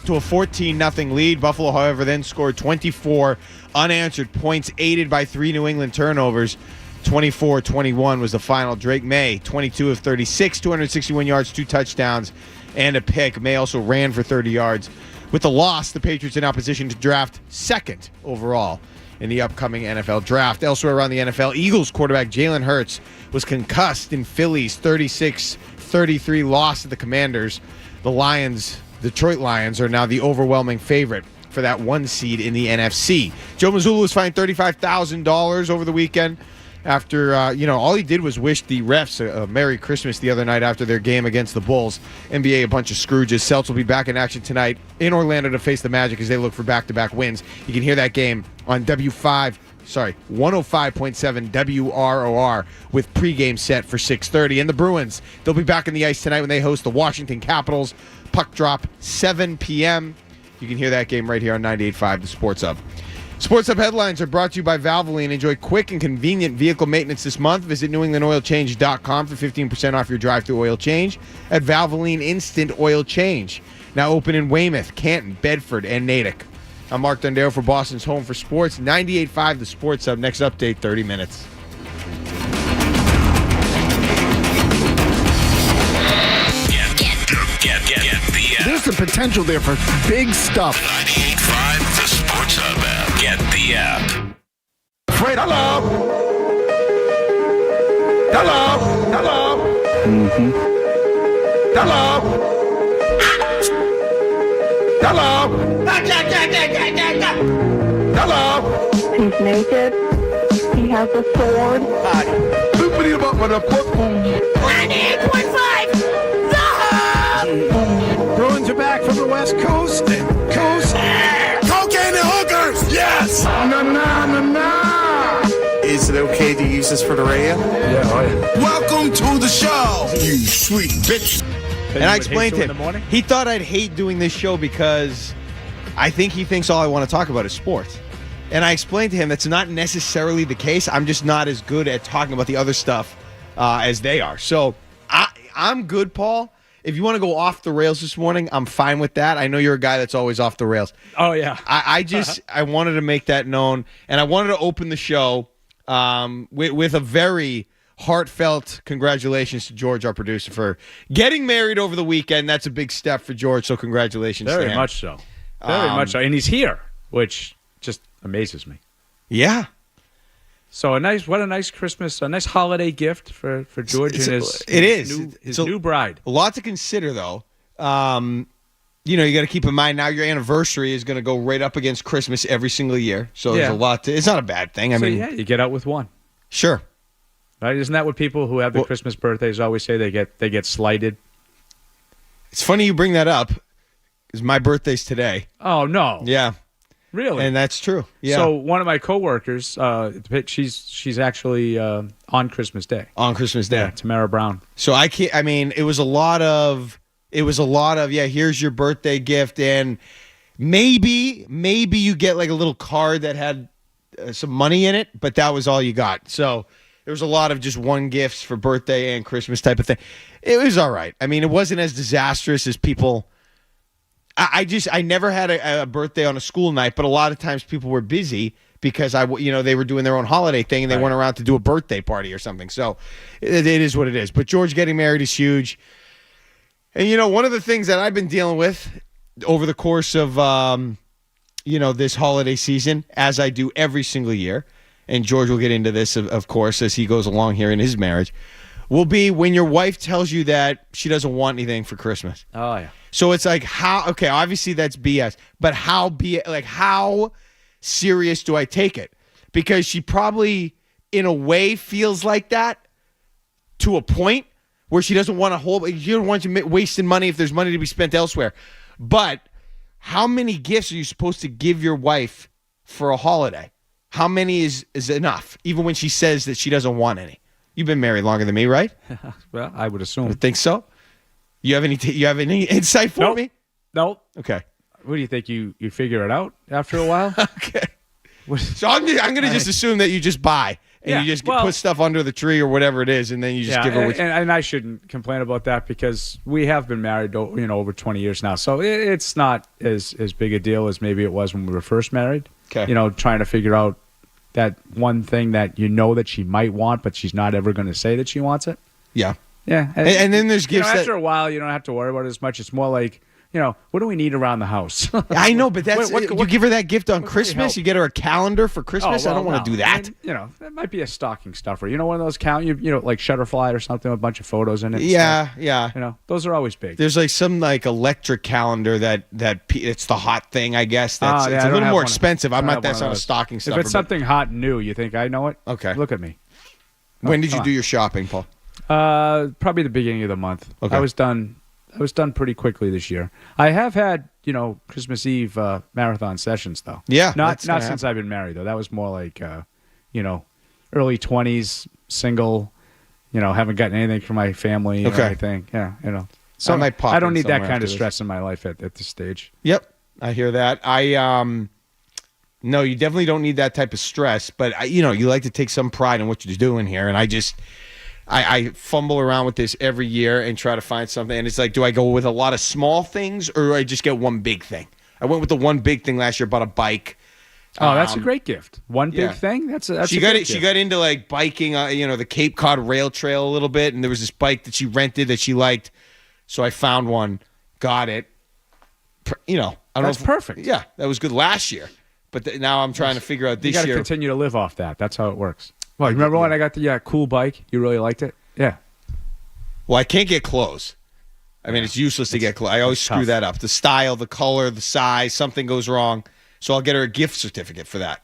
to a 14-0 lead. Buffalo, however, then scored 24 unanswered points, aided by 3 New England turnovers. 24-21 was the final. Drake May, 22 of 36, 261 yards, 2 touchdowns, and a pick. May also ran for 30 yards. With the loss, the Patriots are now positioned to draft second overall in the upcoming NFL draft. Elsewhere around the NFL, Eagles quarterback Jalen Hurts was concussed in Philly's 36-33 loss to the Commanders. The Detroit Lions, are now the overwhelming favorite for that 1 seed in the NFC. Joe Mazzulla was fined $35,000 over the weekend after, all he did was wish the refs a Merry Christmas the other night after their game against the Bulls. NBA, a bunch of Scrooges. Celtics will be back in action tonight in Orlando to face the Magic as they look for back-to-back wins. You can hear that game on 105.7 WROR with pregame set for 6:30. And the Bruins, they'll be back on the ice tonight when they host the Washington Capitals. Puck drop 7 p.m. You can hear that game right here on 98.5, the Sports Hub. Sports Hub headlines are brought to you by Valvoline. Enjoy quick and convenient vehicle maintenance this month. Visit NewEnglandOilChange.com for 15% off your drive-thru oil change at Valvoline Instant Oil Change. Now open in Weymouth, Canton, Bedford, and Natick. I'm Mark Dondero for Boston's Home for Sports. 98.5 the Sports Hub. Next update, 30 minutes. Get There's the potential there for big stuff. 98.5 the Sports Hub app. Get the app. Afraid hello. Hello. Hello. Mm-hmm. Hello. Hello. Hello. He's naked. He has a sword. Loopity up with a football. 98.5 The Hub! Bruins are back from the West Coast. Cocaine and hookers. Yes. Is it okay to use this for the radio? Yeah. Welcome to the show, you sweet bitch. And I explained to him, he thought I'd hate doing this show because I think he thinks all I want to talk about is sports. And I explained to him that's not necessarily the case. I'm just not as good at talking about the other stuff as they are. So I'm good, Paul. If you want to go off the rails this morning, I'm fine with that. I know you're a guy that's always off the rails. Oh, yeah. I wanted to make that known. And I wanted to open the show with a very heartfelt congratulations to George, our producer, for getting married over the weekend. That's a big step for George, so congratulations to him. Very much so. Very much so. And he's here, which just amazes me. Yeah. So what a nice Christmas, a nice holiday gift for George and his new bride. A lot to consider, though. You got to keep in mind now your anniversary is going to go right up against Christmas every single year. So there's a lot it's not a bad thing. I mean, you get out with one. Sure. Right? Isn't that what people who have the Christmas birthdays always say? They get slighted. It's funny you bring that up, because my birthday's today. Oh, no. Yeah. Really? And that's true. Yeah. So one of my coworkers, she's actually on Christmas Day. On Christmas Day. Yeah, Tamara Brown. So it was a lot of here's your birthday gift, and maybe you get like a little card that had some money in it, but that was all you got. So there was a lot of just one gifts for birthday and Christmas type of thing. It was all right. I mean, it wasn't as disastrous as people. I never had a birthday on a school night, but a lot of times people were busy because they were doing their own holiday thing and they weren't around to do a birthday party or something. So it is what it is. But George getting married is huge. And one of the things that I've been dealing with over the course of this holiday season, as I do every single year, and George will get into this, of course, as he goes along here in his marriage, will be when your wife tells you that she doesn't want anything for Christmas. Oh, yeah. So it's like, obviously that's BS, but how serious do I take it? Because she probably, in a way, feels like that to a point where she doesn't want you don't want you wasting money if there's money to be spent elsewhere. But how many gifts are you supposed to give your wife for a holiday? How many is enough, even when she says that she doesn't want any? You've been married longer than me, right? Well, I would assume. I think so. You have any insight for me? No. Okay. What do you think? You figure it out after a while? Okay. So I'm going to just assume that you just buy. and you just put stuff under the tree or whatever it is, and then you just give her. And I shouldn't complain about that because we have been married, over 20 years now, so it's not as big a deal as maybe it was when we were first married. Okay. Trying to figure out that one thing that that she might want, but she's not ever going to say that she wants it. Yeah. Yeah. And then there's gifts after a while, you don't have to worry about it as much. It's more like, what do we need around the house? I know, but that's you give her that gift on Christmas. You get her a calendar for Christmas. I don't want to do that. That might be a stocking stuffer. One of those like Shutterfly or something with a bunch of photos in it. Yeah. Those are always big. There's like some electric calendar that it's the hot thing. I guess it's a little more expensive. I'm not. That's not a stocking stuffer. If it's something hot and new, you think I know it? Okay. Look at me. When did you do your shopping, Paul? Probably the beginning of the month. Okay. I was done pretty quickly this year. I have had, Christmas Eve marathon sessions though. Yeah. Not since I've been married though. That was more like early 20s, single, haven't gotten anything from my family or anything. Yeah, So I don't need that kind of stress in my life at this stage. Yep. I hear that. No, you definitely don't need that type of stress, but you like to take some pride in what you're doing here, and I fumble around with this every year and try to find something. And it's like, do I go with a lot of small things or do I just get one big thing? I went with the one big thing last year, bought a bike. Oh, that's a great gift. One big thing? That's she got into like biking, the Cape Cod Rail Trail a little bit. And there was this bike that she rented that she liked. So I found one, got it. That's perfect. Yeah, that was good last year. But now I'm trying to figure out this year. You got to continue to live off that. That's how it works. Well, remember when I got the cool bike? You really liked it? Yeah. Well, I can't get clothes. I mean, it's useless to get clothes. I always screw that up. The style, the color, the size, something goes wrong. So I'll get her a gift certificate for that.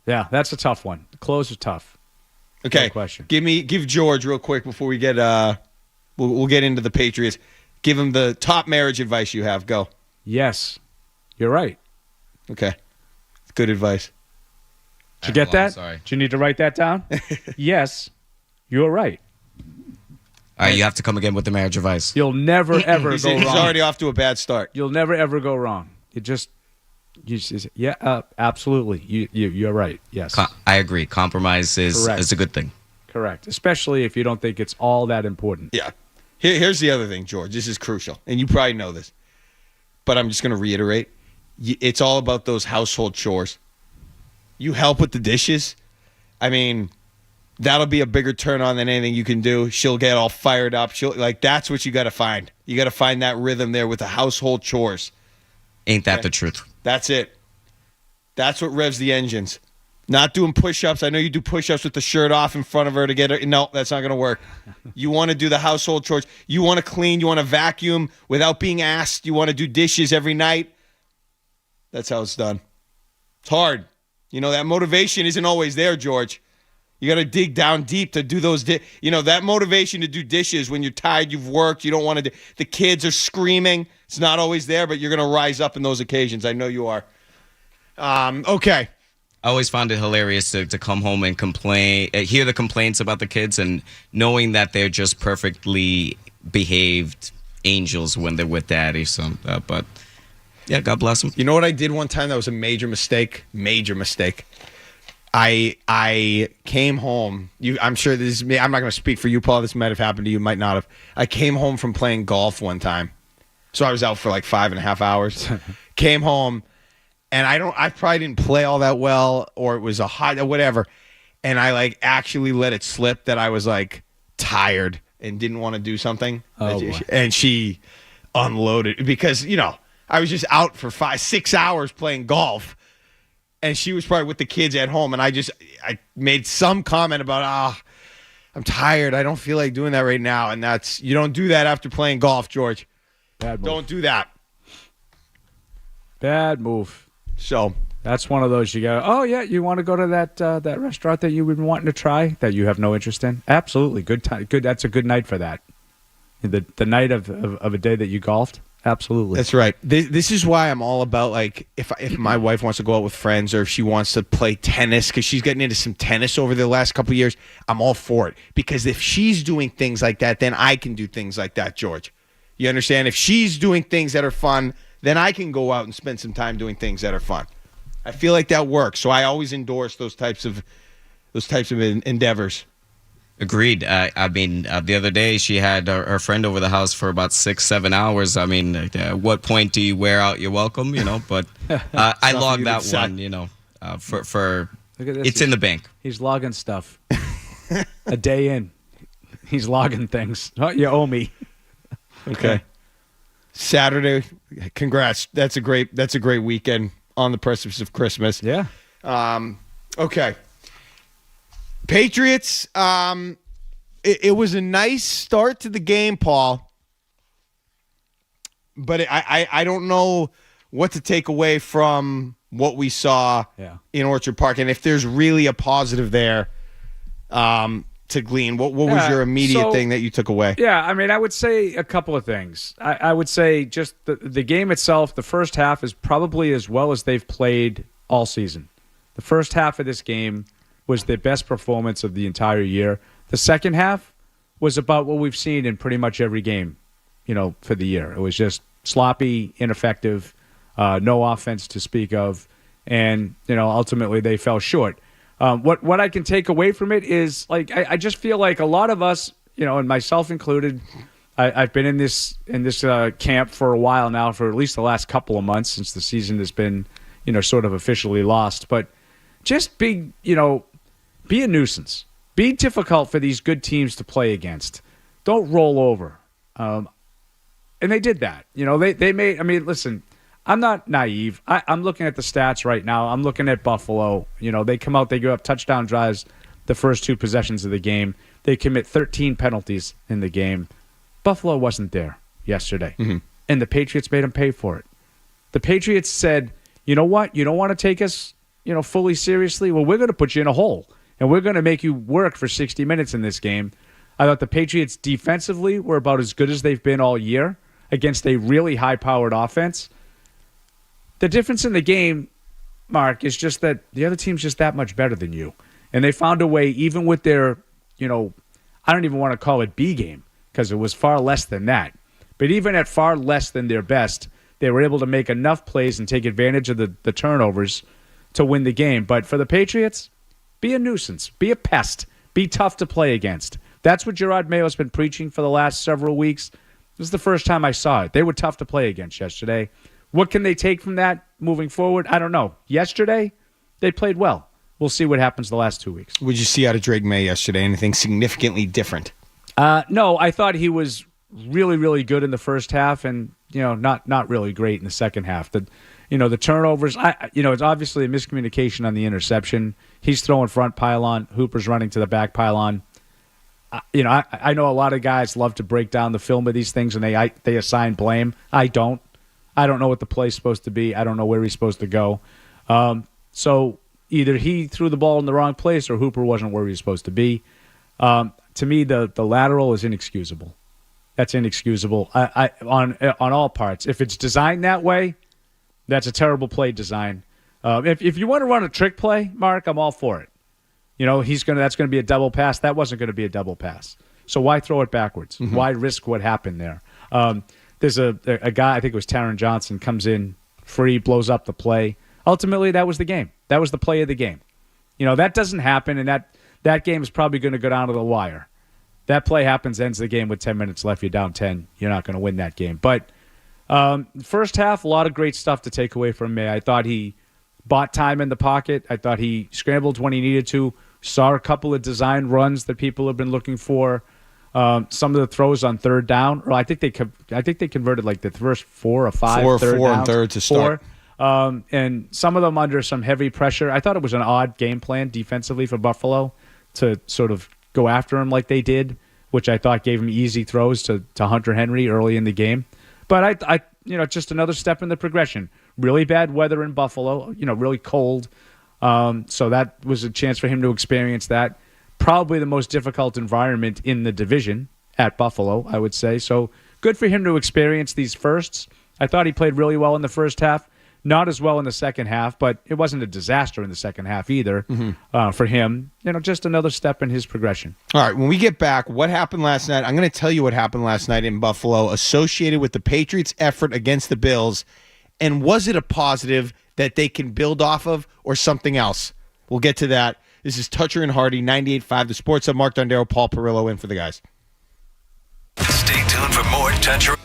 Yeah, that's a tough one. The clothes are tough. Okay. No question. Give George real quick before we get we'll get into the Patriots. Give him the top marriage advice you have. Go. Yes. You're right. Okay. Good advice. Did you get that? Sorry. Do you need to write that down? Yes, you're right. All right, you have to come again with the marriage advice. You'll never, ever go wrong. He's already off to a bad start. You'll never, ever go wrong. Absolutely. You're right. Yes. I agree. Compromise is a good thing. Correct. Especially if you don't think it's all that important. Yeah. Here's the other thing, George. This is crucial, and you probably know this, but I'm just going to reiterate. It's all about those household chores. You help with the dishes. I mean, that'll be a bigger turn on than anything you can do. She'll get all fired up. That's what you got to find. You got to find that rhythm there with the household chores. Ain't that the truth? That's it. That's what revs the engines. Not doing push-ups. I know you do push-ups with the shirt off in front of her to get her. No, that's not going to work. You want to do the household chores. You want to clean. You want to vacuum without being asked. You want to do dishes every night. That's how it's done. It's hard. That motivation isn't always there, George. You got to dig down deep to do those. That motivation to do dishes when you're tired, you've worked, you don't want to. The kids are screaming. It's not always there, but you're going to rise up in those occasions. I know you are. Okay. I always found it hilarious to come home and complain, hear the complaints about the kids, and knowing that they're just perfectly behaved angels when they're with daddy. But yeah, God bless them. You know what I did one time that was a major mistake? Major mistake. I came home. I'm sure this is me. I'm not going to speak for you, Paul. This might have happened to you, might not have. I came home from playing golf one time. So I was out for like 5.5 hours. Came home, and I probably didn't play all that well, or it was a hot, whatever. And I actually let it slip that I was tired and didn't want to do something. And she unloaded because, I was just out for 5-6 hours playing golf, and she was probably with the kids at home, and I made some comment about, I'm tired. I don't feel like doing that right now, and you don't do that after playing golf, George. Bad move. Don't do that. Bad move. So that's one of those you go, oh yeah, you want to go to that restaurant that you've been wanting to try that you have no interest in? Absolutely, good time. Good. That's a good night for that. The night of a day that you golfed. Absolutely. That's right. This is why I'm all about, if my wife wants to go out with friends or if she wants to play tennis, because she's getting into some tennis over the last couple of years, I'm all for it. Because if she's doing things like that, then I can do things like that, George. You understand? If she's doing things that are fun, then I can go out and spend some time doing things that are fun. I feel like that works. So I always endorse those types of those types of endeavors. Agreed. I mean, the other day she had her friend over the house for about 6-7 hours. I mean, at what point do you wear out your welcome? But I logged that one. For it's in the bank. He's logging stuff. A day in, he's logging things. Oh, you owe me. Okay. Saturday, congrats. That's a great weekend on the precipice of Christmas. Yeah. Okay. Patriots, it was a nice start to the game, Paul. But I don't know what to take away from what we saw in Orchard Park. And if there's really a positive there to glean, what was your immediate thing that you took away? Yeah, I mean, I would say a couple of things. I would say just the game itself, the first half is probably as well as they've played all season. The first half of this game was their best performance of the entire year. The second half was about what we've seen in pretty much every game, for the year. It was just sloppy, ineffective, no offense to speak of, and ultimately they fell short. What I can take away from it is I just feel like a lot of us, and myself included, I've been in this camp for a while now, for at least the last couple of months since the season has been sort of officially lost. But just be a nuisance, be difficult for these good teams to play against. Don't roll over, and they did that. They made. I mean, listen. I'm not naive. I'm looking at the stats right now. I'm looking at Buffalo. They come out, they give up touchdown drives the first two possessions of the game. They commit 13 penalties in the game. Buffalo wasn't there yesterday, and the Patriots made them pay for it. The Patriots said, you know what? You don't want to take us, fully seriously? Well, we're going to put you in a hole, and we're going to make you work for 60 minutes in this game. I thought the Patriots defensively were about as good as they've been all year against a really high-powered offense. The difference in the game, Mark, is just that the other team's just that much better than you. And they found a way, even with their, I don't even want to call it B game, because it was far less than that. But even at far less than their best, they were able to make enough plays and take advantage of the turnovers to win the game. But for the Patriots, be a nuisance, be a pest, be tough to play against. That's what Gerard Mayo's been preaching for the last several weeks. This is the first time I saw it. They were tough to play against yesterday. What can they take from that moving forward? I don't know. Yesterday, they played well. We'll see what happens the last 2 weeks. What did you see out of Drake May yesterday? Anything significantly different? No, I thought he was really, really good in the first half, and not really great in the second half. The turnovers. It's obviously a miscommunication on the interception. He's throwing front pylon. Hooper's running to the back pylon. I know a lot of guys love to break down the film of these things, and they assign blame. I don't. I don't know what the play's supposed to be. I don't know where he's supposed to go. So either he threw the ball in the wrong place or Hooper wasn't where he was supposed to be. To me, the lateral is inexcusable. That's inexcusable on all parts. If it's designed that way, that's a terrible play design. If you want to run a trick play, Mark, I'm all for it. That's going to be a double pass. That wasn't going to be a double pass. So why throw it backwards? Mm-hmm. Why risk what happened there? There's a guy, I think it was Taron Johnson, comes in free, blows up the play. Ultimately, that was the game. That was the play of the game. That doesn't happen, and that game is probably going to go down to the wire. That play happens, ends the game with 10 minutes left. You're down 10. You're not going to win that game. But first half, a lot of great stuff to take away from May. I thought he bought time in the pocket. I thought he scrambled when he needed to. Saw a couple of design runs that people have been looking for. Some of the throws on third down, or I think they converted like the first 4 or 5 four third and downs, third to start. And some of them under some heavy pressure. I thought it was an odd game plan defensively for Buffalo to sort of go after him like they did, which I thought gave him easy throws to Hunter Henry early in the game. But I just another step in the progression. Really bad weather in Buffalo, really cold. So that was a chance for him to experience that. Probably the most difficult environment in the division at Buffalo, I would say. So good for him to experience these firsts. I thought he played really well in the first half. Not as well in the second half, but it wasn't a disaster in the second half either for him. Just another step in his progression. All right, when we get back, what happened last night? I'm going to tell you what happened last night in Buffalo associated with the Patriots' effort against the Bills. And was it a positive that they can build off of or something else? We'll get to that This is Toucher and Hardy, 98.5. The Sports Hub, Mark Dondero, Paul Perillo in for the guys. Stay tuned for more Toucher.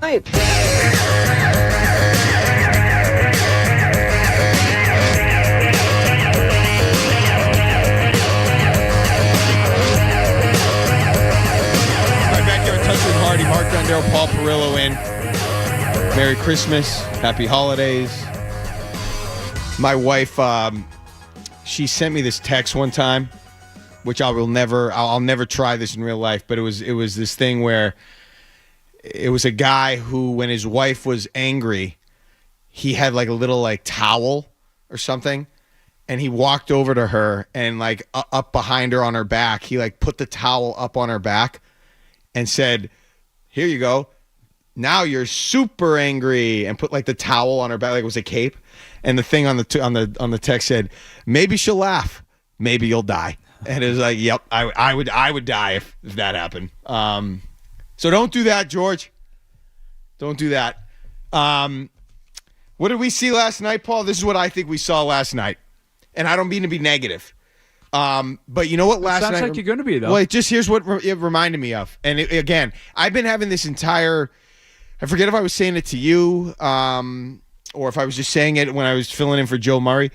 night. Hardy, Mark Dondero, Paul Perillo in. Merry Christmas. Happy holidays. My wife, she sent me this text one time, which I'll never try this in real life, but it was this thing where it was a guy who, when his wife was angry, he had like a little like towel or something, and he walked over to her and like up behind her on her back, he like put the towel up on her back and said, "Here you go. Now you're super angry," and put like the towel on her back like it was a cape. And the thing on the text said, "Maybe she'll laugh. Maybe you'll die." And it was like, "Yep, I would die if that happened." So don't do that, George. Don't do that. What did we see last night, Paul? This is what I think we saw last night, and I don't mean to be negative. But you know what? Last night, sounds like you're going to be, though. Well, here's what it reminded me of. And again, I've been having this entire. I forget if I was saying it to you, or if I was just saying it when I was filling in for Joe Murray.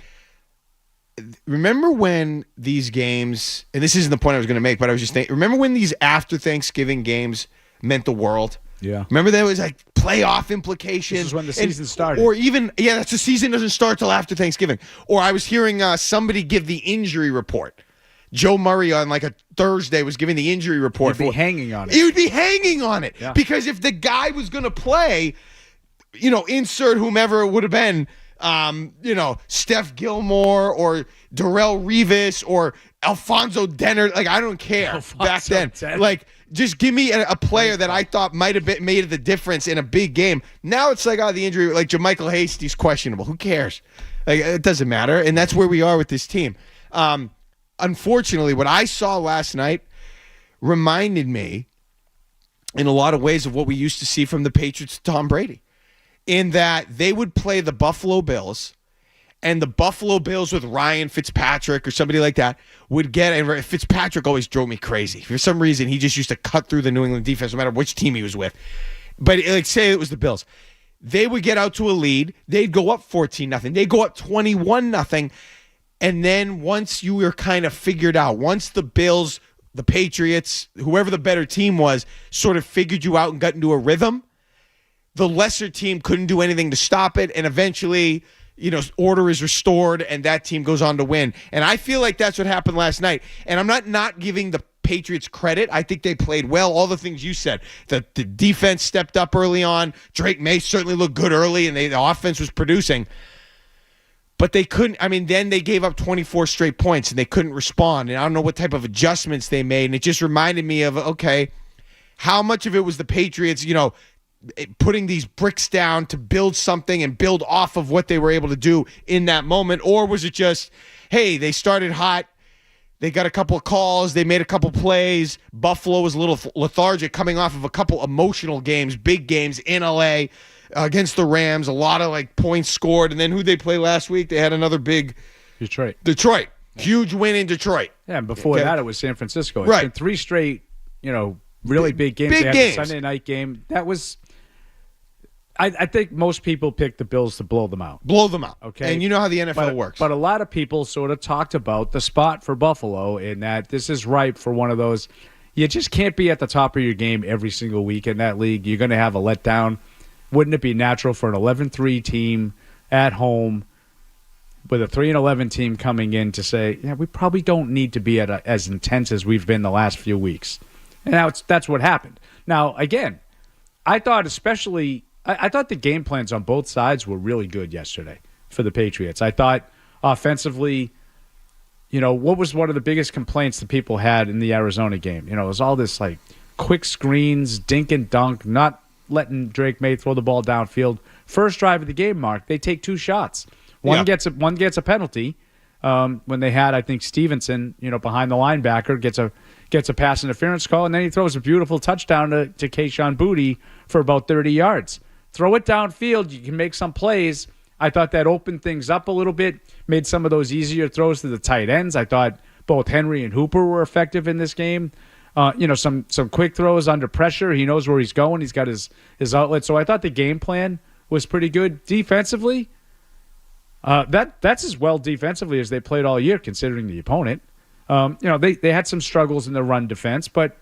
Remember when these games, and this isn't the point I was going to make, but I was just thinking. Remember when these after Thanksgiving games meant the world? Yeah. Remember there was like playoff implications. This is when the season started. Or even, that's the season doesn't start till after Thanksgiving. Or I was hearing somebody give the injury report. Joe Murray on like a Thursday was giving the injury report. He'd be hanging on it. He would be hanging on it. Yeah. Because if the guy was going to play, insert whomever it would have been, Steph Gilmore or Darrell Revis or Alfonso Denner. Like, I don't care back then. Like, just give me a player that I thought might have made the difference in a big game. Now it's like, the injury, like JaMychal Hasty's questionable. Who cares? Like, it doesn't matter. And that's where we are with this team. Unfortunately, what I saw last night reminded me in a lot of ways of what we used to see from the Patriots to Tom Brady, in that they would play the Buffalo Bills, and the Buffalo Bills with Ryan Fitzpatrick or somebody like that would get, and Fitzpatrick always drove me crazy. For some reason, he just used to cut through the New England defense no matter which team he was with. But like, say it was the Bills. They would get out to a lead. They'd go up 14-0. They'd go up 21-0. And then once you were kind of figured out, once the Bills, the Patriots, whoever the better team was, sort of figured you out and got into a rhythm, the lesser team couldn't do anything to stop it. And eventually, order is restored and that team goes on to win. And I feel like that's what happened last night. And I'm not giving the Patriots credit. I think they played well. All the things you said. The defense stepped up early on. Drake May certainly looked good early, and the offense was producing. But they couldn't. Then they gave up 24 straight points, and they couldn't respond. And I don't know what type of adjustments they made. And it just reminded me of, okay, how much of it was the Patriots, putting these bricks down to build something and build off of what they were able to do in that moment? Or was it just, hey, they started hot, they got a couple of calls, they made a couple plays, Buffalo was a little lethargic coming off of a couple emotional games, big games in LA against the Rams, a lot of like points scored, and then who'd they play last week? They had another big Detroit. Huge win in Detroit. Yeah, and before that it was San Francisco. It's right. been 3 straight, really big games. Big they had games. the Sunday night game. That was I think most people picked the Bills to blow them out. Okay. And you know how the NFL works. But a lot of people sort of talked about the spot for Buffalo in that this is ripe for one of those. You just can't be at the top of your game every single week in that league. You're going to have a letdown. Wouldn't it be natural for an 11-3 team at home with a 3-11 team coming in to say, yeah, we probably don't need to be as intense as we've been the last few weeks? And that's what happened. Now, again, I thought I thought the game plans on both sides were really good yesterday for the Patriots. I thought offensively, what was one of the biggest complaints that people had in the Arizona game? It was all this like quick screens, dink and dunk, not letting Drake May throw the ball downfield. First drive of the game, Mark, they take 2 shots. One gets a penalty when they had, I think, Stevenson, behind the linebacker, gets a pass interference call, and then he throws a beautiful touchdown to Kayshon Boutte for about 30 yards. Throw it downfield. You can make some plays. I thought that opened things up a little bit, made some of those easier throws to the tight ends. I thought both Henry and Hooper were effective in this game. some quick throws under pressure. He knows where he's going. He's got his outlet. So I thought the game plan was pretty good defensively. That's as well defensively as they played all year, considering the opponent. They had some struggles in the run defense, but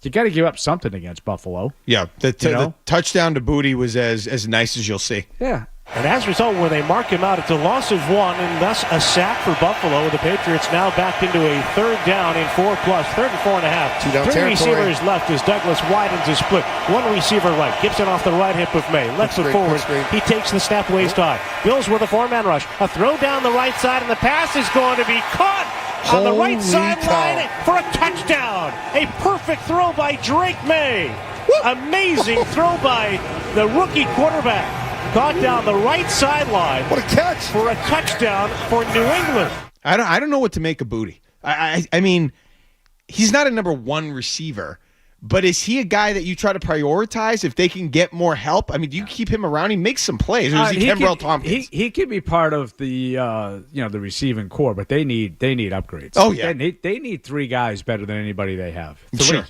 you got to give up something against Buffalo. Yeah, the touchdown to Booty was as nice as you'll see. Yeah. And as a result, when they mark him out, it's a loss of 1, and thus a sack for Buffalo. The Patriots now back into a 3rd down in 4+, 3rd and 4.5. 2 down 3 territory. receivers left as Douglas widens his split. 1 receiver right. Gibson off the right hip of May. Left foot forward. He takes the snap waist high. Bills with a 4-man rush. A throw down the right side, and the pass is going to be caught on the right sideline for a touchdown. A perfect throw by Drake May. Amazing throw by the rookie quarterback. Caught down the right sideline. What a catch for a touchdown for New England. I don't know what to make of Booty. I mean, he's not a number 1 receiver, but is he a guy that you try to prioritize if they can get more help? I mean, do you keep him around? He makes some plays. Or is he Kembrell Tompkins? He could be part of the the receiving core, but they need upgrades. Oh yeah, they need 3 guys better than anybody they have. 3. Sure.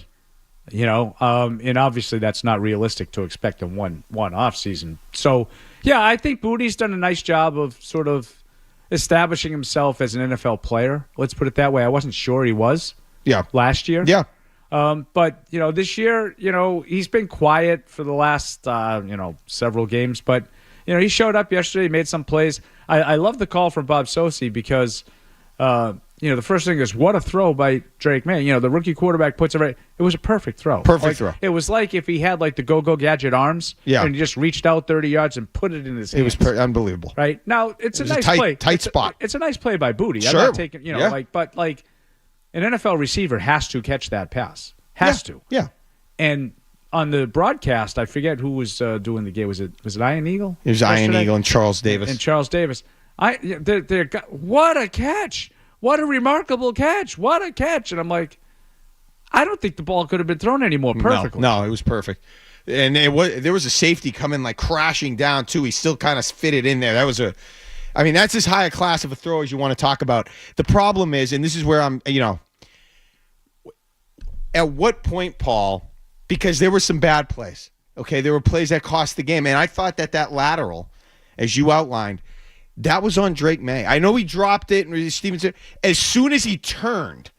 And obviously that's not realistic to expect in one off season. So, yeah, I think Booty's done a nice job of sort of establishing himself as an NFL player. Let's put it that way. I wasn't sure he was. Yeah. Last year. Yeah. But this year, he's been quiet for the last several games. But he showed up yesterday, made some plays. I love the call from Bob Sosey because. The first thing is, what a throw by Drake May. The rookie quarterback puts it right. It was a perfect throw. Perfect throw. It was like if he had the go-go gadget arms and he just reached out 30 yards and put it in his hands. It was unbelievable. Right? Now, it's a nice play. Tight spot. It's a nice play by Booty. Sure. I'm not taking, but an NFL receiver has to catch that pass. Has to. Yeah. And on the broadcast, I forget who was doing the game. Was it Ian Eagle? It was Ian Eagle and Charles Davis. What a catch. What a remarkable catch. What a catch. And I'm like, I don't think the ball could have been thrown any more perfectly. No, it was perfect. And there was a safety coming crashing down too. He still kind of fitted in there. That's as high a class of a throw as you want to talk about. The problem is, and this is where I'm, at what point, Paul, because there were some bad plays. Okay, there were plays that cost the game. And I thought that lateral, as you outlined, that was on Drake May. I know he dropped it, and Stevenson. As soon as he turned,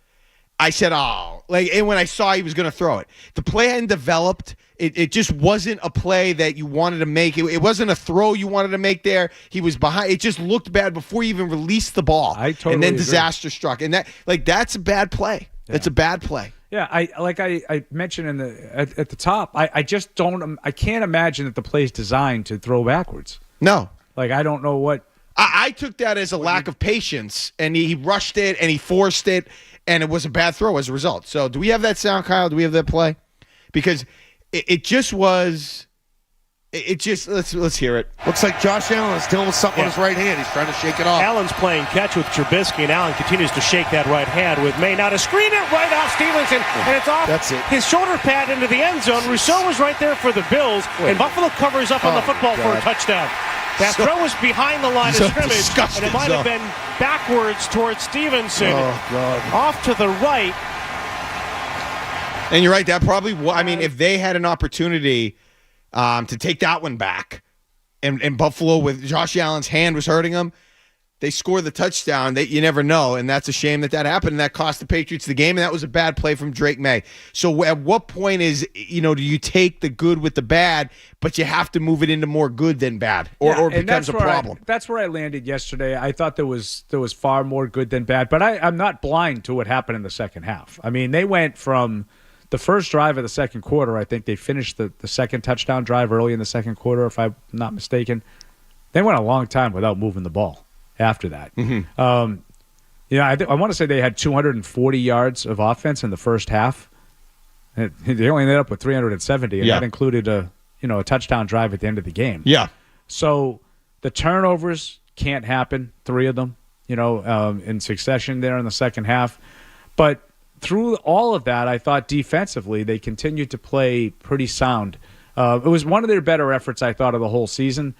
I said, "Oh!" And when I saw he was going to throw it, the play hadn't developed. It just wasn't a play that you wanted to make. It wasn't a throw you wanted to make there. He was behind. It just looked bad before he even released the ball. I totally and then agree. disaster struck, and that's a bad play. Yeah. That's a bad play. Yeah, I mentioned at the top. I just don't. I can't imagine that the play is designed to throw backwards. No, I don't know what. I took that as a lack of patience, and he rushed it, and he forced it, and it was a bad throw as a result. So do we have that sound, Kyle? Do we have that play? Because it just was – let's hear it. Looks like Josh Allen is dealing with something on his right hand. He's trying to shake it off. Allen's playing catch with Trubisky, and Allen continues to shake that right hand with May. Now to screen it right off Stevenson, and it's off his shoulder pad into the end zone. Rousseau was right there for the Bills, and Buffalo covers up on the football for a touchdown. That throw was behind the line of scrimmage, and it might have been backwards towards Stevenson. Oh, God. Off to the right. And you're right. That probably if they had an opportunity to take that one back, and Buffalo with Josh Allen's hand was hurting them, they score the touchdown. You never know, and that's a shame that happened, and that cost the Patriots the game, and that was a bad play from Drake May. So at what point do you take the good with the bad, but you have to move it into more good than bad, or it becomes a problem? That's where I landed yesterday. I thought there was far more good than bad, but I'm not blind to what happened in the second half. I mean, they went from the first drive of the second quarter. I think they finished the second touchdown drive early in the second quarter, if I'm not mistaken. They went a long time without moving the ball after that. Mm-hmm. I want to say they had 240 yards of offense in the first half. They only ended up with 370, and that included a touchdown drive at the end of the game. Yeah. So the turnovers can't happen, 3 of them, in succession there in the second half. But through all of that, I thought defensively they continued to play pretty sound. It was one of their better efforts, I thought, of the whole season.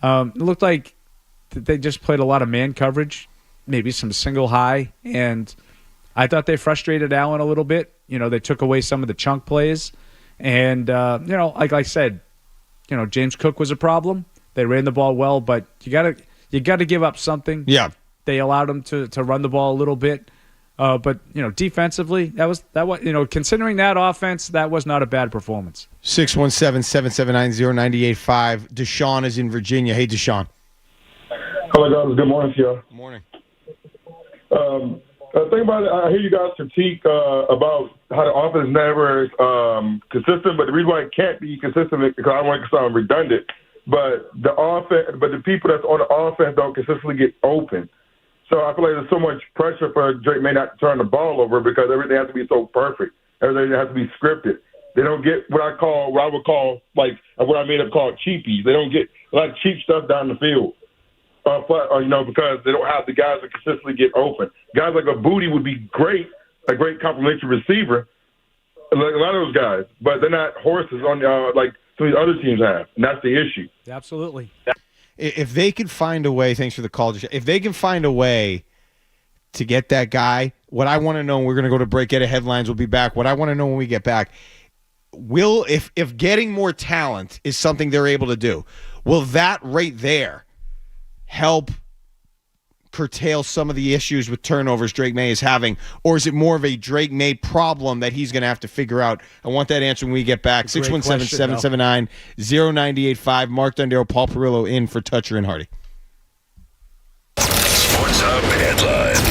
It looked like they just played a lot of man coverage, maybe some single high, and I thought they frustrated Allen a little bit. They took away some of the chunk plays. And, like I said, James Cook was a problem. They ran the ball well, but you got to give up something. Yeah. They allowed him to run the ball a little bit. But defensively, that was considering that offense, that was not a bad performance. 617-779-0985. Deshaun is in Virginia. Hey, Deshaun. Hello, guys. Good morning to you. Good morning. Think about it. I hear you guys critique about how the offense never is consistent, but the reason why it can't be consistent is because I don't want to sound redundant. But the people that's on the offense don't consistently get open. So I feel like there's so much pressure for Drake May not to turn the ball over because everything has to be so perfect. Everything has to be scripted. They don't get what I would call like what I made up called cheapies. They don't get a lot of cheap stuff down the field. Because they don't have the guys that consistently get open. Guys like a Booty would be great, a great complimentary receiver, like a lot of those guys, but they're not horses on like some of these other teams have, and that's the issue. Absolutely. If they could find a way, thanks for the call, if they can find a way to get that guy, what I want to know, we're going to go to break, get a headlines, we'll be back. What I want to know when we get back, if getting more talent is something they're able to do, will that right there help curtail some of the issues with turnovers Drake May is having, or is it more of a Drake May problem that he's going to have to figure out? I want that answer when we get back. 617-779-0985. Mark Dondero, Paul Perillo in for Toucher and Hardy. Sports Hub headlines.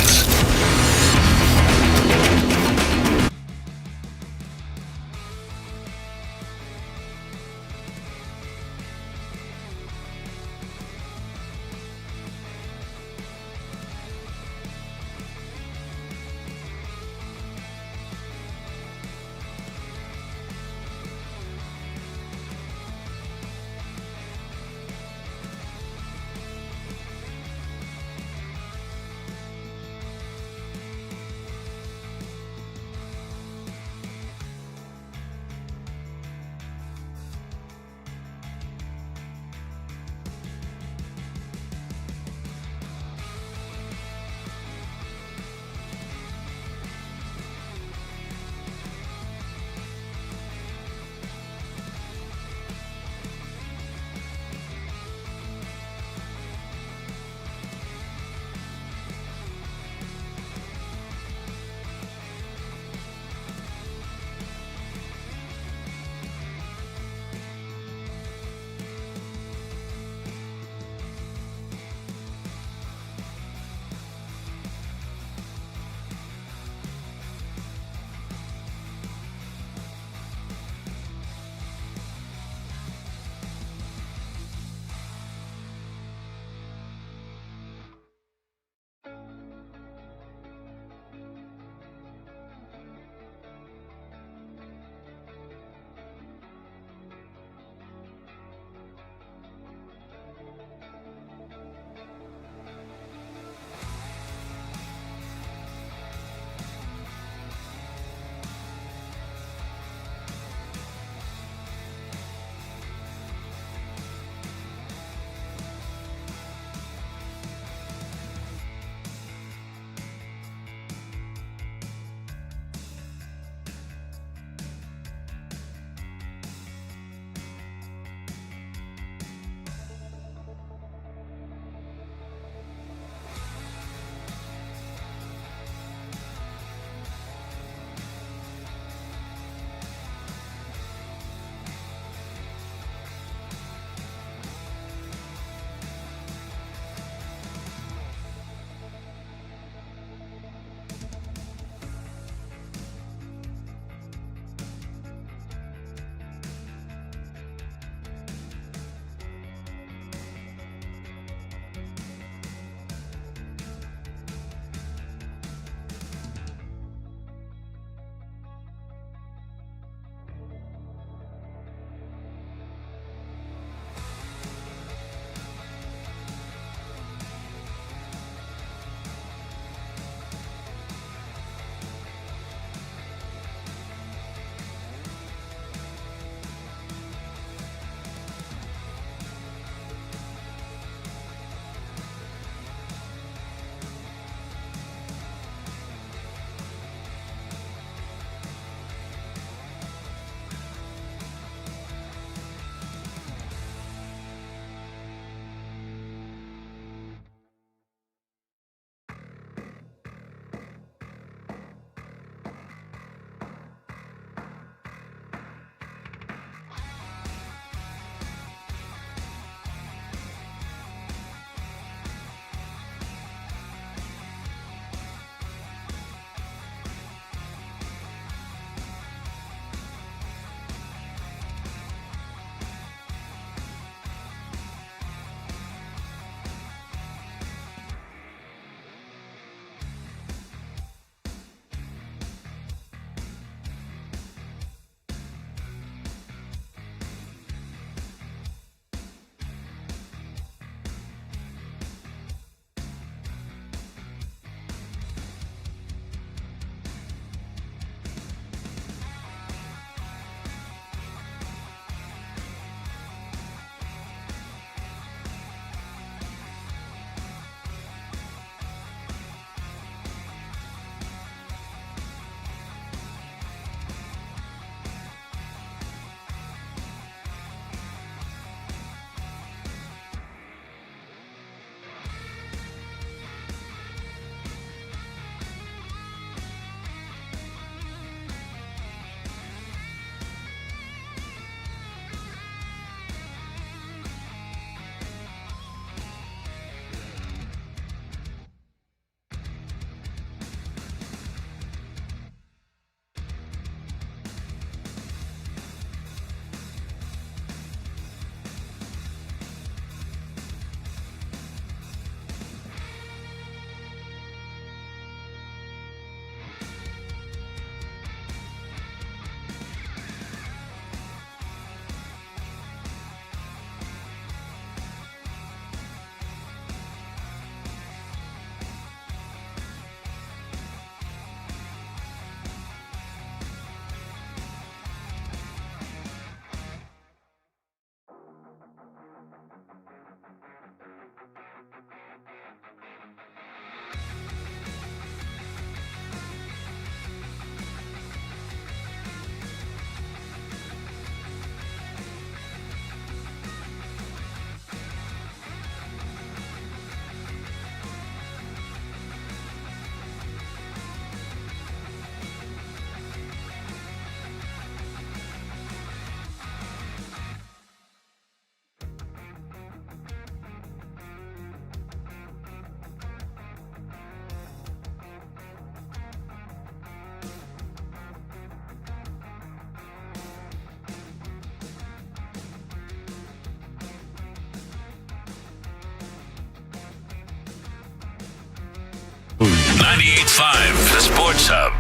98.5, the Sports Hub.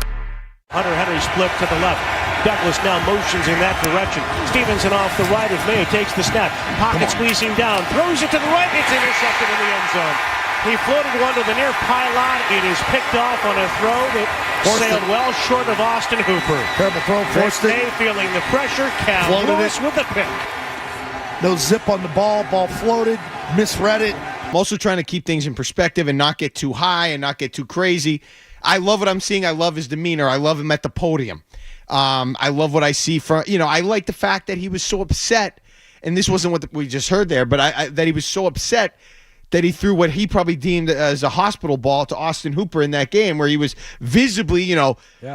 Hunter Henry split to the left. Douglas now motions in that direction. Stevenson off the right as May takes the snap. Pocket squeezing down. Throws it to the right. It's intercepted in the end zone. He floated one to the near pylon. It is picked off on a throw that sailed well short of Austin Hooper. Terrible throw. Forced it. May feeling the pressure. Cal Lewis with the pick. No zip on the ball. Ball floated. Misread it. I'm also trying to keep things in perspective and not get too high and not get too crazy. I love what I'm seeing. I love his demeanor. I love him at the podium. I love what I see from, I like the fact that he was so upset, and this wasn't what we just heard there, but that he was so upset that he threw what he probably deemed as a hospital ball to Austin Hooper in that game, where he was visibly,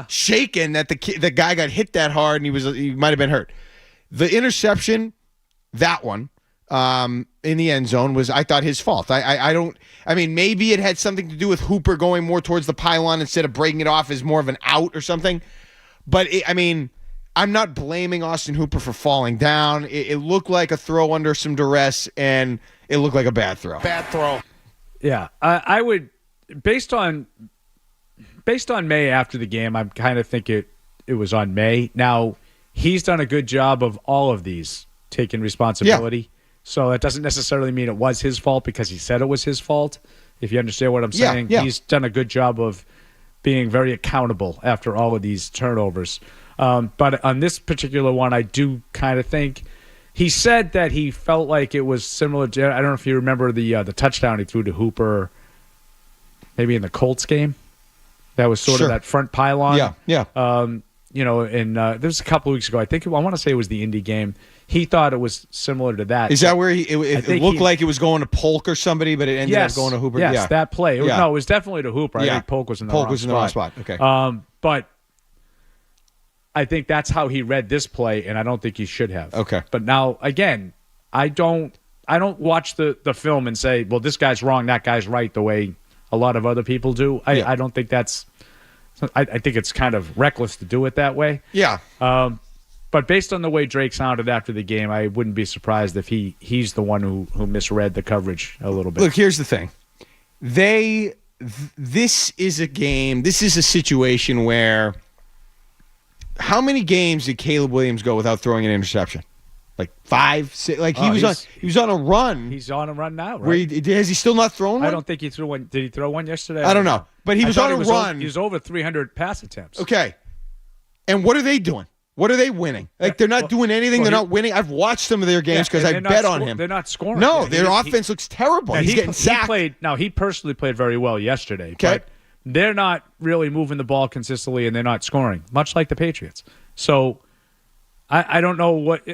shaken that the guy got hit that hard and he might have been hurt. The interception, that one, in the end zone was, I thought, his fault. Maybe it had something to do with Hooper going more towards the pylon instead of breaking it off as more of an out or something. But, I'm not blaming Austin Hooper for falling down. It looked like a throw under some duress, and it looked like a bad throw. Bad throw. Yeah, I would, based on May after the game, I kind of think it was on May. Now, he's done a good job of all of these taking responsibility. Yeah. So that doesn't necessarily mean it was his fault because he said it was his fault. If you understand what I'm saying, He's done a good job of being very accountable after all of these turnovers. But on this particular one, I do kind of think he said that he felt like it was similar to, I don't know if you remember the touchdown he threw to Hooper, maybe in the Colts game. That was sort of that front pylon. Yeah. And there was a couple of weeks ago. I want to say it was the Indy game. He thought it was similar to that. Is that where it looked like it was going to Polk or somebody, but it ended up going to Hooper? Yes, that play. No, it was definitely to Hooper. I think Polk was in the wrong spot. Okay. But I think that's how he read this play, and I don't think he should have. Okay. But now, again, I don't watch the film and say, well, this guy's wrong, that guy's right, the way a lot of other people do. I don't think that's – I think it's kind of reckless to do it that way. Yeah. But based on the way Drake sounded after the game, I wouldn't be surprised if he's the one who misread the coverage a little bit. Look, here's the thing. This is a situation where how many games did Caleb Williams go without throwing an interception? Like 5, 6, like he was on a run. He's on a run now, right? Has he still not thrown one? I don't think he threw one. Did he throw one yesterday? I don't know. But he was on a run. He was over 300 pass attempts. Okay. And what are they doing? What are they winning? Like, they're not doing anything. They're not winning. I've watched some of their games because I bet on him. They're not scoring. No, their offense looks terrible. He's getting sacked. He personally played very well yesterday. Okay. But they're not really moving the ball consistently, and they're not scoring, much like the Patriots. So I don't know what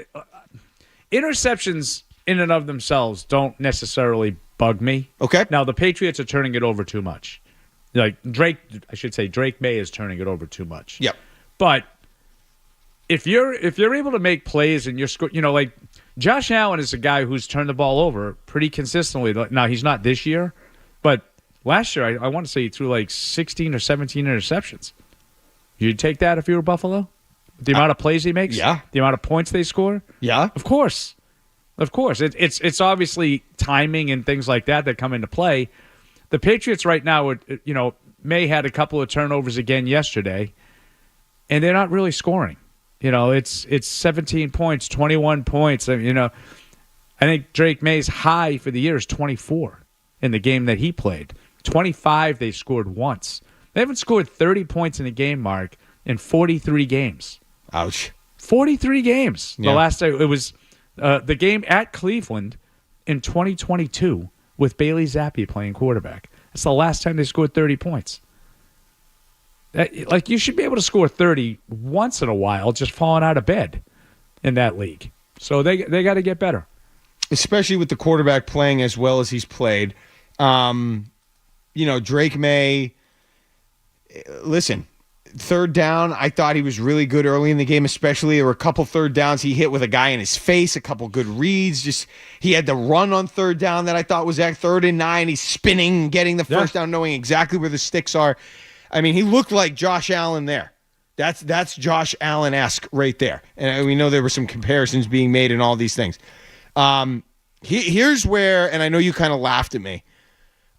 interceptions in and of themselves don't necessarily bug me. Okay. Now, the Patriots are turning it over too much. Like Drake May is turning it over too much. Yep. But if you're able to make plays and you're like Josh Allen is a guy who's turned the ball over pretty consistently. Now, he's not this year, but last year I want to say he threw like 16 or 17 interceptions. You'd take that if you were Buffalo? The amount of plays he makes? Yeah. The amount of points they score? Yeah. Of course. It's obviously timing and things like that come into play. The Patriots right now, May had a couple of turnovers again yesterday, and they're not really scoring. It's 17 points, 21 points. I think Drake May's high for the year is 24 in the game that he played. 25 they scored once. They haven't scored 30 points in a game, Mark, in 43 games. Ouch. 43 games. Yeah. The last day it was the game at Cleveland in 2022 with Bailey Zappi playing quarterback. That's the last time they scored 30 points. You should be able to score 30 once in a while just falling out of bed in that league. So they got to get better. Especially with the quarterback playing as well as he's played. Drake May, listen, third down, I thought he was really good early in the game, especially. There were a couple third downs he hit with a guy in his face, a couple good reads. He had the run on third down that I thought was at 3rd and 9. He's spinning, getting the first down, knowing exactly where the sticks are. I mean, he looked like Josh Allen there. That's Josh Allen-esque right there. And we know there were some comparisons being made and all these things. Here's where, and I know you kind of laughed at me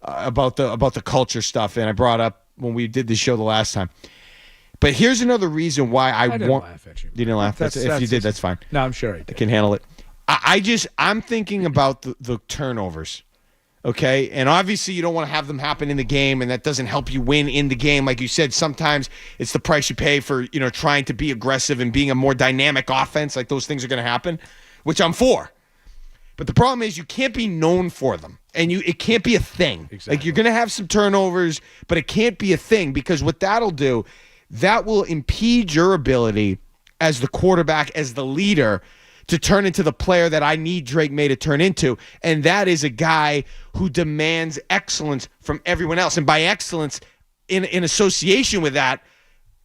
about the culture stuff, and I brought up when we did the show the last time. But here's another reason why I didn't want. Laugh at you. You didn't laugh. If you did, that's fine. No, I'm sure I did. I can handle it. I'm thinking about the turnovers. Okay, and obviously you don't want to have them happen in the game, and that doesn't help you win in the game. Like you said, sometimes it's the price you pay for trying to be aggressive and being a more dynamic offense. Like those things are going to happen, which I'm for. But the problem is you can't be known for them, and it can't be a thing. Exactly. Like you're going to have some turnovers, but it can't be a thing because what that'll do, that will impede your ability as the quarterback, as the leader, to turn into the player that I need Drake May to turn into, and that is a guy who demands excellence from everyone else. And by excellence, in association with that,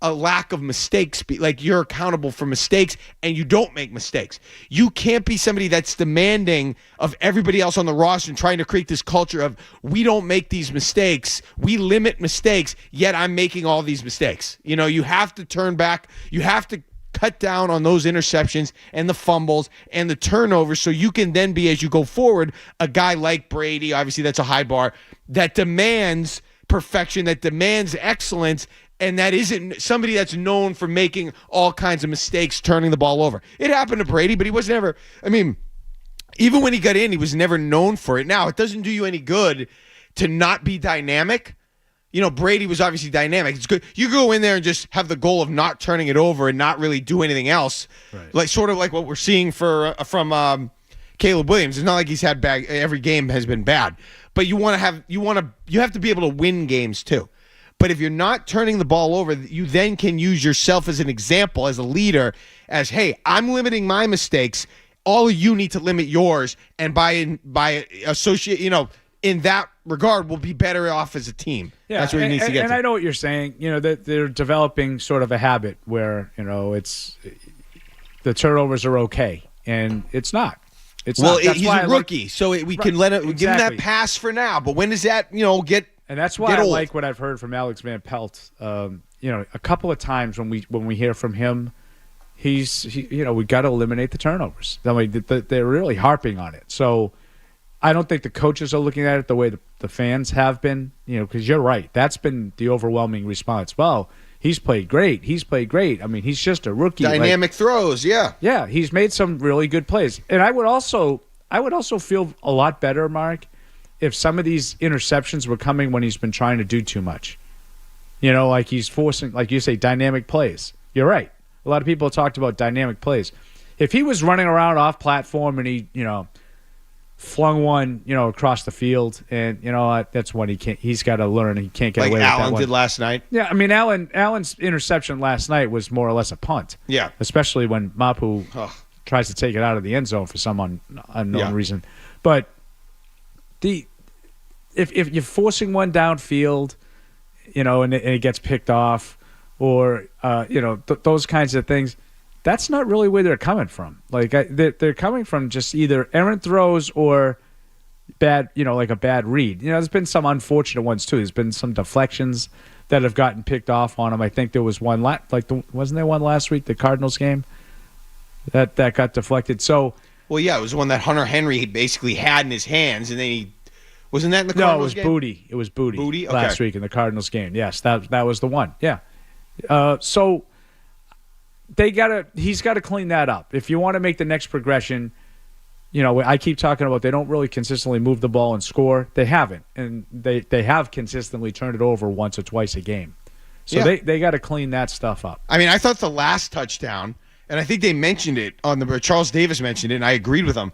a lack of mistakes. Like you're accountable for mistakes, and you don't make mistakes. You can't be somebody that's demanding of everybody else on the roster and trying to create this culture of we don't make these mistakes. We limit mistakes, yet I'm making all these mistakes. You have to turn back. You have to cut down on those interceptions and the fumbles and the turnovers so you can then be, as you go forward, a guy like Brady, obviously that's a high bar, that demands perfection, that demands excellence, and that isn't somebody that's known for making all kinds of mistakes, turning the ball over. It happened to Brady, but he was never, even when he got in, he was never known for it. Now, it doesn't do you any good to not be dynamic. Brady was obviously dynamic. It's good. You go in there and just have the goal of not turning it over and not really do anything else. Right. Like sort of like what we're seeing from Caleb Williams. It's not like he's had bad. Every game has been bad, but you have to be able to win games too. But if you're not turning the ball over, you then can use yourself as an example, as a leader, as, hey, I'm limiting my mistakes. All of you need to limit yours, and by associate, in that regard, we'll be better off as a team. Yeah, that's where he needs to get. And I know what you're saying. That they're developing sort of a habit where it's the turnovers are okay, and it's not. It's not. He's a rookie, so we can let him give him that pass for now. But when does that get? And that's why I like what I've heard from Alex Van Pelt. A couple of times when we hear from him, we got to eliminate the turnovers. They're really harping on it. So I don't think the coaches are looking at it the way the fans have been. Because you're right, that's been the overwhelming response. Well, he's played great. He's just a rookie. Dynamic throws, yeah. Yeah, he's made some really good plays. And I would also feel a lot better, Mark, if some of these interceptions were coming when he's been trying to do too much. Like he's forcing, like you say, dynamic plays. You're right. A lot of people talked about dynamic plays. If he was running around off platform and he, flung one, across the field, and that's when he's got to learn. He can't get away with that one. Like Allen did last night. Yeah, Allen's interception last night was more or less a punt. Yeah. Especially when Mapu tries to take it out of the end zone for some unknown reason. But if you're forcing one downfield, and it gets picked off, or those kinds of things, that's not really where they're coming from. Like they're coming from just either errant throws or bad, like a bad read. There's been some unfortunate ones too. There's been some deflections that have gotten picked off on them. I think there was one wasn't there one last week, the Cardinals game, that got deflected. So, well, yeah, it was one that Hunter Henry basically had in his hands, and then he. Wasn't that in the Cardinals game? No, it was Booty. Booty? Okay. Last week in the Cardinals game. Yes, that was the one. Yeah. So he's got to clean that up. If you want to make the next progression, I keep talking about they don't really consistently move the ball and score. They haven't. And they have consistently turned it over once or twice a game. So they got to clean that stuff up. I thought the last touchdown, and I think they mentioned it Charles Davis mentioned it, and I agreed with him.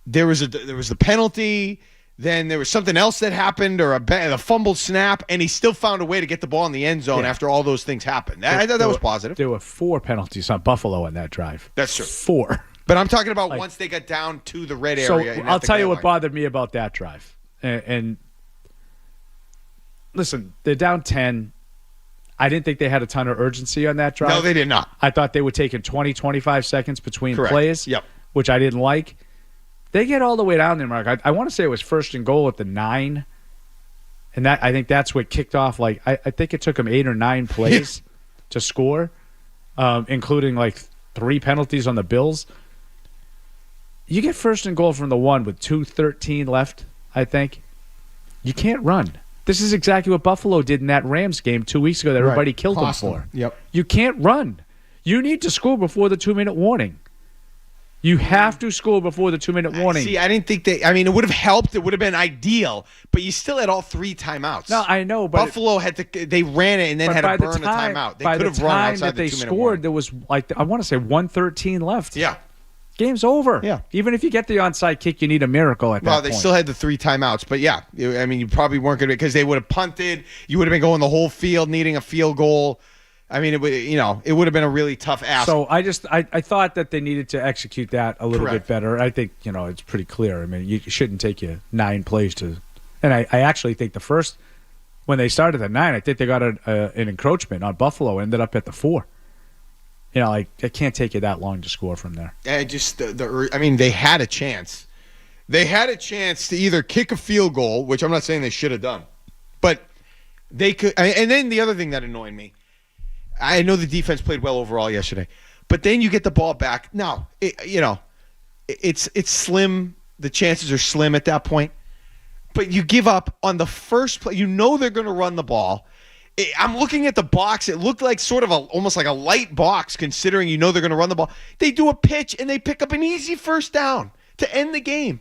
There was the penalty, then there was something else that happened, or a fumbled snap, and he still found a way to get the ball in the end zone after all those things happened. I thought that was positive. There were 4 penalties on Buffalo on that drive. That's true. 4. But I'm talking about once they got down to the red area. So I'll tell you what bothered me about that drive. And listen, they're down 10. I didn't think they had a ton of urgency on that drive. No, they did not. I thought they were taking 20, 25 seconds between plays, which I didn't like. They get all the way down there, Mark. I want to say it was 1st and goal at the 9, and I think that's what kicked off. I think it took them 8 or 9 plays to score, including 3 penalties on the Bills. You get 1st and goal from the 1 with 2:13 left. I think you can't run. This is exactly what Buffalo did in that Rams game 2 weeks ago that everybody killed them for. Yep. You can't run. You need to score before the 2-minute warning. You have to score before the 2-minute warning. See, I didn't think it would have helped. It would have been ideal, but you still had all 3 timeouts. No, I know, but Buffalo they ran it and then had to burn a timeout. They could have run outside the 2-minute warning. By the time that they scored, there was I want to say 1:13 left. Yeah. Game's over. Yeah. Even if you get the onside kick, you need a miracle at that point. Well, they still had the 3 timeouts, but yeah, you probably weren't going to, because they would have punted. You would have been going the whole field needing a field goal. I mean, it would have been a really tough ask. So I thought that they needed to execute that a little bit better. I think, it's pretty clear. I mean, it shouldn't take you 9 plays to, and I actually think the first, when they started at 9, I think they got an encroachment on Buffalo, ended up at the 4. It can't take you that long to score from there. And just they had a chance. They had a chance to either kick a field goal, which I'm not saying they should have done, but they could. And then the other thing that annoyed me, I know the defense played well overall yesterday, but then you get the ball back. Now, it's slim. The chances are slim at that point, but you give up on the first play. You know they're going to run the ball. I'm looking at the box. It looked like sort of almost like a light box, considering they're going to run the ball. They do a pitch, and they pick up an easy first down to end the game.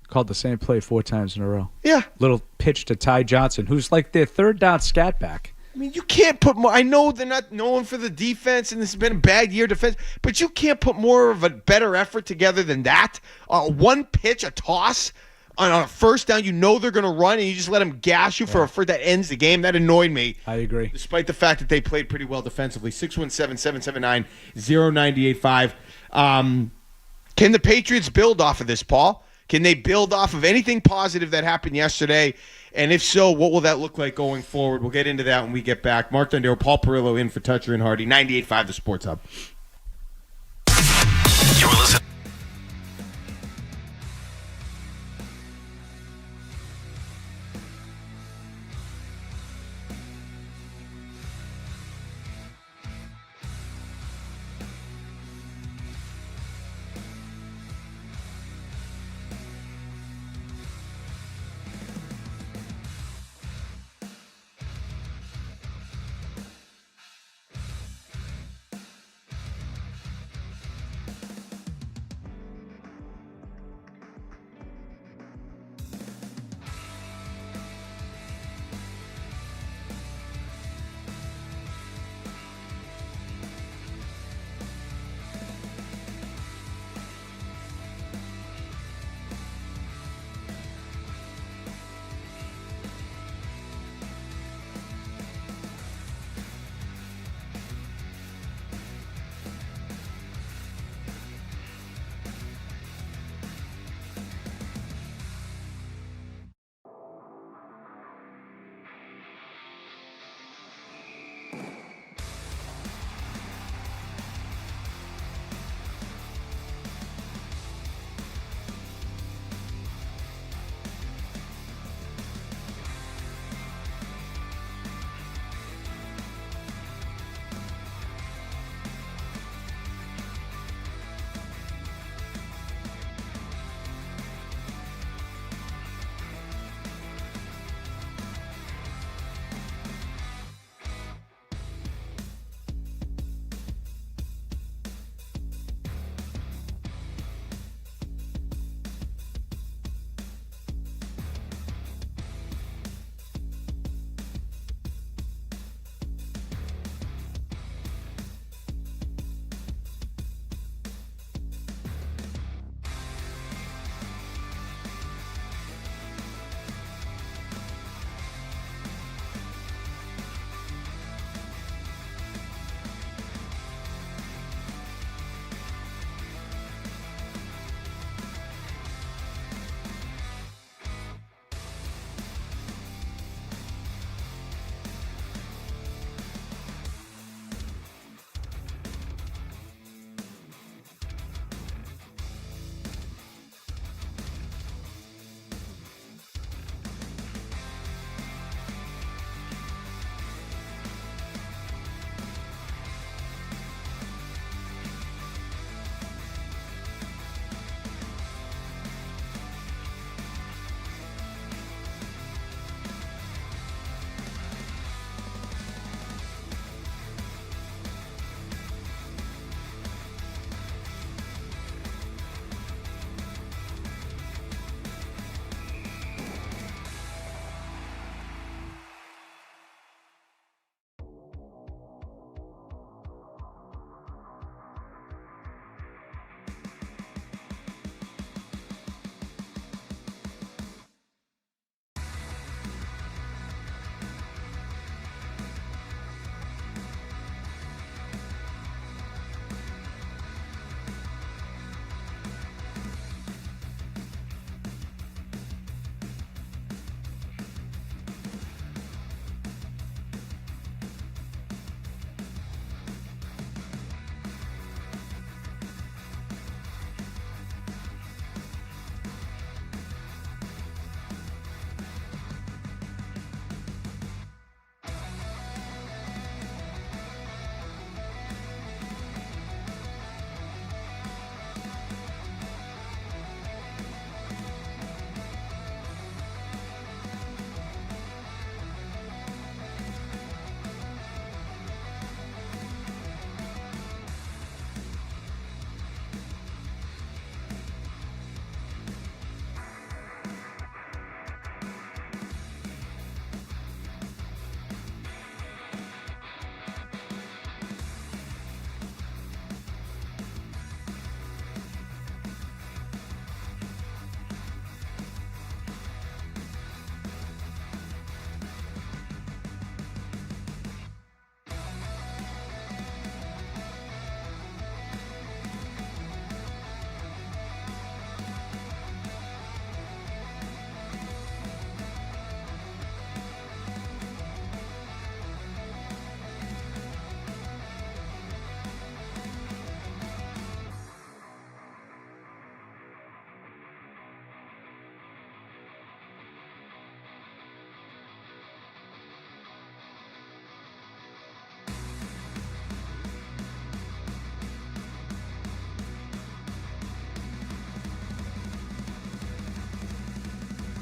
Called the same play 4 times in a row. Yeah. Little pitch to Ty Johnson, who's like their 3rd down scat back. I mean, you can't put more. I know they're not known for the defense, and this has been a bad year defense, but you can't put more of a better effort together than that. One pitch, a toss on a first down, they're going to run, and you just let them gash you for a first that ends the game. That annoyed me. I agree. Despite the fact that they played pretty well defensively. 617-779-0985. Can the Patriots build off of this, Paul? Can they build off of anything positive that happened yesterday? And if so, what will that look like going forward? We'll get into that when we get back. Mark Dondero, Paul Perillo in for Toucher and Hardy. 98.5 The Sports Hub. You're listening.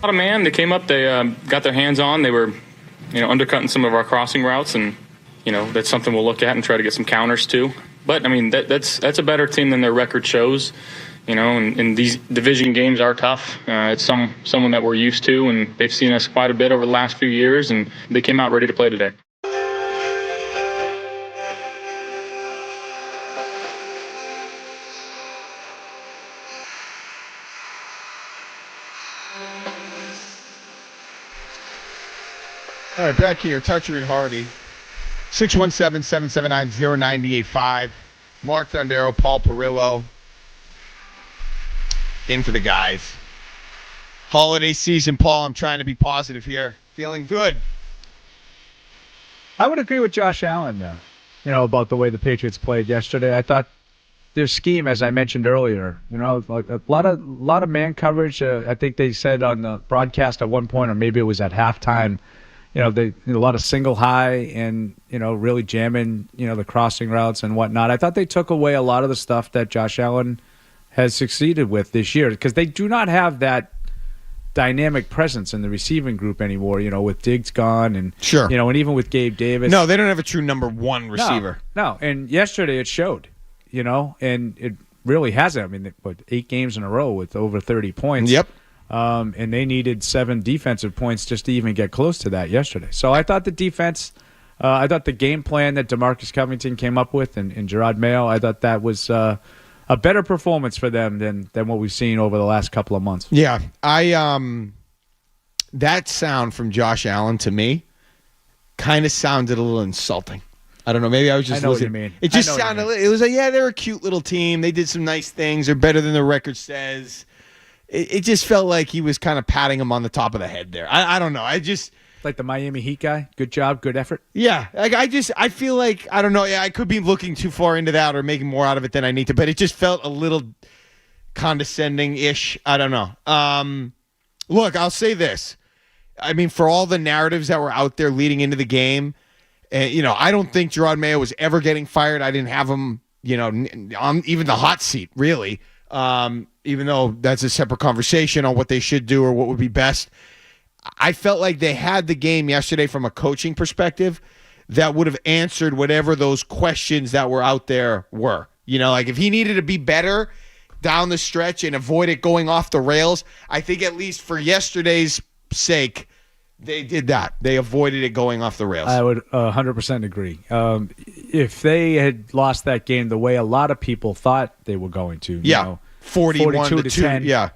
A lot of man. They came up. They got their hands on. They were, undercutting some of our crossing routes, and that's something we'll look at and try to get some counters to. But I mean, that's a better team than their record shows. And these division games are tough. It's someone that we're used to, and they've seen us quite a bit over the last few years, and they came out ready to play today. All right, back here, Toucher and Hardy. 617-779-0985. Mark Dondero, Paul Perillo. In for the guys. Holiday season, Paul. I'm trying to be positive here. Feeling good. I would agree with Josh Allen, about the way the Patriots played yesterday. I thought their scheme, as I mentioned earlier, like a lot of man coverage. I think they said on the broadcast at one point, or maybe it was at halftime, a lot of single high and, really jamming, the crossing routes and whatnot. I thought they took away a lot of the stuff that Josh Allen has succeeded with this year, because they do not have that dynamic presence in the receiving group anymore, with Diggs gone and, sure, and even with Gabe Davis. No, they don't have a true number one receiver. No. And yesterday it showed, and it really hasn't. I mean, 8 games in a row with over 30 points. Yep. And they needed 7 defensive points just to even get close to that yesterday. So I thought the defense, I thought the game plan that DeMarcus Covington came up with and Gerard Mayo, I thought that was a better performance for them than what we've seen over the last couple of months. Yeah, that sound from Josh Allen to me kind of sounded a little insulting. I don't know. Maybe I was just listening. What you mean. It just sounded. It was like, yeah, they're a cute little team. They did some nice things. They're better than the record says. It just felt like he was kind of patting him on the top of the head there. I don't know. Like the Miami Heat guy. Good job, good effort. Yeah. Like I feel like, I don't know. Yeah, I could be looking too far into that or making more out of it than I need to, but it just felt a little condescending-ish. I don't know. Look, I'll say this. I mean, for all the narratives that were out there leading into the game, I don't think Gerard Mayo was ever getting fired. I didn't have him, on even the hot seat, really. Even though that's a separate conversation on what they should do or what would be best. I felt like they had the game yesterday from a coaching perspective that would have answered whatever those questions that were out there were. Like if he needed to be better down the stretch and avoid it going off the rails, I think at least for yesterday's sake, they did that. They avoided it going off the rails. I would 100% agree. If they had lost that game the way a lot of people thought they were going to, 41 to 10. Yeah.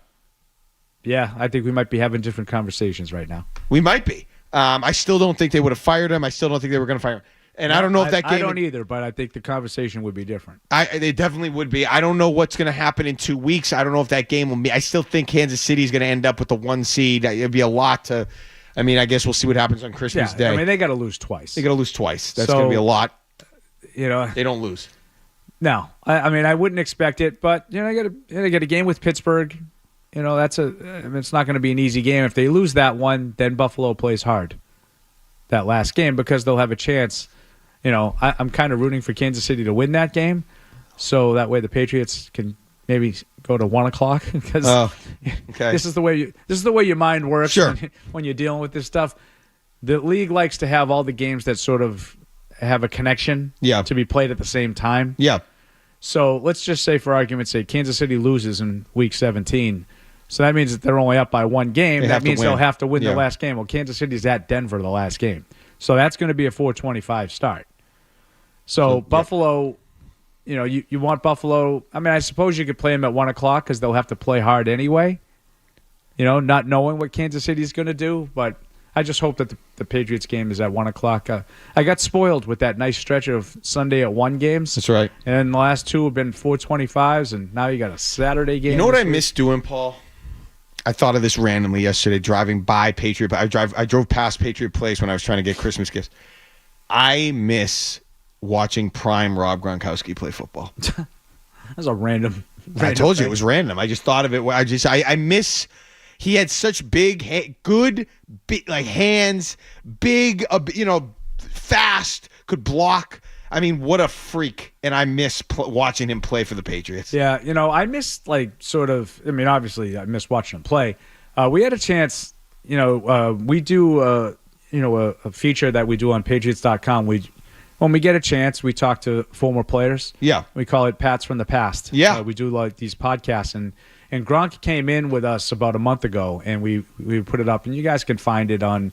Yeah, I think we might be having different conversations right now. We might be. I still don't think they would have fired him. I still don't think they were going to fire him. And I don't know if that game... I don't either, but I think the conversation would be different. They definitely would be. I don't know what's going to happen in 2 weeks. I don't know if that game will be... I still think Kansas City is going to end up with the 1 seed. It'd be a lot to... I mean, I guess we'll see what happens on Christmas Day. I mean, they got to lose twice. They got to lose twice. That's going to be a lot. They don't lose. No. I mean, I wouldn't expect it, but, they got a game with Pittsburgh. It's not going to be an easy game. If they lose that one, then Buffalo plays hard that last game because they'll have a chance. I'm kind of rooting for Kansas City to win that game, so that way the Patriots can maybe go to 1:00 because okay. This is the way your mind works. Sure. When you're dealing with this stuff. The league likes to have all the games that sort of have a connection to be played at the same time. Yeah. So let's just say, for argument's sake, Kansas City loses in Week 17. So that means that they're only up by 1 game. That means they'll have to win the last game. Well, Kansas City's at Denver the last game. So that's going to be a 4:25 start. So Buffalo, you want Buffalo. I mean, I suppose you could play them at 1:00 because they'll have to play hard anyway, not knowing what Kansas City's going to do. But I just hope that the Patriots game is at 1:00. I got spoiled with that nice stretch of Sunday at 1 games. That's right. And the last 2 have been 4:25s, and now you got a Saturday game. You know what I miss doing, Paul? I thought of this randomly yesterday, driving by Patriot. I drove past Patriot Place when I was trying to get Christmas gifts. I miss watching prime Rob Gronkowski play football. That's a random I told you it was random. I just thought of it. I miss. He had such big hands, big, fast, could block. I mean, what a freak! And I miss watching him play for the Patriots. Yeah, I miss obviously I miss watching him play. We had a chance we do a feature that we do on Patriots.com. When we get a chance, we talk to former players. Yeah. We call it Pats from the Past. Yeah. We do like these podcasts. And Gronk came in with us about a month ago, and we put it up. And you guys can find it on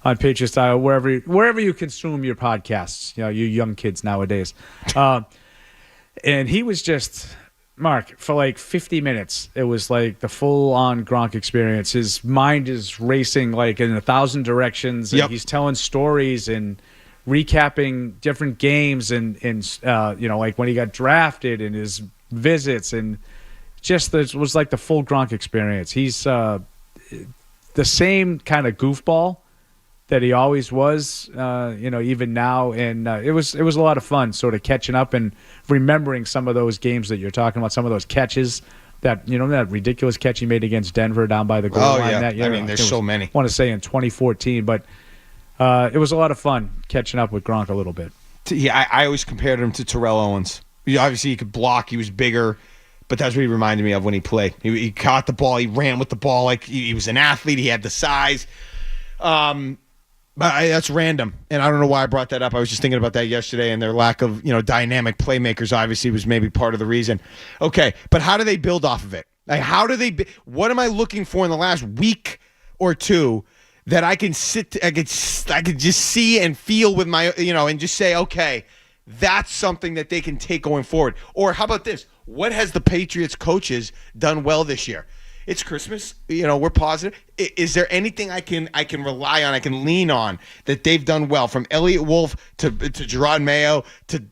Patriots, wherever you consume your podcasts, you young kids nowadays. And he was just, Mark, for like 50 minutes, it was like the full-on Gronk experience. His mind is racing like in 1,000 directions. And he's telling stories and recapping different games and like when he got drafted and his visits, and just it was like the full Gronk experience. He's the same kind of goofball that he always was, even now. And it was a lot of fun sort of catching up and remembering some of those games that you're talking about, some of those catches that ridiculous catch he made against Denver down by the goal line that year. I mean, there's so many. I want to say in 2014, but it was a lot of fun catching up with Gronk a little bit. Yeah, I always compared him to Terrell Owens. Obviously, he could block. He was bigger, but that's what he reminded me of when he played. He caught the ball. He ran with the ball like he was an athlete. He had the size. But that's random, and I don't know why I brought that up. I was just thinking about that yesterday, and their lack of dynamic playmakers obviously was maybe part of the reason. Okay, but how do they build off of it? Like, what am I looking for in the last week or two that I can I could just see and feel with my, and just say, okay, that's something that they can take going forward. Or how about this? What has the Patriots coaches done well this year? It's Christmas. We're positive. Is there anything I can rely on, I can lean on that they've done well? From Elliott Wolf to Gerard Mayo to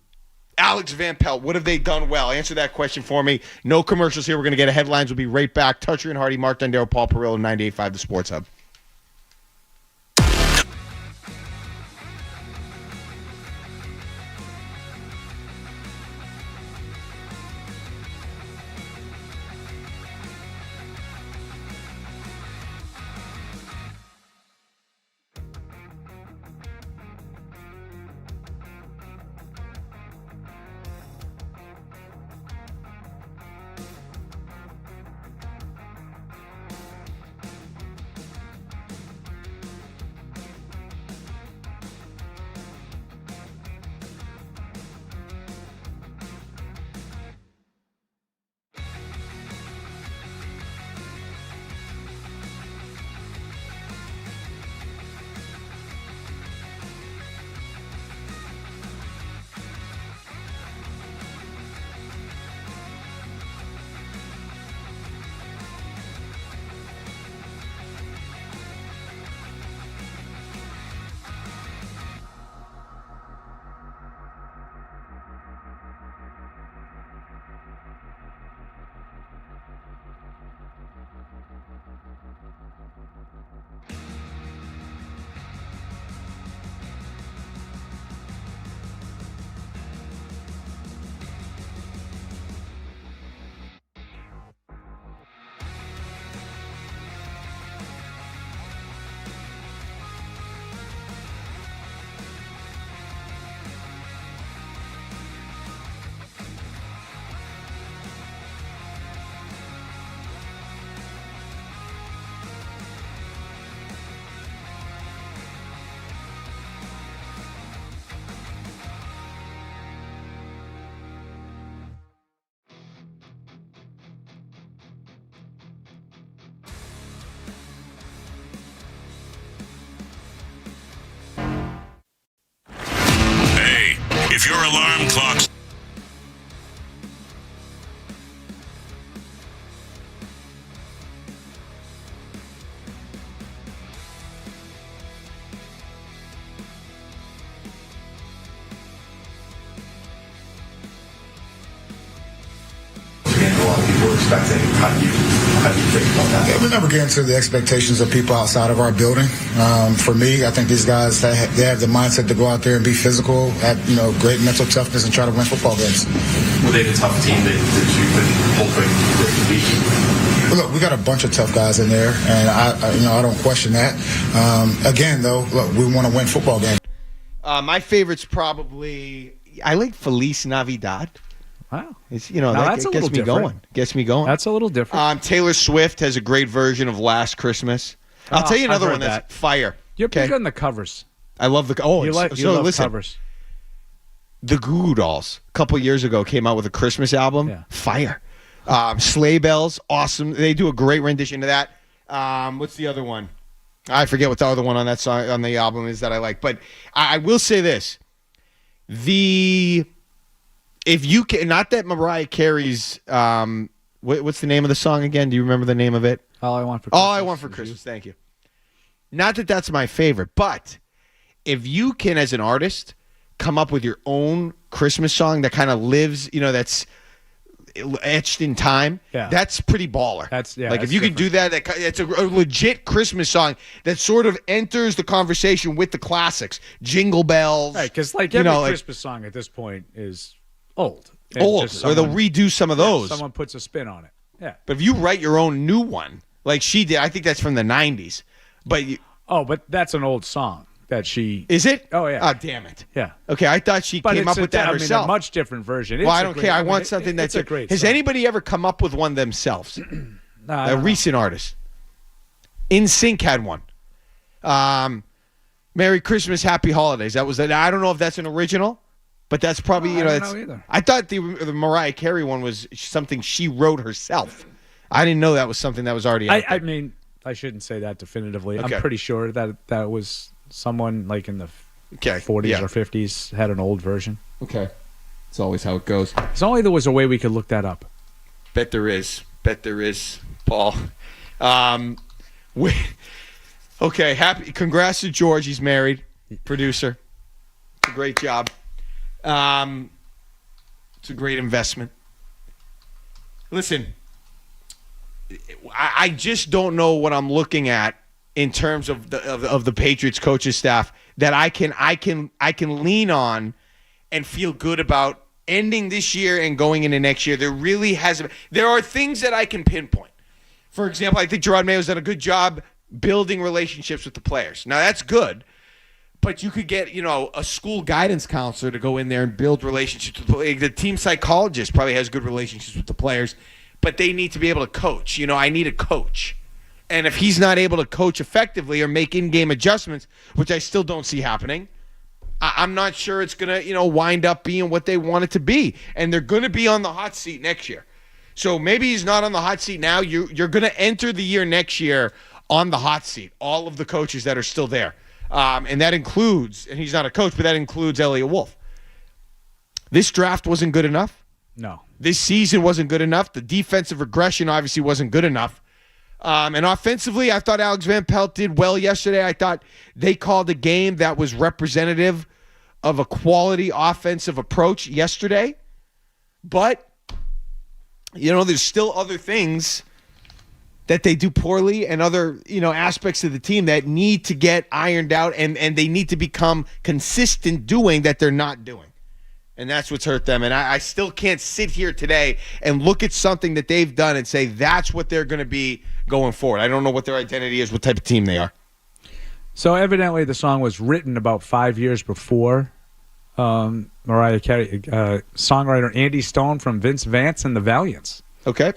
Alex Van Pelt, what have they done well? Answer that question for me. No commercials here. We're going to get a headlines. We'll be right back. Toucher and Hardy, Mark Dondero, Paul Perillo, 98.5 The Sports Hub. If your alarm clock's expecting. How do you think about that? Yeah, we never get into the expectations of people outside of our building. For me, I think these guys, they have the mindset to go out there and be physical, have great mental toughness, and try to win football games. Were they the tough team that you been hoping they could beat? Well, look, we got a bunch of tough guys in there, and I don't question that. Again, though, look, we want to win football games. My favorite's probably, I like Feliz Navidad. Wow. It's, that gets me going. That's a little different. Taylor Swift has a great version of Last Christmas. I'll tell you another one that's fire. You're pretty good on the covers. I love the you love covers. The Goo Goo Dolls a couple years ago came out with a Christmas album. Yeah. Fire. Sleigh Bells, awesome. They do a great rendition of that. What's the other one? I forget what the other one on that song on the album is that I like. But I will say this: if you can, not that Mariah Carey's, what's the name of the song again? Do you remember the name of it? All I Want for Christmas. All I Want for Christmas. Thank you. Not that that's my favorite, but if you can, as an artist, come up with your own Christmas song that kind of lives, that's etched in time, that's pretty baller. If you can do that, it's a legit Christmas song that sort of enters the conversation with the classics, Jingle Bells. Right, because every Christmas song at this point is old. Or they'll redo some of those. Someone puts a spin on it. Yeah. But if you write your own new one, like she did, I think that's from the 90s. But but that's an old song that she... Is it? Oh, yeah. Oh, damn it. Yeah. Okay, I thought she came up with that herself. A much different version. Well, I don't care. I want something that's... a great Has song. anybody ever come up with one themselves? A recent artist. NSYNC had one. Merry Christmas, Happy Holidays. That was... I don't know if that's an original, but that's probably... I don't know either. I thought the Mariah Carey one was something she wrote herself. I didn't know that was something that was already out there. I mean... I shouldn't say that definitively. Okay. I'm pretty sure that was someone like in the 40s or 50s had an old version. Okay. It's always how it goes. If only there was a way we could look that up. Bet there is, Paul. Okay, congrats to George. He's married. Producer. It's a great job. It's a great investment. Listen, I just don't know what I'm looking at in terms of the Patriots coaches staff that I can lean on and feel good about ending this year and going into next year. There are things that I can pinpoint. For example, I think Gerard Mayo's done a good job building relationships with the players. Now that's good, but you could get a school guidance counselor to go in there and build relationships with the players. The team psychologist probably has good relationships with the players. But they need to be able to coach. I need a coach. And if he's not able to coach effectively or make in-game adjustments, which I still don't see happening, I'm not sure it's going to, wind up being what they want it to be. And they're going to be on the hot seat next year. So maybe he's not on the hot seat now. You're going to enter the year next year on the hot seat, all of the coaches that are still there. And that includes, and he's not a coach, but that includes Elliot Wolf. This draft wasn't good enough. No. This season wasn't good enough. The defensive regression obviously wasn't good enough. And offensively, I thought Alex Van Pelt did well yesterday. I thought they called a game that was representative of a quality offensive approach yesterday. But, there's still other things that they do poorly and other, aspects of the team that need to get ironed out and they need to become consistent doing that they're not doing. And that's what's hurt them. And I still can't sit here today and look at something that they've done and say that's what they're going to be going forward. I don't know what their identity is, what type of team they are. So evidently the song was written about 5 years before Mariah Carey. Songwriter Andy Stone from Vince Vance and the Valiants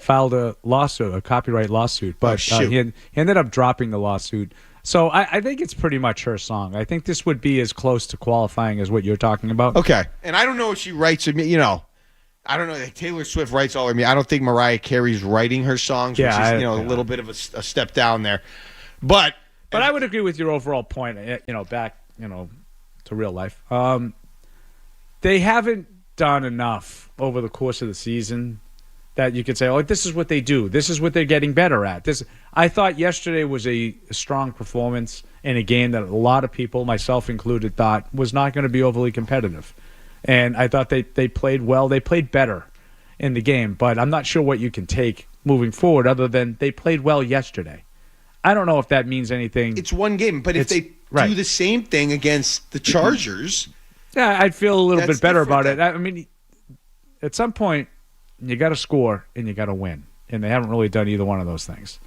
filed a lawsuit, a copyright lawsuit. But he ended up dropping the lawsuit. So I think it's pretty much her song. I think this would be as close to qualifying as what you're talking about. Okay. And I don't know if she writes, I don't know. Like Taylor Swift writes all her music. I don't think Mariah Carey's writing her songs, which is, a little bit of a step down there. But I would agree with your overall point, back, to real life. They haven't done enough over the course of the season that you could say, this is what they do. This is what they're getting better at. I thought yesterday was a strong performance in a game that a lot of people, myself included, thought was not going to be overly competitive. And I thought they played well. They played better in the game, but I'm not sure what you can take moving forward other than they played well yesterday. I don't know if that means anything. It's one game, but if they do the same thing against the Chargers... Yeah, I'd feel a little bit better about it. I mean, at some point, you got to score and you got to win, and they haven't really done either one of those things.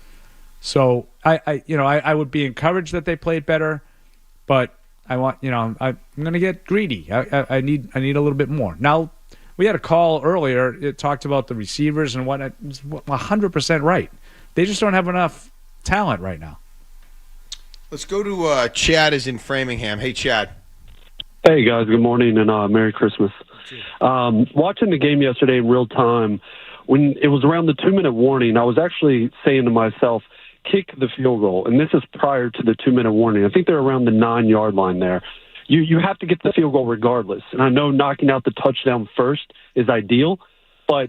So I would be encouraged that they played better, but I want I'm going to get greedy. I need a little bit more. Now, we had a call earlier. It talked about the receivers and whatnot. It's 100% right. They just don't have enough talent right now. Let's go to Chad is in Framingham. Hey, Chad. Hey, guys. Good morning and Merry Christmas. Watching the game yesterday in real time, when it was around the 2-minute warning, I was actually saying to myself, kick the field goal. And this is prior to the 2-minute warning. I think they're around the 9-yard line there. You have to get the field goal regardless. And I know knocking out the touchdown first is ideal, but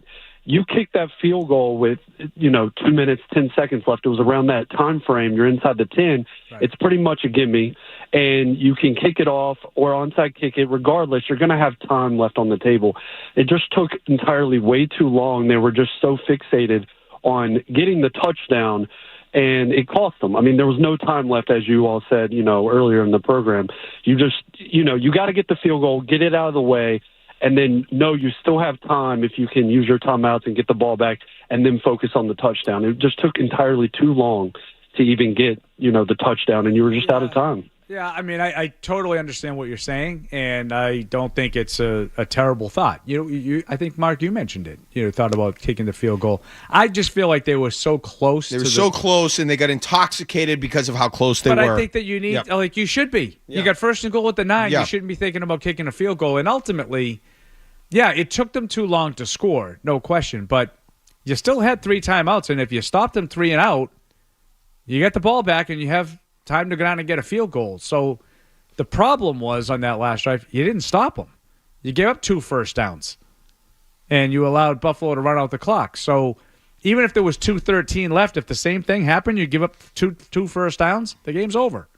you kick that field goal with, 2 minutes, 10 seconds left. It was around that time frame. You're inside the 10. Right. It's pretty much a gimme. And you can kick it off or onside kick it. Regardless, you're going to have time left on the table. It just took entirely way too long. They were just so fixated on getting the touchdown, and it cost them. I mean, there was no time left, as you all said, earlier in the program. You just, you got to get the field goal, get it out of the way, and then you still have time if you can use your timeouts and get the ball back and then focus on the touchdown. It just took entirely too long to even get, the touchdown, and you were just out of time. Yeah, I mean, I totally understand what you're saying, and I don't think it's a terrible thought. I think, Mark, you mentioned it. Thought about kicking the field goal. I just feel like they were so close. They were so close, and they got intoxicated because of how close they were. But I think that you need, you should be. Yeah. You got first and goal at the 9. Yeah. You shouldn't be thinking about kicking a field goal. And ultimately, it took them too long to score, no question. But you still had 3 timeouts, and if you stopped them 3 and out, you get the ball back, and you have time to go down and get a field goal. So the problem was on that last drive, you didn't stop them. You gave up 2 first downs, and you allowed Buffalo to run out the clock. So even if there was 2:13 left, if the same thing happened, you give up two first downs, the game's over.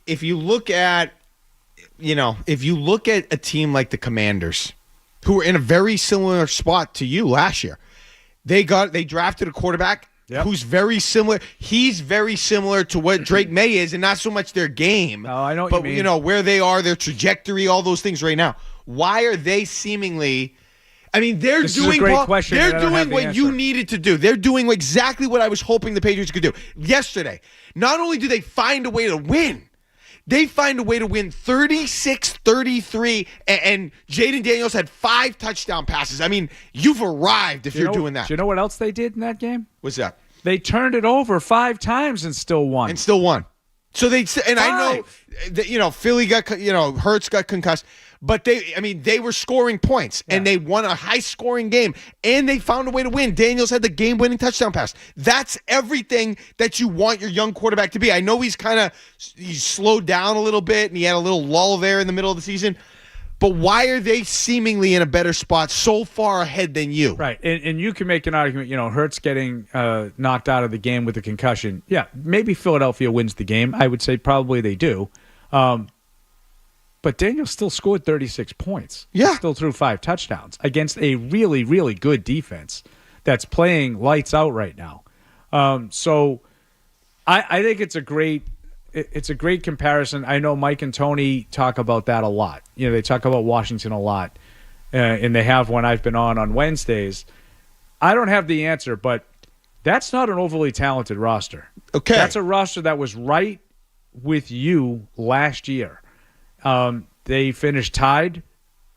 If you look at, a team like the Commanders, who were in a very similar spot to you last year, they drafted a quarterback. Yep. Who's very similar. He's very similar to what Drake May is, and not so much their game. Oh, I know what you mean. But, where they are, their trajectory, all those things right now. Why are they seemingly – I mean, they're doing what you needed to do. They're doing exactly what I was hoping the Patriots could do. Yesterday, not only do they find a way to win, they find a way to win 36-33, and Jaden Daniels had 5 touchdown passes. I mean, you've arrived if you're doing that. Do you know what else they did in that game? What's that? They turned it over 5 times and still won. So I know that, Philly got, Hurts got concussed, but they were scoring points, and they won a high-scoring game, and they found a way to win. Daniels had the game-winning touchdown pass. That's everything that you want your young quarterback to be. I know he's slowed down a little bit, and he had a little lull there in the middle of the season, but why are they seemingly in a better spot so far ahead than you? Right, and you can make an argument, Hurts getting knocked out of the game with a concussion. Yeah, maybe Philadelphia wins the game. I would say probably they do. But Daniel still scored 36 points. Yeah. He still threw 5 touchdowns against a really, really good defense that's playing lights out right now. So I think it's a great comparison. I know Mike and Tony talk about that a lot. They talk about Washington a lot, and they have when I've been on Wednesdays. I don't have the answer, but that's not an overly talented roster. Okay. That's a roster that was right with you last year. They finished tied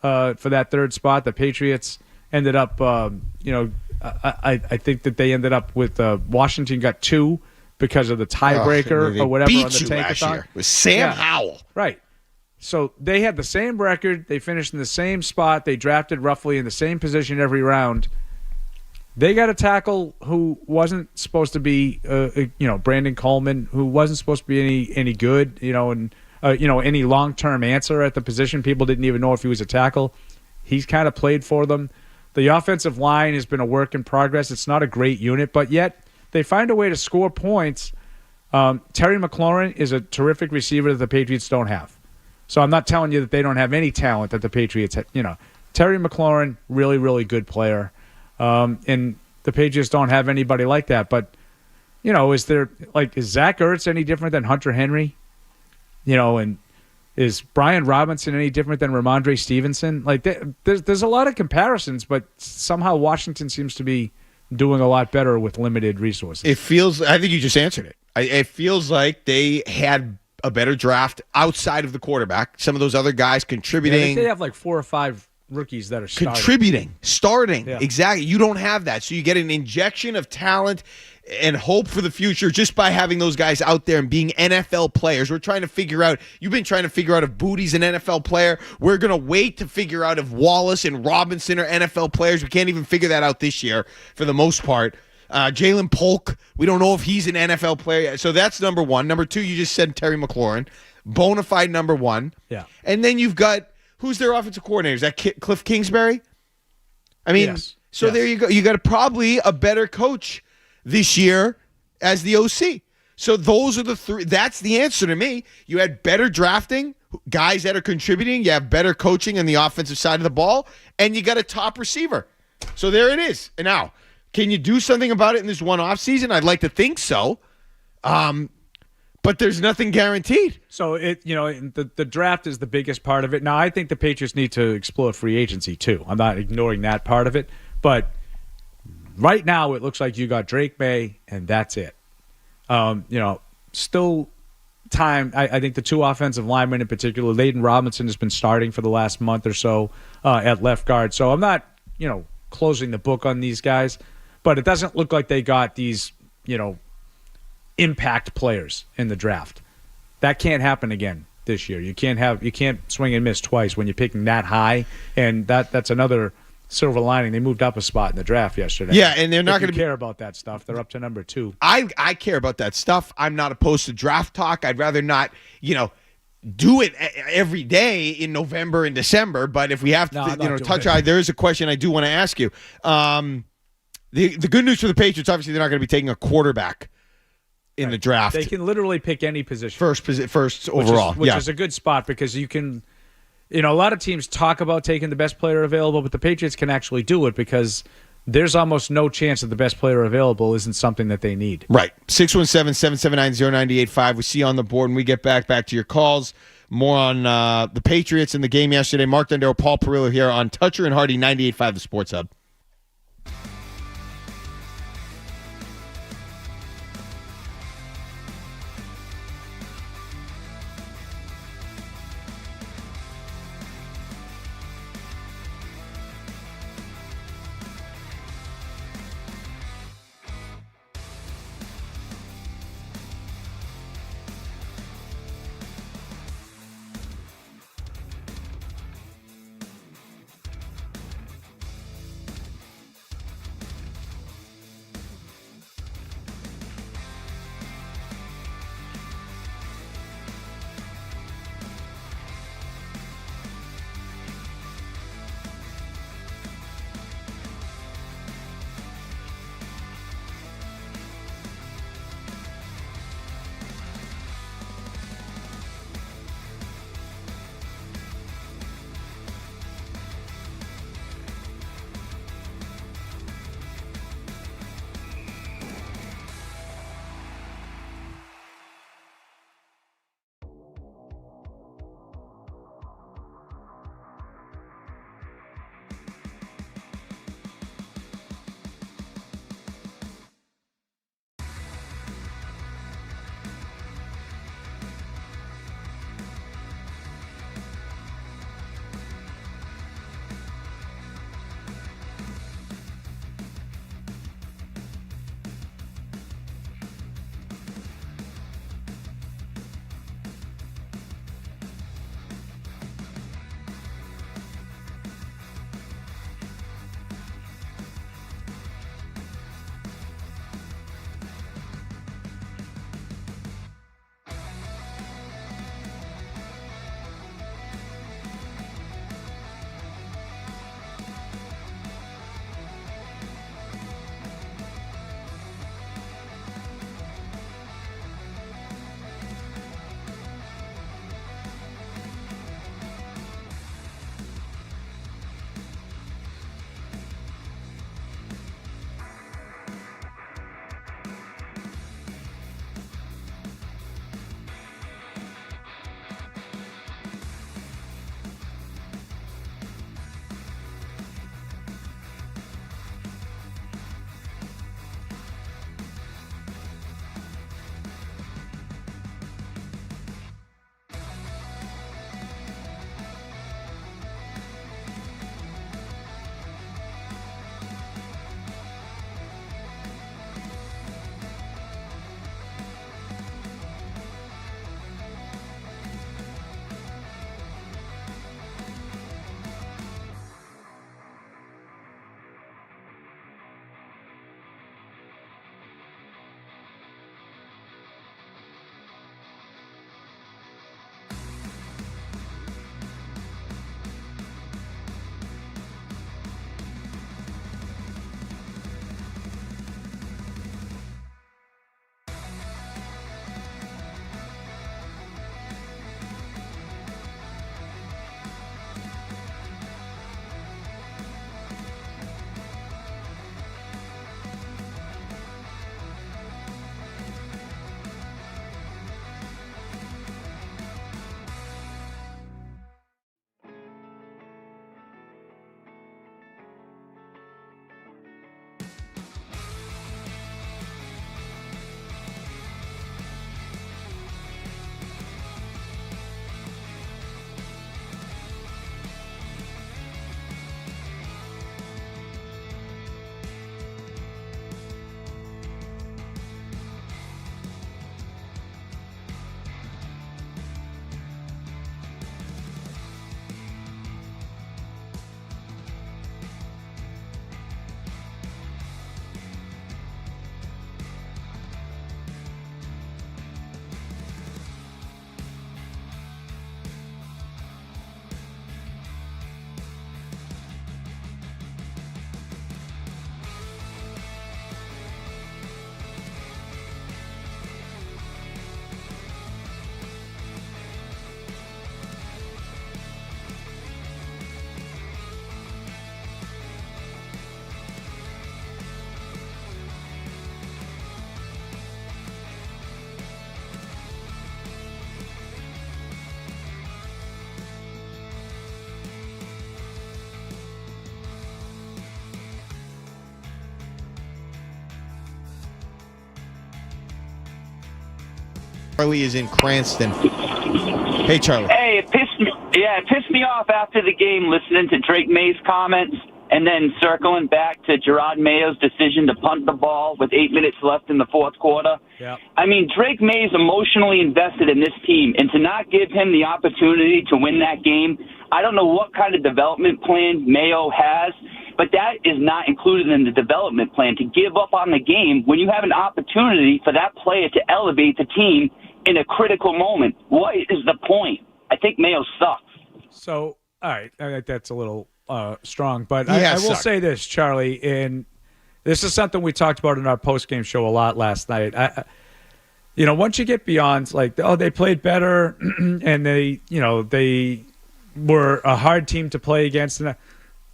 for that 3rd spot. The Patriots ended up, I think that they ended up with Washington got 2 because of the tiebreaker or whatever on the tankathon. With Sam Howell. Right. So they had the same record. They finished in the same spot. They drafted roughly in the same position every round. They got a tackle who wasn't supposed to be, Brandon Coleman, who wasn't supposed to be any good, and any long-term answer at the position. People didn't even know if he was a tackle. He's kind of played for them. The offensive line has been a work in progress. It's not a great unit, but yet they find a way to score points. Terry McLaurin is a terrific receiver that the Patriots don't have. So I'm not telling you that they don't have any talent that the Patriots have. Terry McLaurin, really, really good player. And the Patriots don't have anybody like that. But, is Zach Ertz any different than Hunter Henry? And is Brian Robinson any different than Ramondre Stevenson? There's a lot of comparisons, but somehow Washington seems to be doing a lot better with limited resources. I think you just answered it. It feels like they had a better draft outside of the quarterback. Some of those other guys contributing. They have 4 or 5 rookies that are starting. Yeah. Exactly. You don't have that. So you get an injection of talent and hope for the future just by having those guys out there and being NFL players. You've been trying to figure out if Booty's an NFL player. We're going to wait to figure out if Wallace and Robinson are NFL players. We can't even figure that out this year for the most part. Jalen Polk, we don't know if he's an NFL player yet. So that's number one. Number two, you just said Terry McLaurin. Bona fide number one. Yeah. And then you've got, who's their offensive coordinator? Is that Cliff Kingsbury? I mean, yes. There you go. You got probably a better coach this year as the OC. So those are the three. That's the answer to me. You had better drafting, guys that are contributing. You have better coaching on the offensive side of the ball, and you got a top receiver. So there it is. And now, can you do something about it in this one offseason? I'd like to think so. But there's nothing guaranteed. So the draft is the biggest part of it. Now I think the Patriots need to explore free agency too. I'm not ignoring that part of it, but right now it looks like you got Drake May and that's it. Still time. I think the two offensive linemen in particular, Layden Robinson has been starting for the last month or so at left guard. So I'm not closing the book on these guys, but it doesn't look like they got these impact players in the draft. That can't happen again this year. You can't swing and miss twice when you're picking that high, and that's another silver lining. They moved up a spot in the draft yesterday. Yeah, and they're not going to care about that stuff. They're up to number 2. I care about that stuff. I'm not opposed to draft talk. I'd rather not, do it every day in November and December. But if we have to, touch on, there is a question I do want to ask you. The good news for the Patriots, obviously, they're not going to be taking a quarterback in the draft. They can literally pick any position. First overall. Which is a good spot because you can, a lot of teams talk about taking the best player available, but the Patriots can actually do it because there's almost no chance that the best player available isn't something that they need. Right. 617-779-0985. We see you on the board when we get back to your calls. More on the Patriots and the game yesterday. Mark Dondero, Paul Perillo here on Toucher and Hardy 98.5 The Sports Hub. Charlie is in Cranston. Hey, Charlie. Hey, it pissed me off after the game listening to Drake May's comments and then circling back to Gerard Mayo's decision to punt the ball with 8 minutes left in the fourth quarter. Yeah. I mean, Drake May's emotionally invested in this team, and to not give him the opportunity to win that game, I don't know what kind of development plan Mayo has, but that is not included in the development plan, to give up on the game when you have an opportunity for that player to elevate the team in a critical moment. What is the point? I think Mayo sucks. So, all right, I think that's a little strong, but I will say this, Charlie, and this is something we talked about in our post-game show a lot last night. Once you get beyond, like, they played better and they were a hard team to play against, and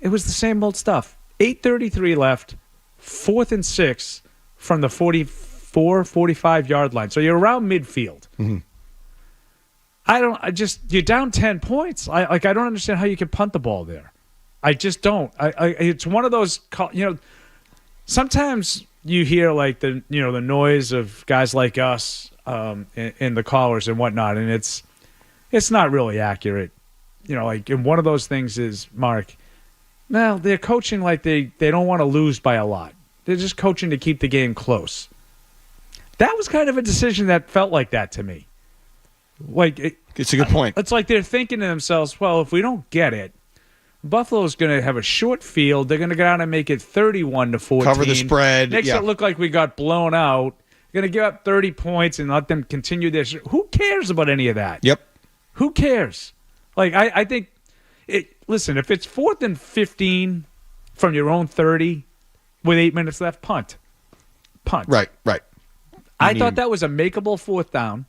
it was the same old stuff. 8:33 left, 4th and 6 from the 45-yard line. So you're around midfield. Mm-hmm. You're down 10 points. I don't understand how you can punt the ball there. I just don't. It's one of those, sometimes you hear like the noise of guys like us in the callers and whatnot, and it's not really accurate. And one of those things is, Mark, well, they're coaching like they don't want to lose by a lot. They're just coaching to keep the game close. That was kind of a decision that felt like that to me. It's a good point. It's like they're thinking to themselves, well, if we don't get it, Buffalo's going to have a short field. They're going to go down and make it 31-14. Cover the spread. Makes it look like we got blown out. They're going to give up 30 points and let them continue this. Who cares about any of that? Yep. Who cares? I think listen, if it's 4th and 15 from your own 30 with 8 minutes left, punt. Right. I thought that was a makeable 4th down,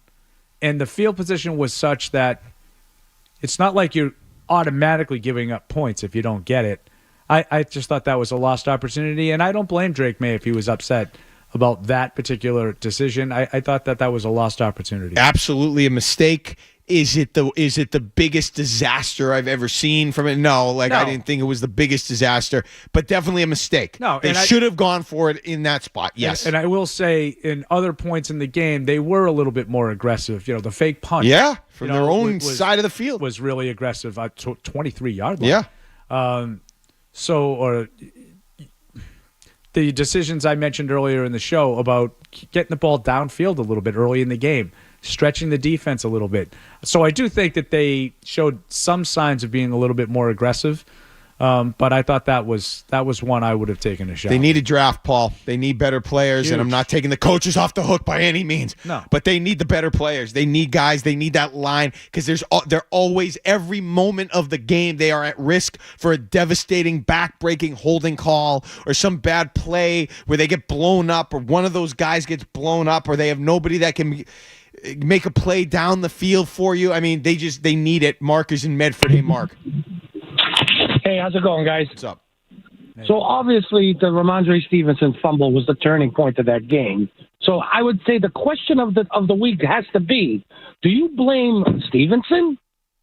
and the field position was such that it's not like you're automatically giving up points if you don't get it. I just thought that was a lost opportunity, and I don't blame Drake May if he was upset about that particular decision. I thought that was a lost opportunity. Absolutely a mistake. Is it the biggest disaster I've ever seen from it? No, I didn't think it was the biggest disaster, but definitely a mistake. No, they should have gone for it in that spot. Yes, and I will say, in other points in the game, they were a little bit more aggressive. The fake punt, from their own side of the field was really aggressive at 23-yard line. Yeah. Or the decisions I mentioned earlier in the show about getting the ball downfield a little bit early in the game, stretching the defense a little bit. So I do think that they showed some signs of being a little bit more aggressive, but I thought that was one I would have taken a shot. They need a draft, Paul. They need better players, and I'm not taking the coaches off the hook by any means. No. But they need the better players. They need guys. They need that line, because they're always, every moment of the game, they are at risk for a devastating, back-breaking holding call or some bad play where they get blown up, or one of those guys gets blown up, or they have nobody that can make a play down the field for you. I mean, they need it. Mark is in Medford. Hey, Mark. Hey, how's it going, guys? What's up? So obviously the Ramondre Stevenson fumble was the turning point of that game. So I would say the question of the week has to be, do you blame Stevenson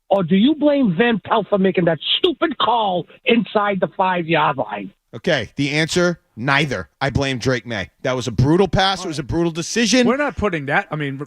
or do you blame Van Pelt for making that stupid call inside the 5-yard line? Okay, the answer, neither. I blame Drake May. That was a brutal pass. It was a brutal decision. We're not putting that. I mean,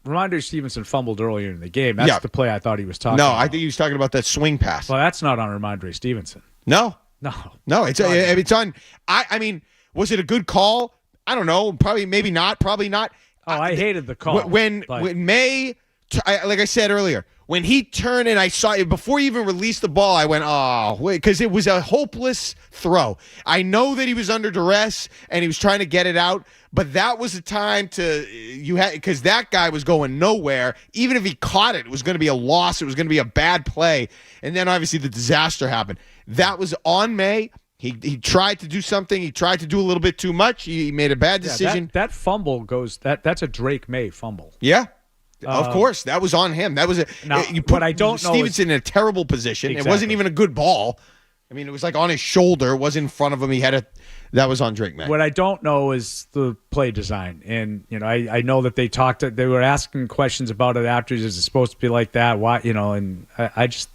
Ramondre Stevenson fumbled earlier in the game. That's the play I thought he was talking about. No, I think he was talking about that swing pass. Well, that's not on Ramondre Stevenson. No. It's on. I mean, was it a good call? I don't know. Probably, maybe not. Probably not. Oh, I hated the call. When May, like I said earlier, when he turned and I saw it, before he even released the ball, I went, oh, wait, because it was a hopeless throw. I know that he was under duress and he was trying to get it out, but that was the time because that guy was going nowhere. Even if he caught it, it was going to be a loss. It was going to be a bad play. And then obviously the disaster happened. That was on May. He tried to do something. He tried to do a little bit too much. He made a bad decision. That fumble that's a Drake May fumble. Yeah. Of course, that was on him. That was you put Stevenson in a terrible position. Exactly. It wasn't even a good ball. I mean, it was like on his shoulder. It wasn't in front of him. That was on Drake May. What I don't know is the play design, and I know that they were asking questions about it after. Is it supposed to be like that? Why? And I just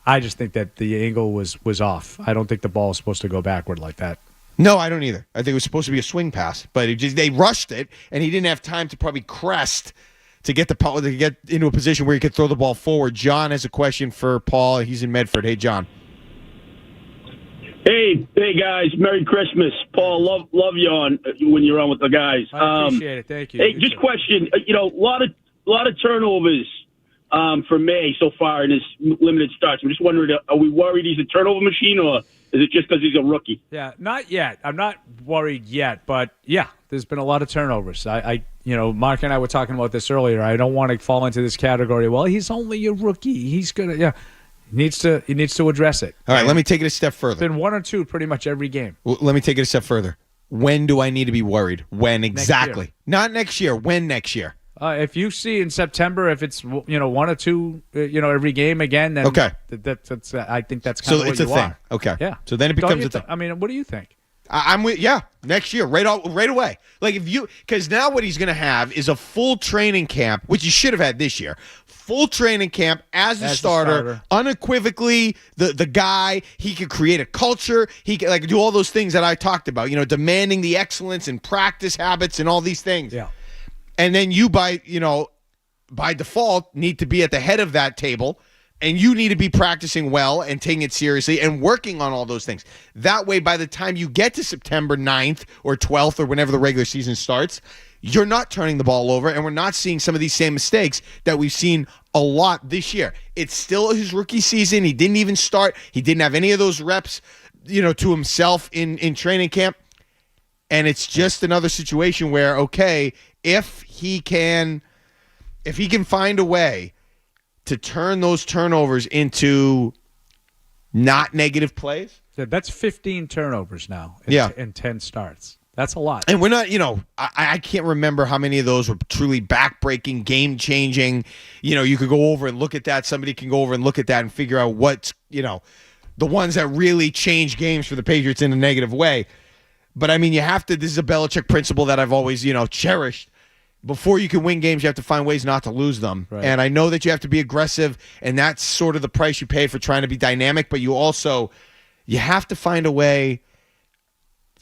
think that the angle was off. I don't think the ball is supposed to go backward like that. No, I don't either. I think it was supposed to be a swing pass, but they rushed it, and he didn't have time to probably crest to get into a position where he could throw the ball forward. John has a question for Paul. He's in Medford. Hey, John. Hey guys, Merry Christmas. Paul, love you on when you're on with the guys. I appreciate it. Thank you. Hey, just question. A lot of turnovers for May so far in his limited starts. I'm just wondering, are we worried he's a turnover machine, or is it just because he's a rookie? Yeah, not yet. I'm not worried yet, but yeah, there's been a lot of turnovers. Mark and I were talking about this earlier. I don't want to fall into this category. Well, he's only a rookie. He's gonna He needs to address it. All right, let me take it a step further. It's been 1 or 2 pretty much every game. Well, let me take it a step further. When do I need to be worried? When exactly? Not next year. When next year? If you see in September, if it's 1 or 2, every game again, then okay. That's I think that's kind of what it's a you thing. are. Okay. Yeah. So then it becomes a thing. I mean, what do you think? I'm with next year right away. Like because now what he's going to have is a full training camp, which he should have had this year. Full training camp as a starter, unequivocally the guy. He could create a culture. He could do all those things that I talked about. Demanding the excellence and practice habits and all these things. Yeah. And then you by default need to be at the head of that table. And you need to be practicing well and taking it seriously and working on all those things. That way, by the time you get to September 9th or 12th or whenever the regular season starts, you're not turning the ball over, and we're not seeing some of these same mistakes that we've seen a lot this year. It's still his rookie season. He didn't even start. He didn't have any of those reps, to himself in training camp. And it's just another situation where, okay, if he can find a way to turn those turnovers into not negative plays. Yeah, that's 15 turnovers now in 10 starts. That's a lot. And we're not, I can't remember how many of those were truly back-breaking, game-changing. You could go over and look at that. Somebody can go over and look at that and figure out what's, the ones that really change games for the Patriots in a negative way. But, I mean, you have to – this is a Belichick principle that I've always, cherished. Before you can win games, you have to find ways not to lose them. Right. And I know that you have to be aggressive, and that's sort of the price you pay for trying to be dynamic, but you have to find a way.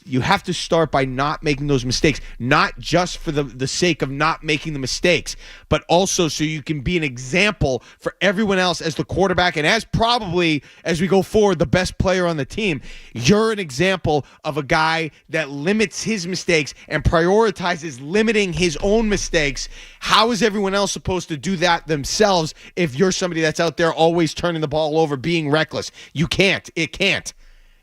You have to start by not making those mistakes, not just for the sake of not making the mistakes, but also so you can be an example for everyone else as the quarterback and as probably, as we go forward, the best player on the team. You're an example of a guy that limits his mistakes and prioritizes limiting his own mistakes. How is everyone else supposed to do that themselves if you're somebody that's out there always turning the ball over, being reckless? You can't. It can't.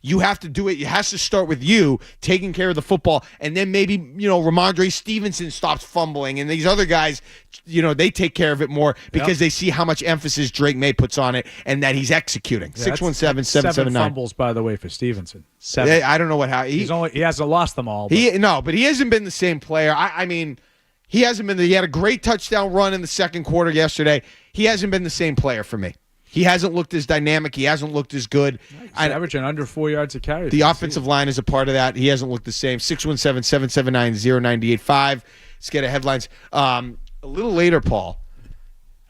You have to do it. It has to start with you taking care of the football, and then maybe, Ramondre Stevenson stops fumbling, and these other guys, they take care of it more because they see how much emphasis Drake May puts on it and that he's executing. 617-779. 7 fumbles, by the way, for Stevenson. 7. I don't know he hasn't lost them all. But. But he hasn't been the same player. I mean, he hasn't been. He had a great touchdown run in the second quarter yesterday. He hasn't been the same player for me. He hasn't looked as dynamic. He hasn't looked as good. He's averaging under 4 yards a carry. The offensive line is a part of that. He hasn't looked the same. 617-779-0985. Let's get a headlines. A little later, Paul,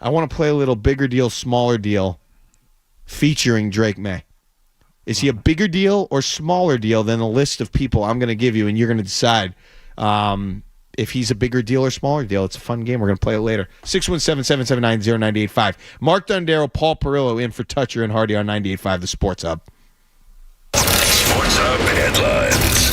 I want to play a little bigger deal, smaller deal featuring Drake May. Is he a bigger deal or smaller deal than the list of people I'm going to give you, and you're going to decide if he's a bigger deal or smaller deal? It's a fun game. We're going to play it later. 617-779-0985. Mark Dondero, Paul Perillo in for Toucher and Hardy on 98.5, the Sports Hub. Sports Hub headlines.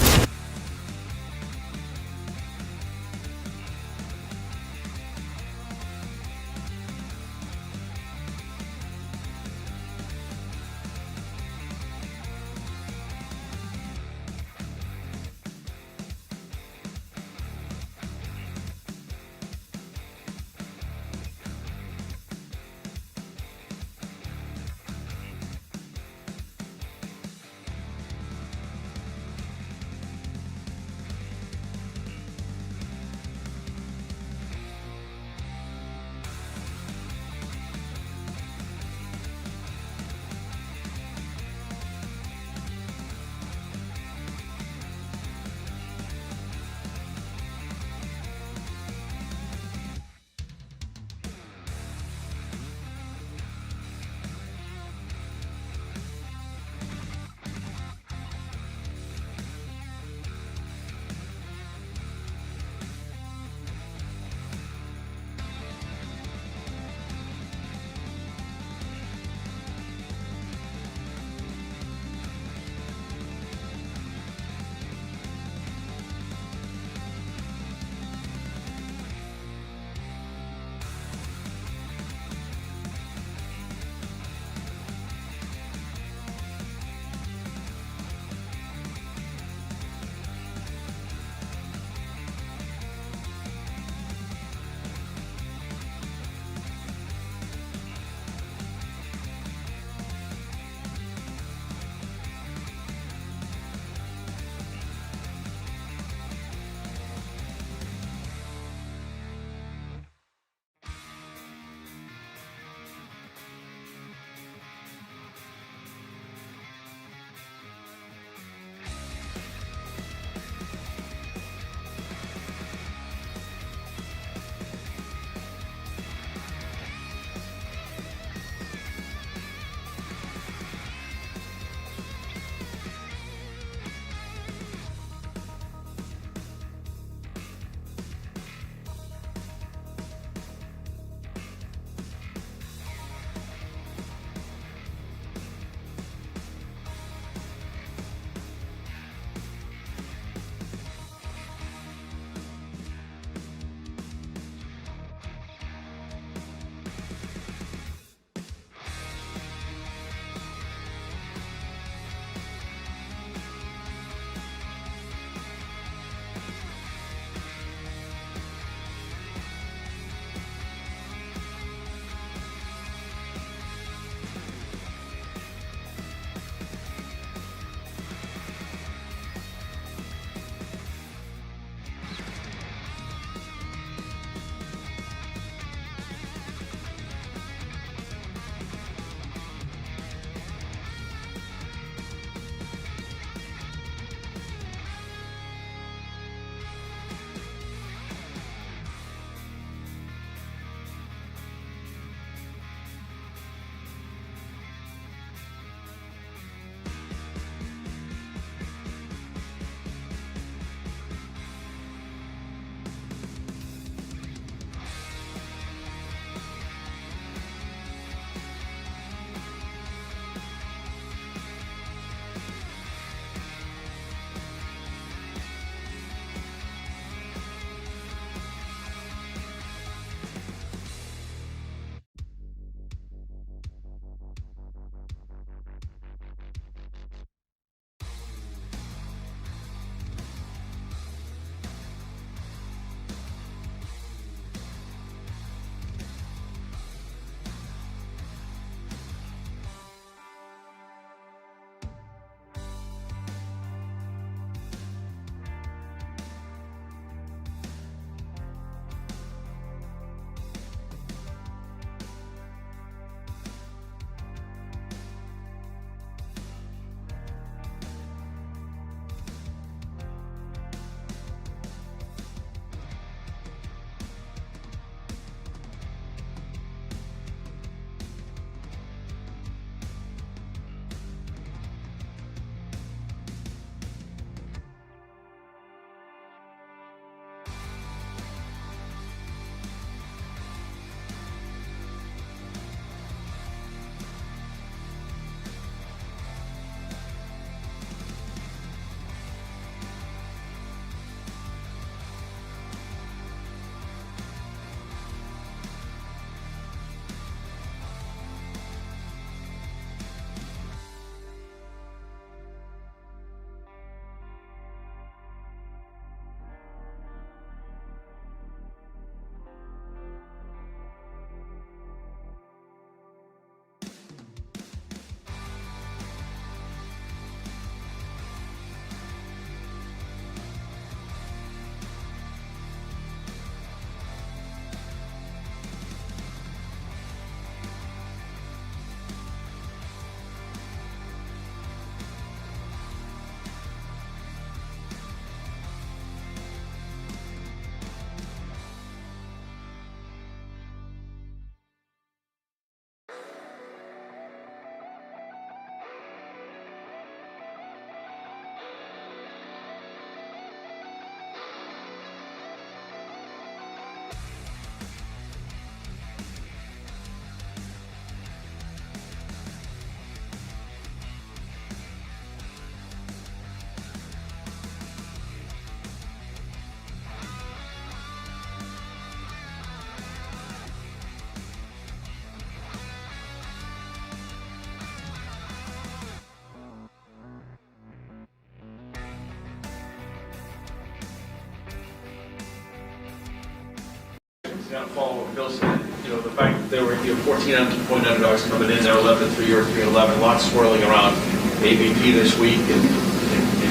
kind of follow what Bill said. The fact that there were 14-point underdogs coming in, they're 11-3 or 3-11, lots swirling around AVP this week and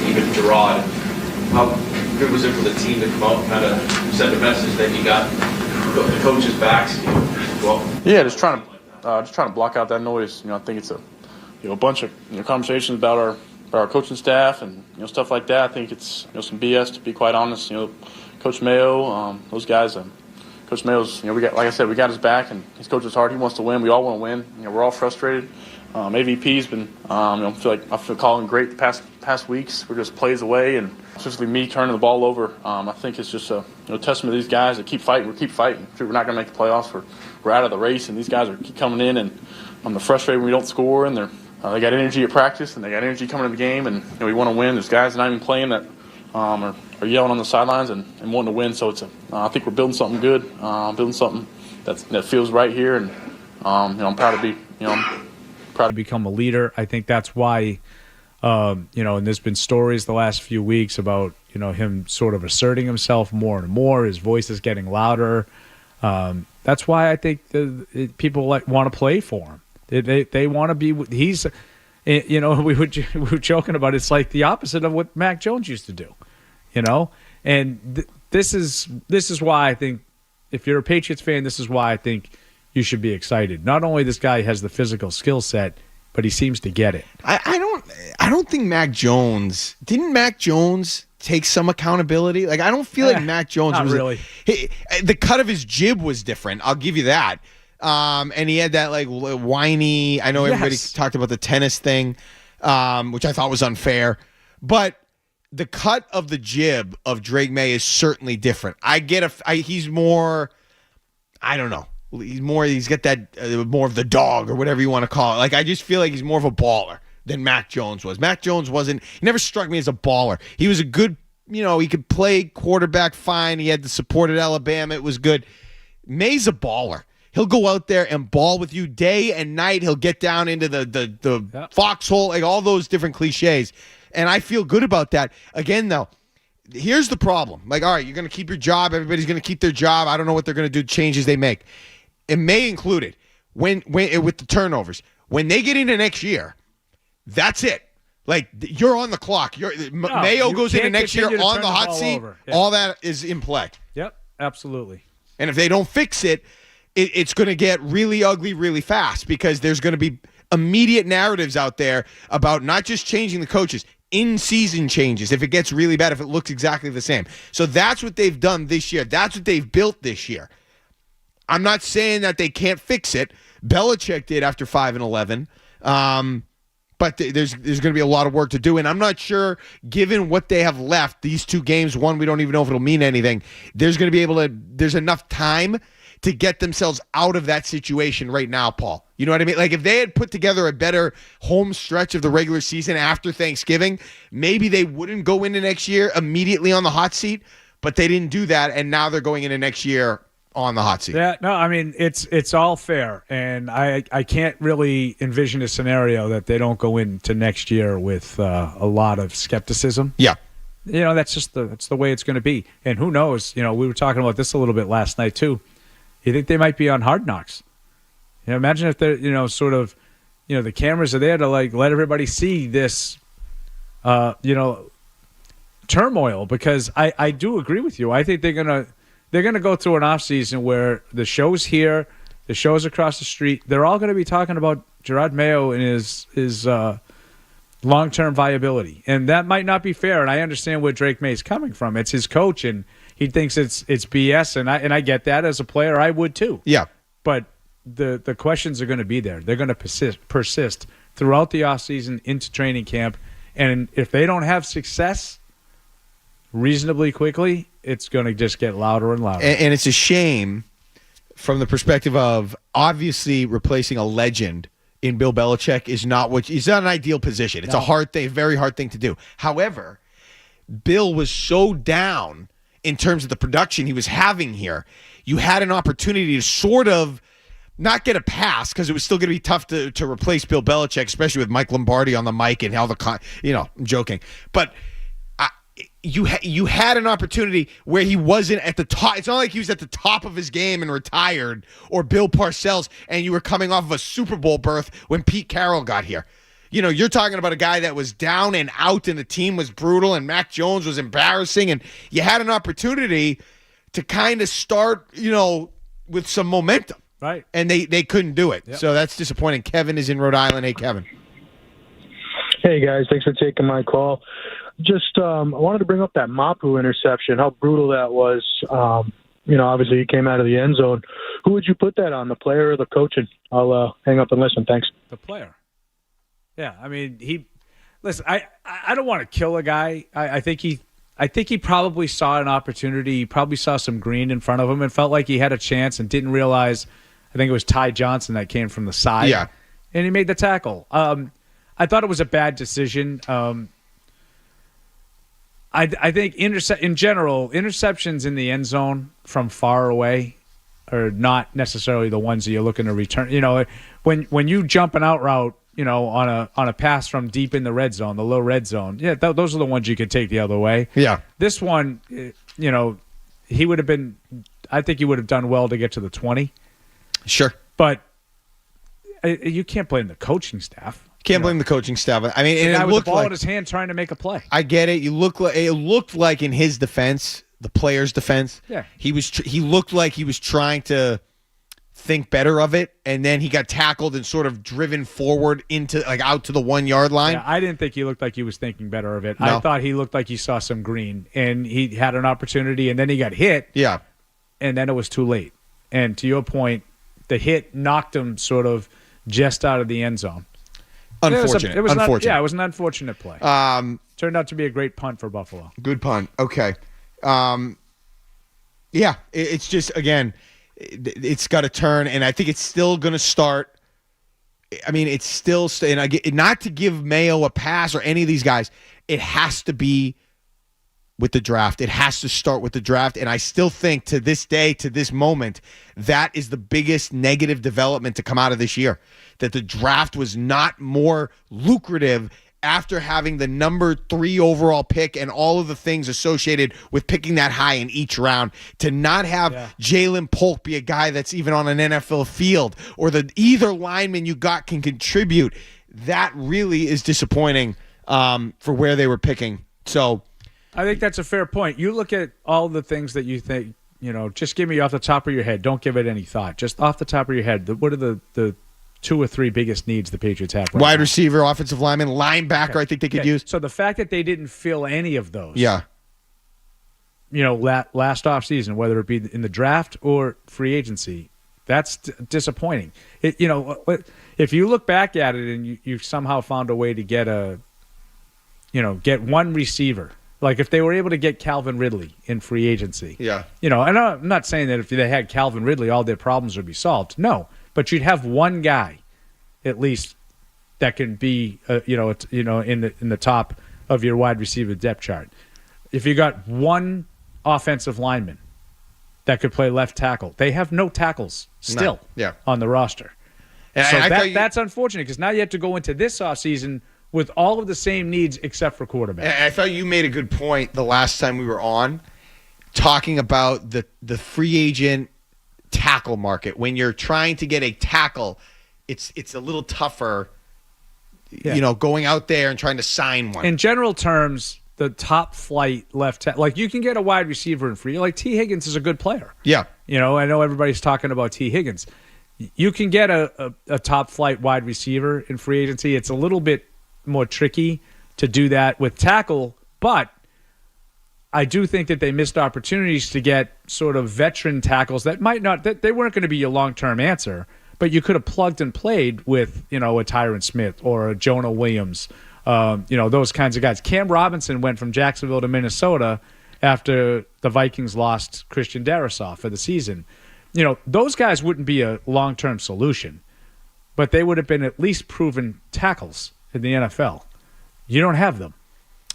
even Gerard. How good was it for the team to come out and kind of send a message that you got the coaches' backs? Well, yeah, just trying to block out that noise. I think it's a bunch of conversations about our coaching staff and stuff like that. I think it's some BS, to be quite honest. Coach Mayo, those guys. Coach Mayo's, we got, like I said, we got his back, and he's coached us hard. He wants to win. We all want to win. We're all frustrated. AVP's been, I feel calling great the past weeks. We're just plays away, and especially me turning the ball over. I think it's just a testament to these guys that keep fighting. We keep fighting. We're not going to make the playoffs. We're out of the race, and these guys keep coming in, and they're frustrated when we don't score, and they got energy at practice, and they got energy coming in the game, and we want to win. There's guys not even playing that are yelling on the sidelines and wanting to win. So I think we're building something good, building something that feels right here, and I'm proud to be proud to become a leader. I think that's why and there's been stories the last few weeks about him sort of asserting himself more and more. His voice is getting louder. That's why I think people want to play for him. They want to be. He's, we were joking about it. It's like the opposite of what Mac Jones used to do, And this is why I think, if you're a Patriots fan, this is why I think you should be excited. Not only this guy has the physical skill set, but he seems to get it. I don't think Mac Jones didn't. Mac Jones take some accountability. Like, I don't feel like Mac Jones not was really. The cut of his jib was different. I'll give you that. And he had that like whiny. I know everybody talked about the tennis thing, which I thought was unfair, but the cut of the jib of Drake May is certainly different. I get he's more. I don't know. He's got that more of the dog or whatever you want to call it. Like, I just feel like he's more of a baller than Mac Jones was. Mac Jones wasn't. He never struck me as a baller. He was a good. He could play quarterback fine. He had the support at Alabama. It was good. May's a baller. He'll go out there and ball with you day and night. He'll get down into the foxhole, like all those different cliches. And I feel good about that. Again, though, here's the problem. Like, all right, you're going to keep your job. Everybody's going to keep their job. I don't know what they're going to do, changes they make. It may include it when with the turnovers. When they get into next year, that's it. Like, you're on the clock. Mayo goes into next year on the hot seat. Yeah. All that is in play. Yep, absolutely. And if they don't fix it, it's going to get really ugly really fast, because there's going to be immediate narratives out there about not just changing the coaches, in-season changes if it gets really bad, if it looks exactly the same. So that's what they've done this year. That's what they've built this year. I'm not saying that they can't fix it. Belichick did after 5-11. But there's going to be a lot of work to do. And I'm not sure, given what they have left, these two games, one, we don't even know if it'll mean anything. There's enough time to get themselves out of that situation right now, Paul. You know what I mean? Like, if they had put together a better home stretch of the regular season after Thanksgiving, maybe they wouldn't go into next year immediately on the hot seat, but they didn't do that, and now they're going into next year on the hot seat. Yeah, no, I mean, it's all fair, and I can't really envision a scenario that they don't go into next year with a lot of skepticism. Yeah. That's the way it's going to be. And who knows, we were talking about this a little bit last night too. You think they might be on Hard Knocks? Imagine if they're, the cameras are there to like let everybody see this, turmoil. Because I do agree with you. I think they're gonna go through an off season where the show's here, the show's across the street. They're all going to be talking about Gerard Mayo and his long-term viability, and that might not be fair. And I understand where Drake May's coming from. It's his coach, and he thinks it's BS, and I get that. As a player, I would too. Yeah. But the questions are going to be there. They're going to persist throughout the offseason into training camp, and if they don't have success reasonably quickly, it's going to just get louder and louder. And it's a shame from the perspective of, obviously, replacing a legend in Bill Belichick is not an ideal position. It's a hard thing, very hard thing to do. However, Bill was so down in terms of the production he was having here. You had an opportunity to sort of not get a pass, because it was still going to be tough to replace Bill Belichick, especially with Mike Lombardi on the mic and how I'm joking. But you had an opportunity where he wasn't at the top. It's not like he was at the top of his game and retired, or Bill Parcells, and you were coming off of a Super Bowl berth when Pete Carroll got here. You're talking about a guy that was down and out, and the team was brutal, and Mac Jones was embarrassing, and you had an opportunity to kind of start, with some momentum. Right. And they couldn't do it. Yep. So that's disappointing. Kevin is in Rhode Island. Hey, Kevin. Hey, guys. Thanks for taking my call. Just I wanted to bring up that Mapu interception, how brutal that was. Obviously he came out of the end zone. Who would you put that on, the player or the coach? And I'll hang up and listen. Thanks. The player. Yeah, I mean, listen, I don't want to kill a guy. I think he probably saw an opportunity. He probably saw some green in front of him and felt like he had a chance and didn't realize, I think it was Ty Johnson that came from the side. Yeah. And he made the tackle. I thought it was a bad decision. I think in general, interceptions in the end zone from far away are not necessarily the ones that you're looking to return. When you jump an out route, on a pass from deep in the red zone, the low red zone, those are the ones you could take the other way. Yeah. This one, he would have been. I think he would have done well to get to the 20. Sure. But you can't blame the coaching staff. Can't blame the coaching staff. I mean, the guy it with looked the ball like, in his hand trying to make a play. I get it. It looked like in his defense, the player's defense. Yeah. He looked like he was trying to think better of it, and then he got tackled and sort of driven forward into out to the 1 yard line. Yeah, I didn't think he looked like he was thinking better of it. No. I thought he looked like he saw some green, and he had an opportunity, and then he got hit. Yeah. And then it was too late. And to your point, the hit knocked him sort of just out of the end zone. Unfortunate. It was unfortunate. it was an unfortunate play. Turned out to be a great punt for Buffalo. Good punt. Okay. It's just, again, it's got to turn, and I think it's still going to start. I mean, it's still and not to give Mayo a pass or any of these guys. It has to be with the draft. It has to start with the draft, and I still think to this day, to this moment, that is the biggest negative development to come out of this year, that the draft was not more lucrative after having the number 3 overall pick and all of the things associated with picking that high in each round, to not have Jalen Polk be a guy that's even on an NFL field, or either lineman you got can contribute. That really is disappointing for where they were picking. So I think that's a fair point. You look at all the things that you think, just give me off the top of your head. Don't give it any thought. Just off the top of your head, what are the 2 or 3 biggest needs the Patriots have? Right Wide now? receiver, offensive lineman, linebacker. Okay. I think they could use. So the fact that they didn't fill any of those, last offseason, whether it be in the draft or free agency, that's disappointing. If you look back at it and you somehow found a way to get get one receiver. Like if they were able to get Calvin Ridley in free agency. Yeah. And I'm not saying that if they had Calvin Ridley, all their problems would be solved. No. But you'd have one guy, at least, that can be, in the top of your wide receiver depth chart. If you got one offensive lineman that could play left tackle, they have no tackles still on the roster. And so that's unfortunate, because now you have to go into this offseason with all of the same needs except for quarterback. And I thought you made a good point the last time we were on, talking about the free agent tackle market. When you're trying to get a tackle, it's a little tougher, going out there and trying to sign one. In general terms, the top flight left tackle, like you can get a wide receiver in free. Like T. Higgins is a good player. Yeah. I know everybody's talking about T. Higgins. You can get a top flight wide receiver in free agency. It's a little bit more tricky to do that with tackle, but I do think that they missed opportunities to get sort of veteran tackles that they weren't going to be your long-term answer, but you could have plugged and played with, a Tyron Smith or a Jonah Williams, those kinds of guys. Cam Robinson went from Jacksonville to Minnesota after the Vikings lost Christian Darrisaw for the season. Those guys wouldn't be a long-term solution, but they would have been at least proven tackles in the NFL. You don't have them,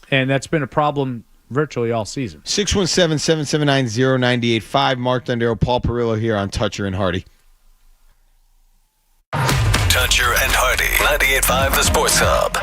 and that's been a problem virtually all season. 617-779-0985. Mark Dondero, Paul Perillo here on Toucher and Hardy. Toucher and Hardy, 98.5 The Sports Hub.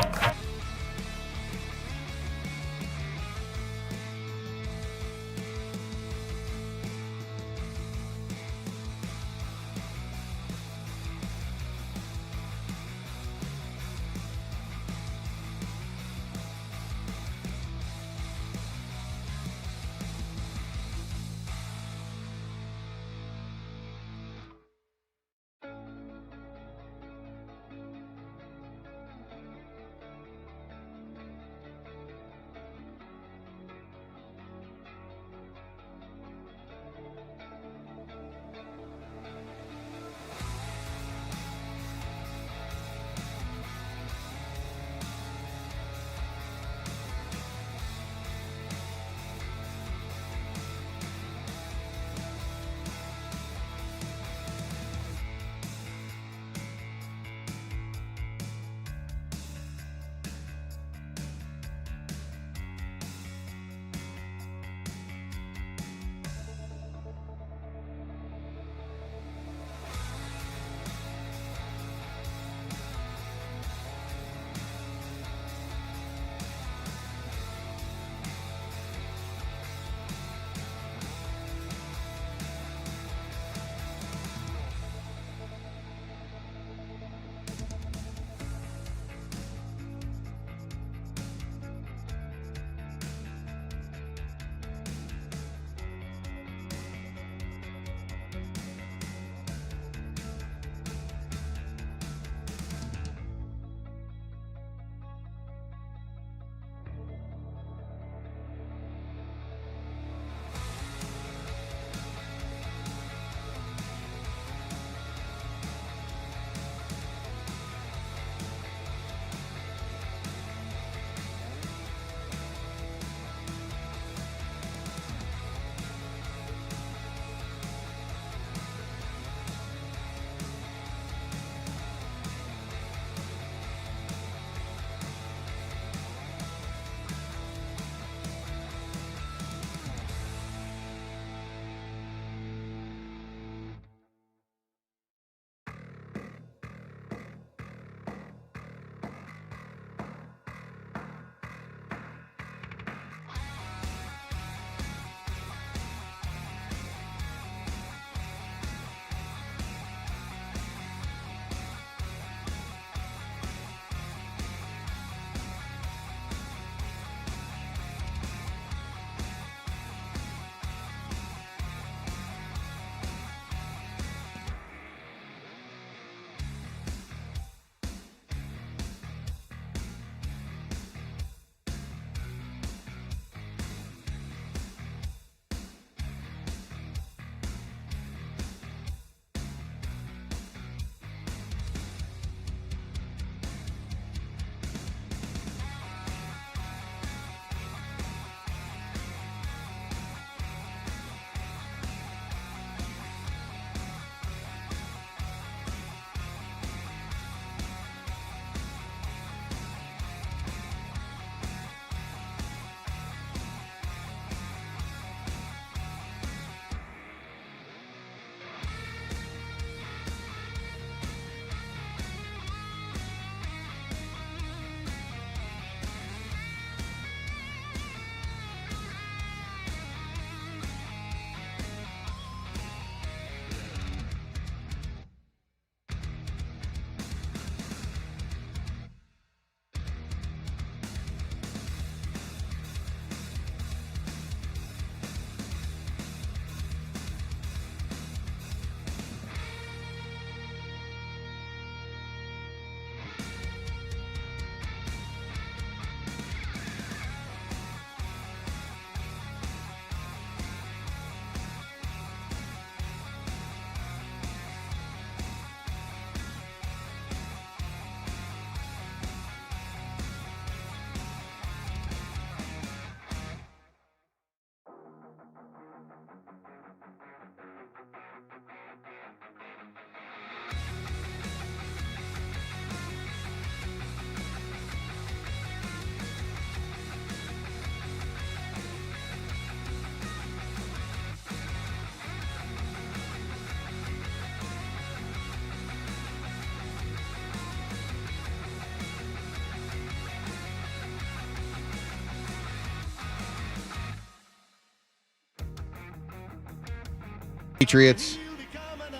Patriots.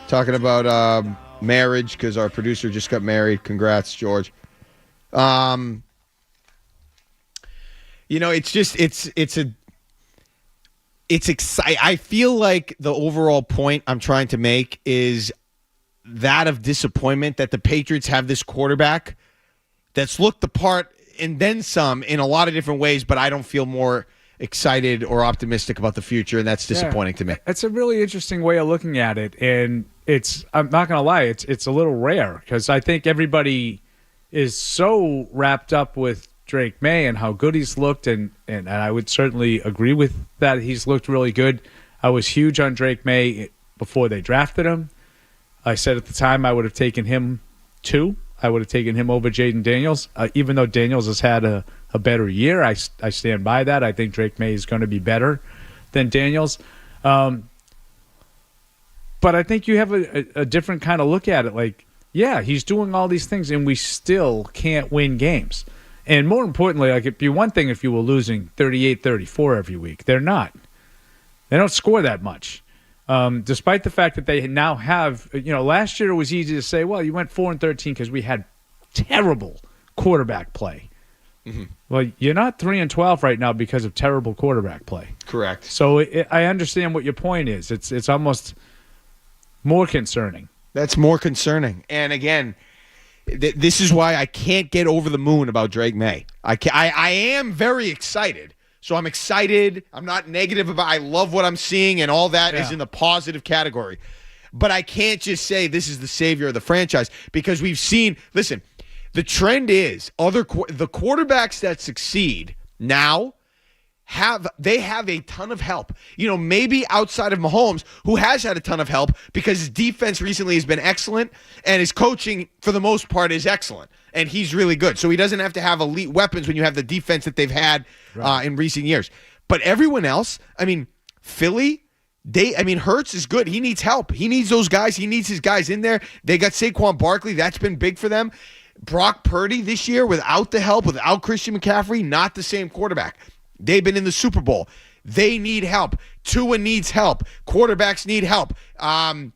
Talking about marriage because our producer just got married. Congrats, George. It's exciting. I feel like the overall point I'm trying to make is that of disappointment that the Patriots have this quarterback that's looked the part and then some in a lot of different ways, but I don't feel more excited or optimistic about the future, and that's disappointing to me. It's a really interesting way of looking at it, and I'm not going to lie, it's a little rare because I think everybody is so wrapped up with Drake May and how good he's looked, and I would certainly agree with that. He's looked really good. I was huge on Drake May before they drafted him. I said at the time I would have taken him too. I would have taken him over Jaden Daniels, even though Daniels has had a better year. I stand by that. I think Drake May is going to be better than Daniels. But I think you have a different kind of look at it. Like, yeah, he's doing all these things, and we still can't win games. And more importantly, like, it'd be one thing if you were losing 38-34 every week. They're not. They don't score that much. Despite the fact that they now have, last year it was easy to say, well, you went 4-13 because we had terrible quarterback play. Mm-hmm. Well, you're not 3-12 right now because of terrible quarterback play. Correct. So I understand what your point is. It's almost more concerning. That's more concerning. And again, this is why I can't get over the moon about Drake May. I am very excited. So I'm excited. I'm not negative about I love what I'm seeing, and all that is in the positive category. But I can't just say this is the savior of the franchise because we've seen, listen, the trend is the quarterbacks that succeed now have a ton of help. Maybe outside of Mahomes, who has had a ton of help because his defense recently has been excellent and his coaching for the most part is excellent. And he's really good. So he doesn't have to have elite weapons when you have the defense that they've had in recent years. But everyone else, Philly, Hurts is good. He needs help. He needs those guys. He needs his guys in there. They got Saquon Barkley. That's been big for them. Brock Purdy this year, without the help, without Christian McCaffrey, not the same quarterback. They've been in the Super Bowl. They need help. Tua needs help. Quarterbacks need help. Like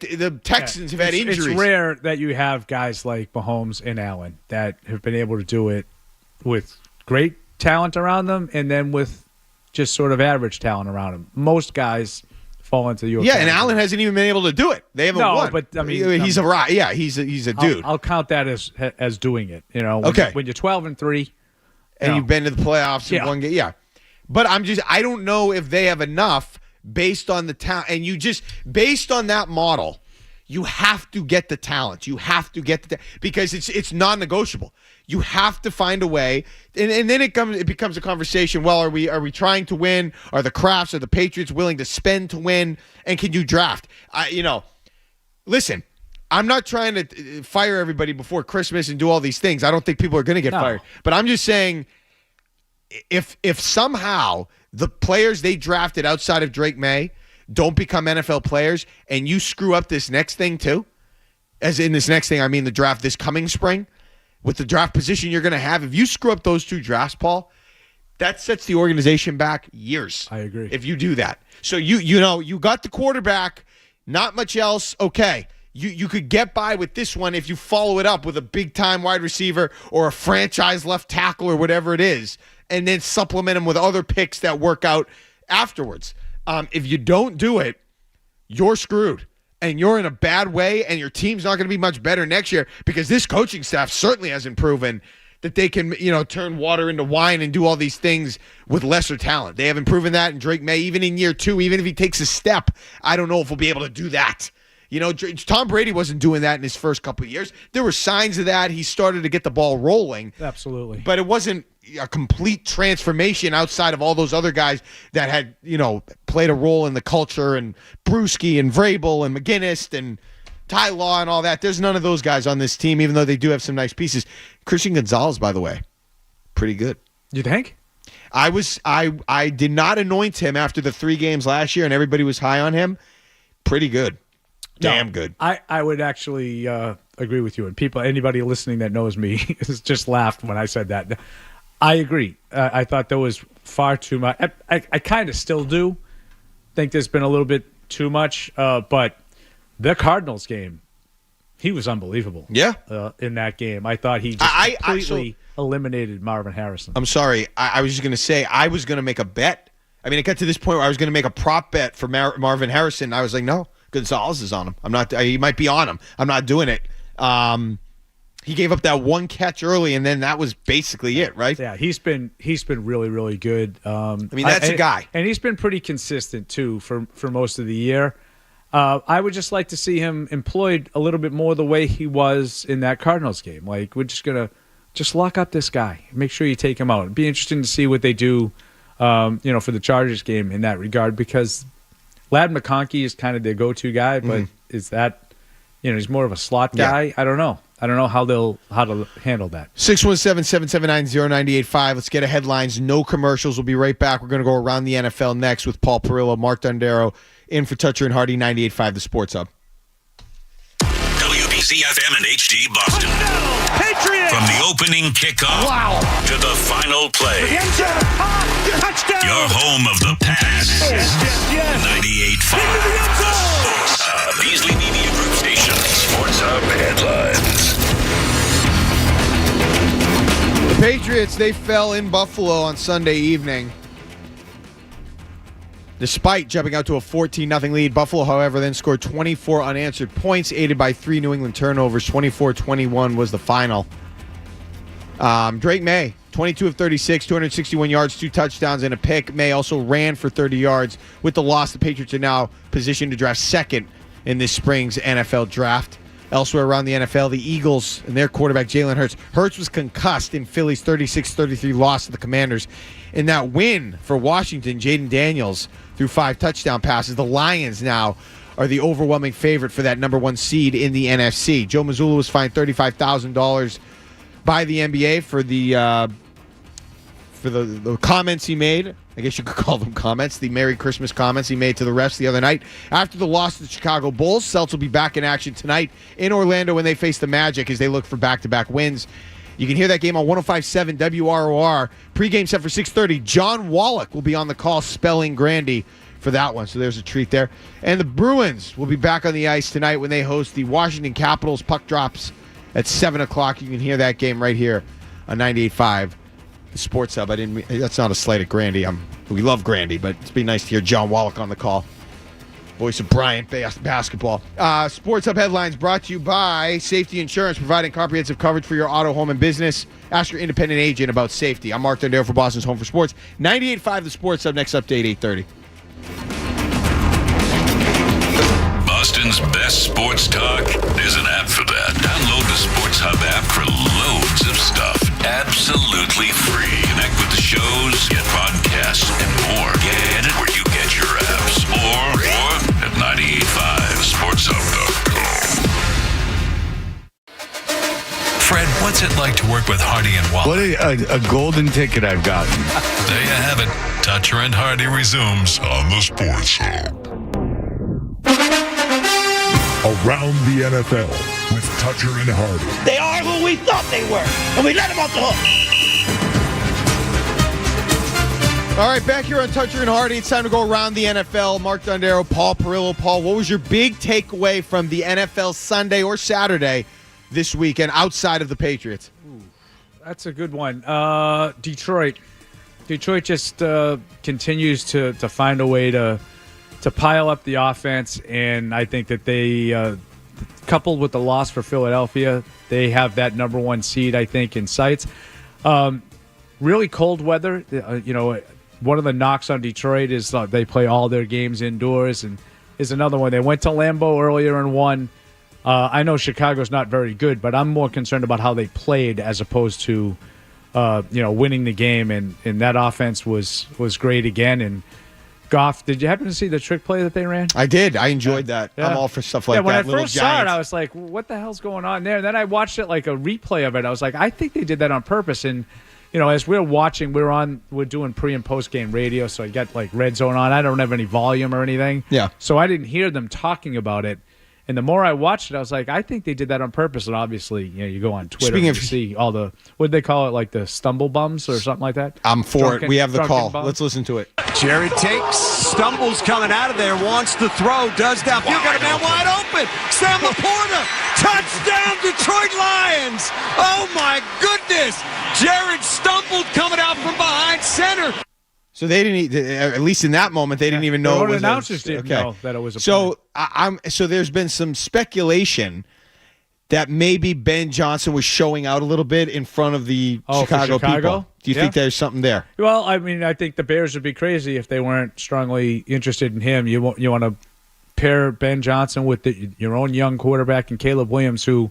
the Texans have had injuries. It's rare that you have guys like Mahomes and Allen that have been able to do it with great talent around them and then with just sort of average talent around them. Most guys fall into your category. And Allen hasn't even been able to do it. They haven't won. But he's a dude. I'll count that as doing it. When you're 12-3. And you've been to the playoffs in one game. Yeah. But I don't know if they have enough based on the talent. And based on that model, you have to get the talent. You have to get because it's non-negotiable. You have to find a way. And then it becomes a conversation. Well, are we trying to win? Are the Crafts or the Patriots willing to spend to win? And can you draft? Listen, I'm not trying to fire everybody before Christmas and do all these things. I don't think people are going to get fired. But I'm just saying, if somehow the players they drafted outside of Drake May don't become NFL players and you screw up this next thing too, as in this next thing, I mean the draft this coming spring, with the draft position you're going to have, if you screw up those two drafts, Paul, that sets the organization back years. I agree. If you do that. So you got the quarterback, not much else, okay. You could get by with this one if you follow it up with a big-time wide receiver or a franchise left tackle or whatever it is, and then supplement them with other picks that work out afterwards. If you don't do it, you're screwed, and you're in a bad way, and your team's not going to be much better next year because this coaching staff certainly hasn't proven that they can, turn water into wine and do all these things with lesser talent. They haven't proven that, and Drake May, even in year 2, even if he takes a step, I don't know if we'll be able to do that. Tom Brady wasn't doing that in his first couple of years. There were signs of that. He started to get the ball rolling. Absolutely. But it wasn't a complete transformation outside of all those other guys that had, played a role in the culture, and Brewski and Vrabel and McGinnis and Ty Law and all that. There's none of those guys on this team, even though they do have some nice pieces. Christian Gonzalez, by the way, pretty good. You think? I did not anoint him after the 3 games last year, and everybody was high on him. Pretty good. Damn good. I would actually agree with you. And anybody listening that knows me just laughed when I said that. I agree. I thought there was far too much. I kind of still do think there's been a little bit too much, but the Cardinals game, he was unbelievable. Yeah. In that game. I thought he just completely eliminated Marvin Harrison. I'm sorry. I was just going to say, I was going to make a bet. I mean, it got to this point where I was going to make a prop bet for Marvin Harrison. I was like, no, Gonzalez is on him. I'm not. He might be on him. I'm not doing it. He gave up that one catch early, and then that was basically it, right? Yeah, he's been really, really good. I mean, that's a guy. And he's been pretty consistent, too, for most of the year. I would just like to see him employed a little bit more the way he was in that Cardinals game. Like, we're just going to just lock up this guy. Make sure you take him out. It'd be interesting to see what they do, for the Chargers game in that regard, because Ladd McConkey is kind of their go-to guy, but is that, he's more of a slot guy? I don't know. I don't know how to handle that. 617-779-0985. Let's get a headlines. No commercials. We'll be right back. We're going to go around the NFL next with Paul Perillo, Mark Dondero, in for Toucher and Hardy, 98.5, the Sports Hub. WBC-FM and HD Boston. Patriots! From the opening kickoff to the final play. Touchdown! Your home of the pass. Yes. 98.5, the Sports Hub. Beasley Media Group Station. Sports Hub headlines. The Patriots, they fell in Buffalo on Sunday evening. Despite jumping out to a 14-0 lead, Buffalo, however, then scored 24 unanswered points, aided by 3 New England turnovers. 24-21 was the final. Drake May, 22 of 36, 261 yards, 2 touchdowns, and a pick. May also ran for 30 yards. With the loss, the Patriots are now positioned to draft second in this spring's NFL draft. Elsewhere around the NFL, the Eagles and their quarterback, Jalen Hurts. Hurts was concussed in Philly's 36-33 loss to the Commanders. In that win for Washington, Jaden Daniels threw 5 touchdown passes. The Lions now are the overwhelming favorite for that number 1 seed in the NFC. Joe Mazzulla was fined $35,000 by the NBA for the comments he made. I guess you could call them comments. The Merry Christmas comments he made to the refs the other night. After the loss to the Chicago Bulls, Celtics will be back in action tonight in Orlando when they face the Magic as they look for back-to-back wins. You can hear that game on 105.7 WROR. Pre-game set for 6:30. John Wallach will be on the call spelling Grandy for that one, so there's a treat there. And the Bruins will be back on the ice tonight when they host the Washington Capitals. Puck drops at 7 o'clock. You can hear that game right here on 98.5, the Sports Hub. That's not a slight at Grandy. We love Grandy, but it'd be nice to hear John Wallach on the call. Voice of Bryant basketball. Sports Hub headlines brought to you by Safety Insurance, providing comprehensive coverage for your auto, home, and business. Ask your independent agent about safety. I'm Mark Dondero for Boston's Home for Sports. 98.5 the Sports Hub. Next update, 8:30. Boston's best sports talk. There's an app for that. Download the Sports Hub app for loads of stuff. Absolutely free. Connect with the shows, get podcasts, and more. Get it where you get your apps. Or at 985sportshub.com. Fred, what's it like to work with Hardy and Wallach? What a golden ticket I've gotten. There you have it. Toucher and Hardy resumes on the Sports Hub. Around the NFL with Toucher and Hardy. They are who we thought they were, and we let them off the hook. All right, back here on Toucher and Hardy. It's time to go around the NFL. Mark Dondero, Paul Perillo. Paul, what was your big takeaway from the NFL Sunday or Saturday this weekend outside of the Patriots? Ooh, that's a good one. Detroit just continues to find a way to pile up the offense, and I think that they, coupled with the loss for Philadelphia, they have that number 1 seed, I think, in sights. Really cold weather. One of the knocks on Detroit is they play all their games indoors, and is another one. They went to Lambeau earlier and won. I know Chicago's not very good, but I'm more concerned about how they played as opposed to, winning the game, and that offense was great again, and Goff, did you happen to see the trick play that they ran? I did. I enjoyed that. Yeah. I'm all for stuff like that. When I first saw it, I was like, what the hell's going on there? And then I watched it like a replay of it. I was like, I think they did that on purpose. And, as we're watching, we're doing pre- and post-game radio, so I got like Red Zone on. I don't have any volume or anything. Yeah. So I didn't hear them talking about it. And the more I watched it, I was like, I think they did that on purpose. And obviously, you go on Twitter and you see all the, what did they call it, like the stumble bums or something like that? I'm for it. We have the call. Bums. Let's listen to it. Jared takes, stumbles coming out of there, wants to throw, does downfield, got a man wide open. Sam Laporta, touchdown Detroit Lions. Oh my goodness. Jared stumbled coming out from behind center. So they didn't, at least in that moment, they didn't even know it was announcers didn't know that it was a play. So there's been some speculation that maybe Ben Johnson was showing out a little bit in front of the Chicago people. Do you think there's something there? Well, I mean, I think the Bears would be crazy if they weren't strongly interested in him. You want to pair Ben Johnson with your own young quarterback and Caleb Williams, who,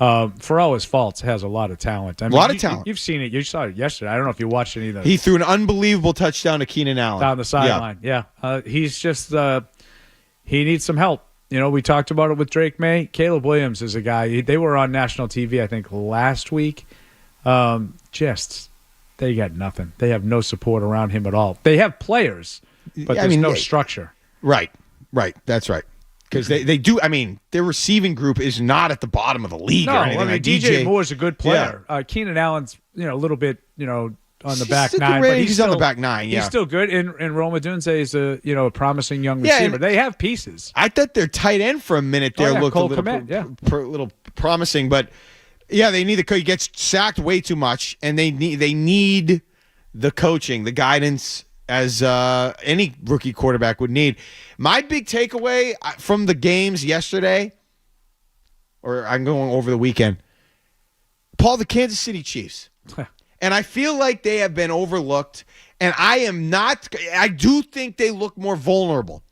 for all his faults, has a lot of talent. I mean, a lot of talent. You've seen it. You saw it yesterday. I don't know if you watched any of those. He threw an unbelievable touchdown to Keenan Allen. Down the sideline, he's just he needs some help. You know, we talked about it with Drake May. Caleb Williams is a guy. They were on national TV, I think, last week. They got nothing. They have no support around him at all. They have players, but there's no structure. Right. That's right. Because they do. I mean, their receiving group is not at the bottom of the league. No, or anything. I mean, DJ Moore's a good player. Keenan Allen's, a little bit, on the back nine, but he's on the back nine. Yeah, he's still good. And Rome Odunze is a promising young receiver. They have pieces. I thought their tight end for a minute there looked a little promising, but they need he gets sacked way too much, and they need the coaching, the guidance as any rookie quarterback would need. My big takeaway from the games yesterday, or I'm going over the weekend, Paul, the Kansas City Chiefs. And I feel like they have been overlooked, and I do think they look more vulnerable.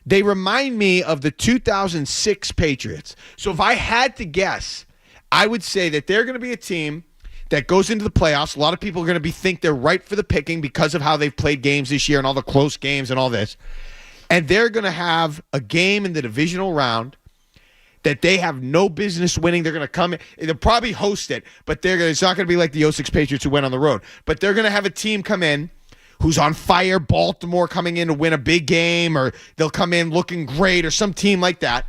They remind me of the 2006 Patriots. So if I had to guess, I would say that they're going to be a team that goes into the playoffs. A lot of people are going to think they're ripe for the picking because of how they've played games this year and all the close games and all this. And they're going to have a game in the divisional round that they have no business winning. They're going to come in. They'll probably host it, but it's not going to be like the 06 Patriots who went on the road. But they're going to have a team come in who's on fire, Baltimore coming in to win a big game, or they'll come in looking great, or some team like that.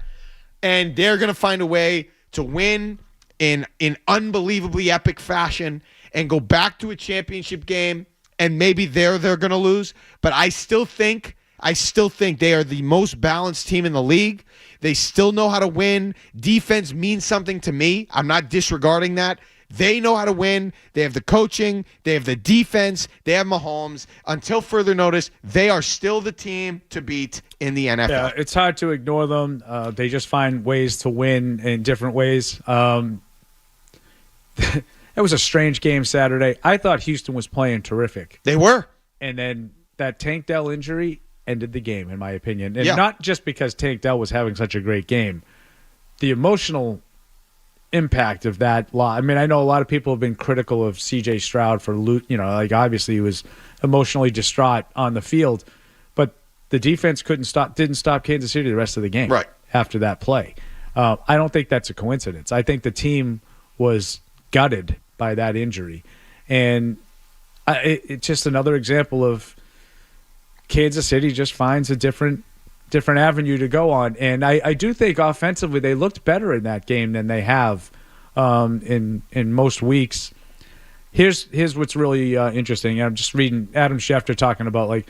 And they're going to find a way to win in unbelievably epic fashion and go back to a championship game, and maybe they're going to lose. But I still think they are the most balanced team in the league. They still know how to win. Defense means something to me. I'm not disregarding that. They know how to win. They have the coaching. They have the defense. They have Mahomes. Until further notice, they are still the team to beat in the NFL. Yeah, it's hard to ignore them. They just find ways to win in different ways. It was a strange game Saturday. I thought Houston was playing terrific. They were. And then that Tank Dell injury ended the game, in my opinion. And not just because Tank Dell was having such a great game. The emotional impact of that loss. I mean, I know a lot of people have been critical of C.J. Stroud for, obviously he was emotionally distraught on the field, but the defense didn't stop Kansas City the rest of the game after that play. I don't think that's a coincidence. I think the team was gutted by that injury. And it's just another example of Kansas City just finds a different avenue to go on. And I do think offensively they looked better in that game than they have in most weeks. Here's what's really interesting. I'm just reading Adam Schefter talking about,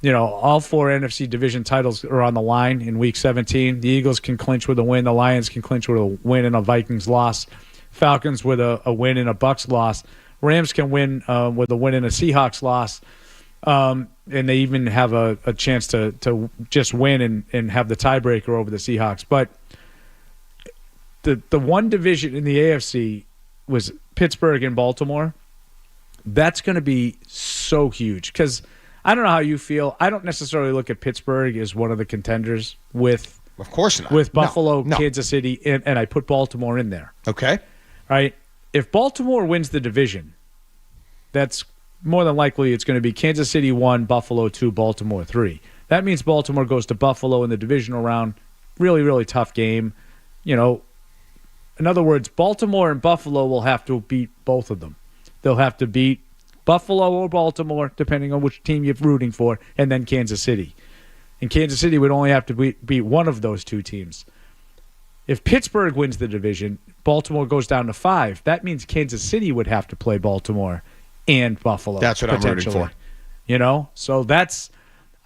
all 4 NFC division titles are on the line in Week 17. The Eagles can clinch with a win. The Lions can clinch with a win and a Vikings loss. Falcons with a win and a Bucs loss. Rams can win with a win and a Seahawks loss. And they even have a chance to just win and have the tiebreaker over the Seahawks. But the one division in the AFC was Pittsburgh and Baltimore. That's going to be so huge because I don't know how you feel. I don't necessarily look at Pittsburgh as one of the contenders with, of course not, with Buffalo, Kansas City, and I put Baltimore in there. Okay. Right? If Baltimore wins the division, that's more than likely it's going to be Kansas City 1, Buffalo 2, Baltimore 3. That means Baltimore goes to Buffalo in the divisional round. Really, really tough game. In other words, Baltimore and Buffalo will have to beat both of them. They'll have to beat Buffalo or Baltimore, depending on which team you're rooting for, and then Kansas City. And Kansas City would only have to beat one of those two teams. If Pittsburgh wins the division, Baltimore goes down to 5. That means Kansas City would have to play Baltimore and Buffalo. That's what I'm rooting for. So that's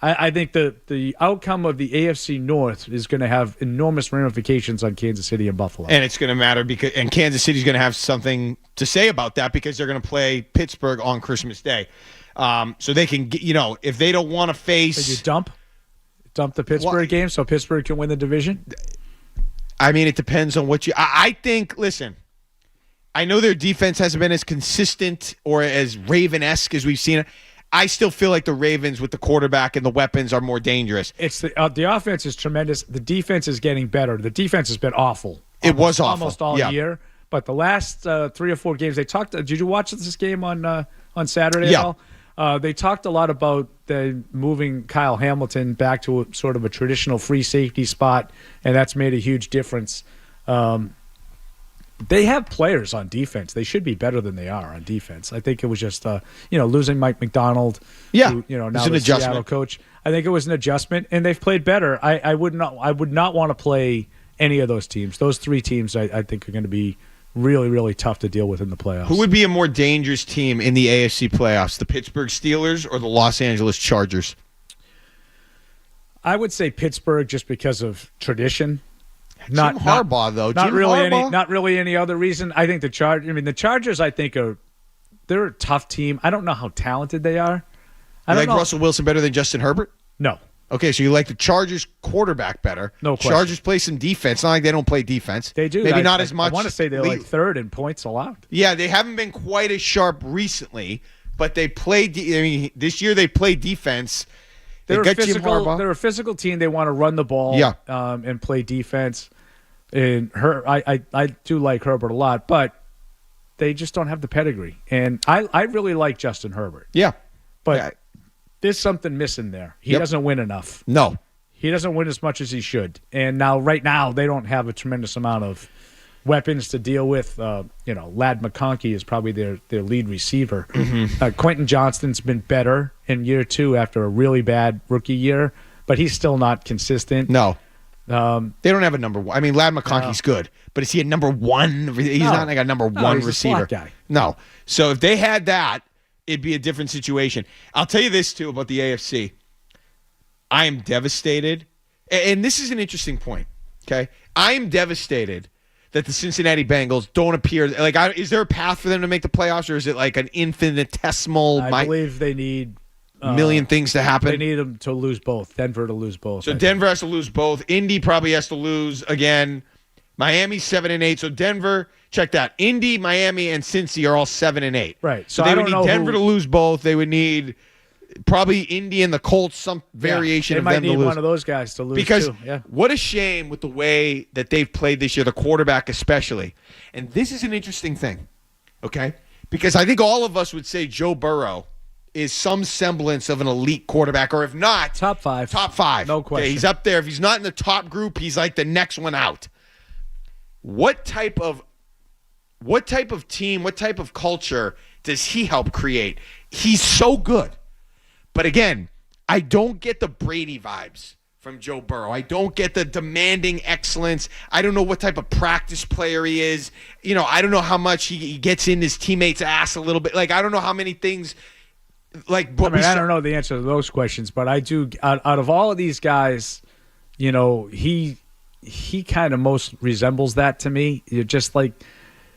I think the outcome of the AFC North is going to have enormous ramifications on Kansas City and Buffalo. And it's going to matter and Kansas City's going to have something to say about that because they're going to play Pittsburgh on Christmas Day. So they can get, if they don't want to face. So you dump the Pittsburgh game so Pittsburgh can win the division? I mean, it depends on what I think, listen, I know their defense hasn't been as consistent or as Raven-esque as we've seen it. I still feel like the Ravens with the quarterback and the weapons are more dangerous. It's the offense is tremendous. The defense is getting better. The defense has been awful. It was awful almost all year. But the last 3 or 4 games, they talked. Did you watch this game on Saturday at all? They talked a lot about moving Kyle Hamilton back to sort of a traditional free safety spot, and that's made a huge difference. They have players on defense. They should be better than they are on defense. I think it was just, losing Mike McDonald. Yeah, who, now it's an the adjustment. Seattle coach. I think it was an adjustment, and they've played better. I would not want to play any of those teams. Those 3 teams, I think, are going to be really, really tough to deal with in the playoffs. Who would be a more dangerous team in the AFC playoffs, the Pittsburgh Steelers or the Los Angeles Chargers? I would say Pittsburgh just because of tradition. Jim Harbaugh, though. Not really any other reason. I think the Chargers, I think, they're a tough team. I don't know how talented they are. You like Russell Wilson better than Justin Herbert? No. Okay, so you like the Chargers quarterback better. No question. Chargers play some defense. Not like they don't play defense. They do. Maybe not as much. I want to say they're like 3rd in points allowed. Yeah, they haven't been quite as sharp recently, but they played. This year they played defense. They're a physical team. They want to run the ball and play defense. And I do like Herbert a lot, but they just don't have the pedigree. And I really like Justin Herbert. Yeah. But there's something missing there. He doesn't win enough. No. He doesn't win as much as he should. And right now, they don't have a tremendous amount of weapons to deal with. Lad McConkey is probably their lead receiver. Mm-hmm. Quentin Johnston's been better in year 2 after a really bad rookie year, but he's still not consistent. No. They don't have a number 1. I mean, Lad McConkey's good, but is he a number 1? He's not like a number 1 he's receiver. A slot guy. No. So if they had that, it'd be a different situation. I'll tell you this, too, about the AFC. I am devastated. And this is an interesting point, okay? I am devastated that the Cincinnati Bengals don't appear. Is there a path for them to make the playoffs, or is it like an infinitesimal? I believe they need million things to happen. They need them to lose both. Denver to lose both. So Denver has to lose both. Indy probably has to lose again. Miami's 7-8. So Denver, check that. Indy, Miami, and Cincy are all 7-8. Right. So they would need Denver to lose both. They would need probably Indy and the Colts, some variation of them to lose. They might need one of those guys to lose because too. Yeah. What a shame with the way that they've played this year, the quarterback especially. And this is an interesting thing, okay? Because I think all of us would say Joe Burrow is some semblance of an elite quarterback, or if not, top 5. Top 5. No question. Okay, he's up there. If he's not in the top group, he's like the next one out. What type of team, what type of culture does he help create? He's so good. But again, I don't get the Brady vibes from Joe Burrow. I don't get the demanding excellence. I don't know what type of practice player he is. I don't know how much he gets in his teammates' ass a little bit. I don't know how many things. I don't know the answer to those questions, but I do. Out of all of these guys, he kind of most resembles that to me. You're just like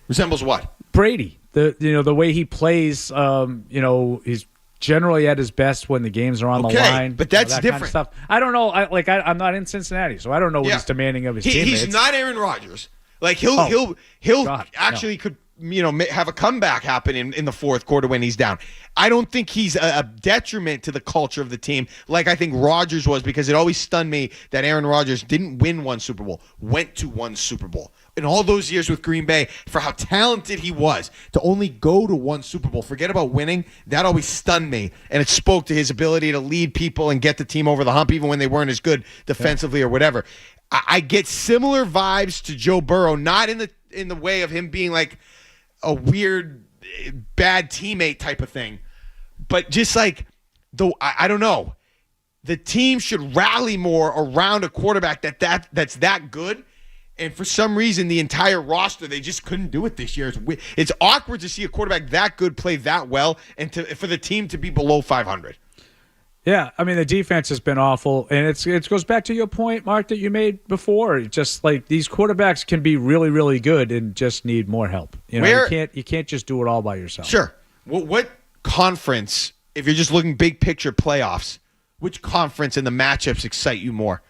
resembles what? Brady. The way he plays. He's generally at his best when the games are on the line. But that's that different. Kind of stuff. I don't know. I'm not in Cincinnati, so I don't know what he's demanding of his teammates. He's not Aaron Rodgers. He'll could have a comeback happen in the fourth quarter when he's down. I don't think he's a detriment to the culture of the team like I think Rodgers was, because it always stunned me that Aaron Rodgers didn't win one Super Bowl, went to one Super Bowl. In all those years with Green Bay, for how talented he was, to only go to one Super Bowl, forget about winning, that always stunned me. And it spoke to his ability to lead people and get the team over the hump even when they weren't as good defensively or whatever. I get similar vibes to Joe Burrow, not in the way of him being like a weird, bad teammate type of thing, but just I don't know. The team should rally more around a quarterback that's that good. And for some reason, the entire roster, they just couldn't do it this year. It's awkward to see a quarterback that good play that well and for the team to be below 500. Yeah, I mean, the defense has been awful, and it goes back to your point, Mark, that you made before. Just like these quarterbacks can be really, really good and just need more help. You know, you can't just do it all by yourself. Sure. What conference, if you're just looking big picture playoffs, which conference and the matchups excite you more?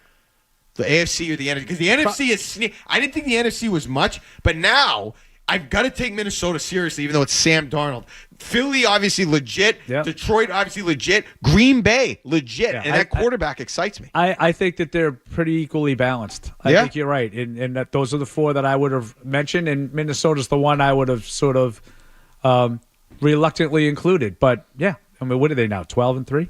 The AFC or the NFC? Because the NFC is I didn't think the NFC was much, but now I've got to take Minnesota seriously, even though it's Sam Darnold. Philly, obviously legit. Yep. Detroit, obviously legit. Green Bay, legit. Yeah, and that quarterback excites me. I think that they're pretty equally balanced. I think you're right. And that those are the four that I would have mentioned, and Minnesota's the one I would have sort of reluctantly included. But, yeah, I mean, what are they now, 12-3?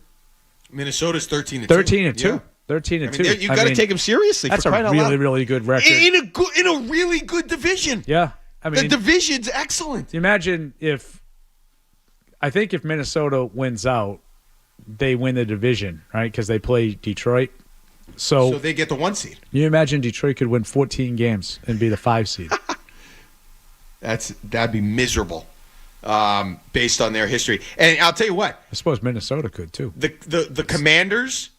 Minnesota's 13-2. 13-2. Yeah. 13-2. You got to take them seriously. That's a really, really good record. In a really good division. Yeah. I mean, the division's excellent. Imagine if Minnesota wins out, they win the division, right? Because they play Detroit. So they get the 1 seed. You imagine Detroit could win 14 games and be the 5 seed. That'd be miserable, based on their history. And I'll tell you what. I suppose Minnesota could too. The Commanders,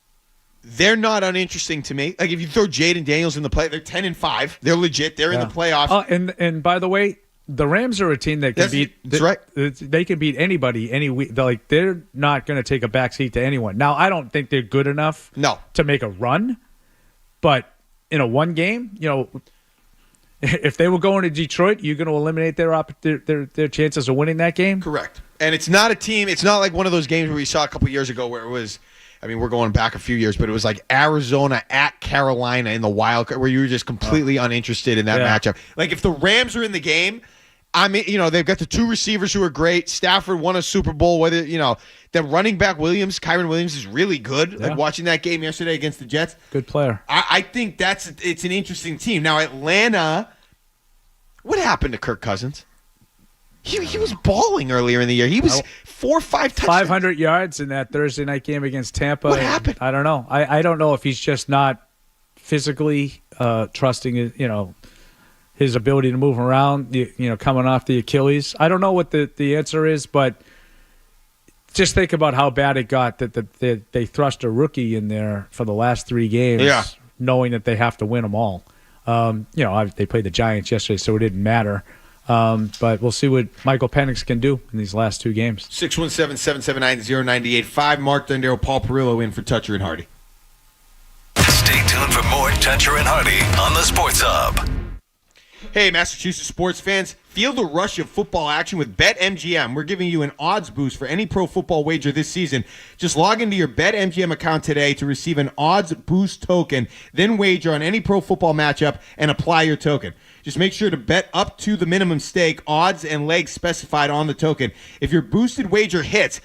they're not uninteresting to me. Like if you throw Jaden Daniels in the play, they're 10-5. They're legit. They're in the playoffs. Oh, and by the way, the Rams are a team that can beat. That's right. They can beat anybody any week. They're not going to take a backseat to anyone. Now, I don't think they're good enough. To make a run, but in a one game, if they were going to Detroit, you're going to eliminate their chances of winning that game. Correct. And it's not a team. It's not like one of those games where we saw a couple years ago where it was. I mean, we're going back a few years, but it was like Arizona at Carolina in the wild card where you were just completely uninterested in that matchup. Like if the Rams are in the game, I mean, they've got the 2 receivers who are great. Stafford won a Super Bowl. Whether the running back Kyron Williams is really good. Yeah. Like watching that game yesterday against the Jets, good player. I think it's an interesting team. Now Atlanta, what happened to Kirk Cousins? He was balling earlier in the year. He was 4 or 5 touchdowns. 500 yards in that Thursday night game against Tampa. What happened? I don't know. I don't know if he's just not physically trusting his ability to move around, coming off the Achilles. I don't know what the answer is, but just think about how bad it got that they thrust a rookie in there for the last 3 games, knowing that they have to win them all. They played the Giants yesterday, so it didn't matter. But we'll see what Michael Penix can do in these last 2 games. 617-779-0985. Mark Dondero, Paul Perillo in for Toucher and Hardy. Stay tuned for more Toucher and Hardy on the Sports Hub. Hey, Massachusetts sports fans, feel the rush of football action with BetMGM. We're giving you an odds boost for any pro football wager this season. Just log into your BetMGM account today to receive an odds boost token, then wager on any pro football matchup and apply your token. Just make sure to bet up to the minimum stake, odds and legs specified on the token. If your boosted wager hits,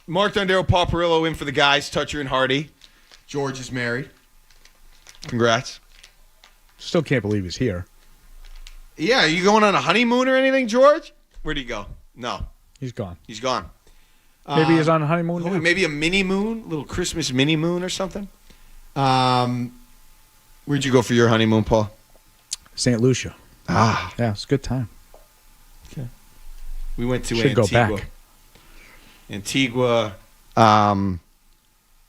Mark Dondero, Paul Perillo in for the guys, Toucher and Hardy. George is married. Congrats. Still can't believe he's here. Yeah, are you going on a honeymoon or anything, George? Where'd he go? No. He's gone. He's gone. Maybe he's on a honeymoon now. Maybe a mini moon, little Christmas mini moon or something. Where'd you go for your honeymoon, Paul? St. Lucia. Ah. Yeah, it's a good time. Okay. We went to Should Antigua. go back. Antigua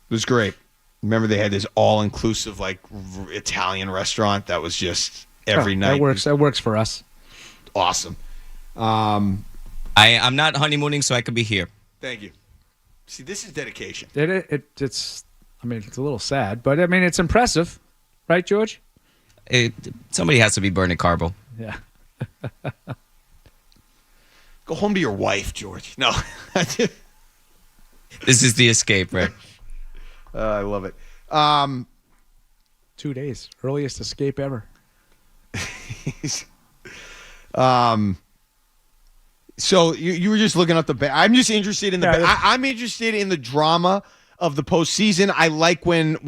was great. Remember they had this all-inclusive like Italian restaurant that was just every night. That works for us. Awesome. I'm not honeymooning, so I could be here. Thank you. See, this is dedication. It's a little sad, but I mean it's impressive, right, George? Somebody has to be burning carbo. Yeah. Go home to your wife, George. No. This is the escape, right? I love it. 2 days. Earliest escape ever. So you were just looking up the. I'm just interested in the. I'm interested in the drama of the postseason. I like when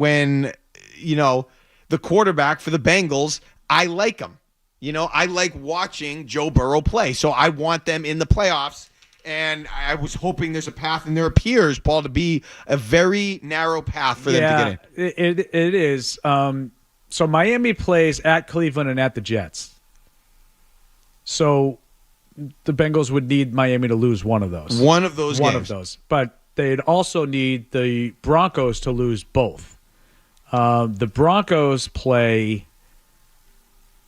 the quarterback for the Bengals. I like him. I like watching Joe Burrow play. So I want them in the playoffs. And I was hoping there's a path, and there appears, Paul, to be a very narrow path for them to get in. It is. So Miami plays at Cleveland and at the Jets. So the Bengals would need Miami to lose one of those. One of those But they'd also need the Broncos to lose both. The Broncos play,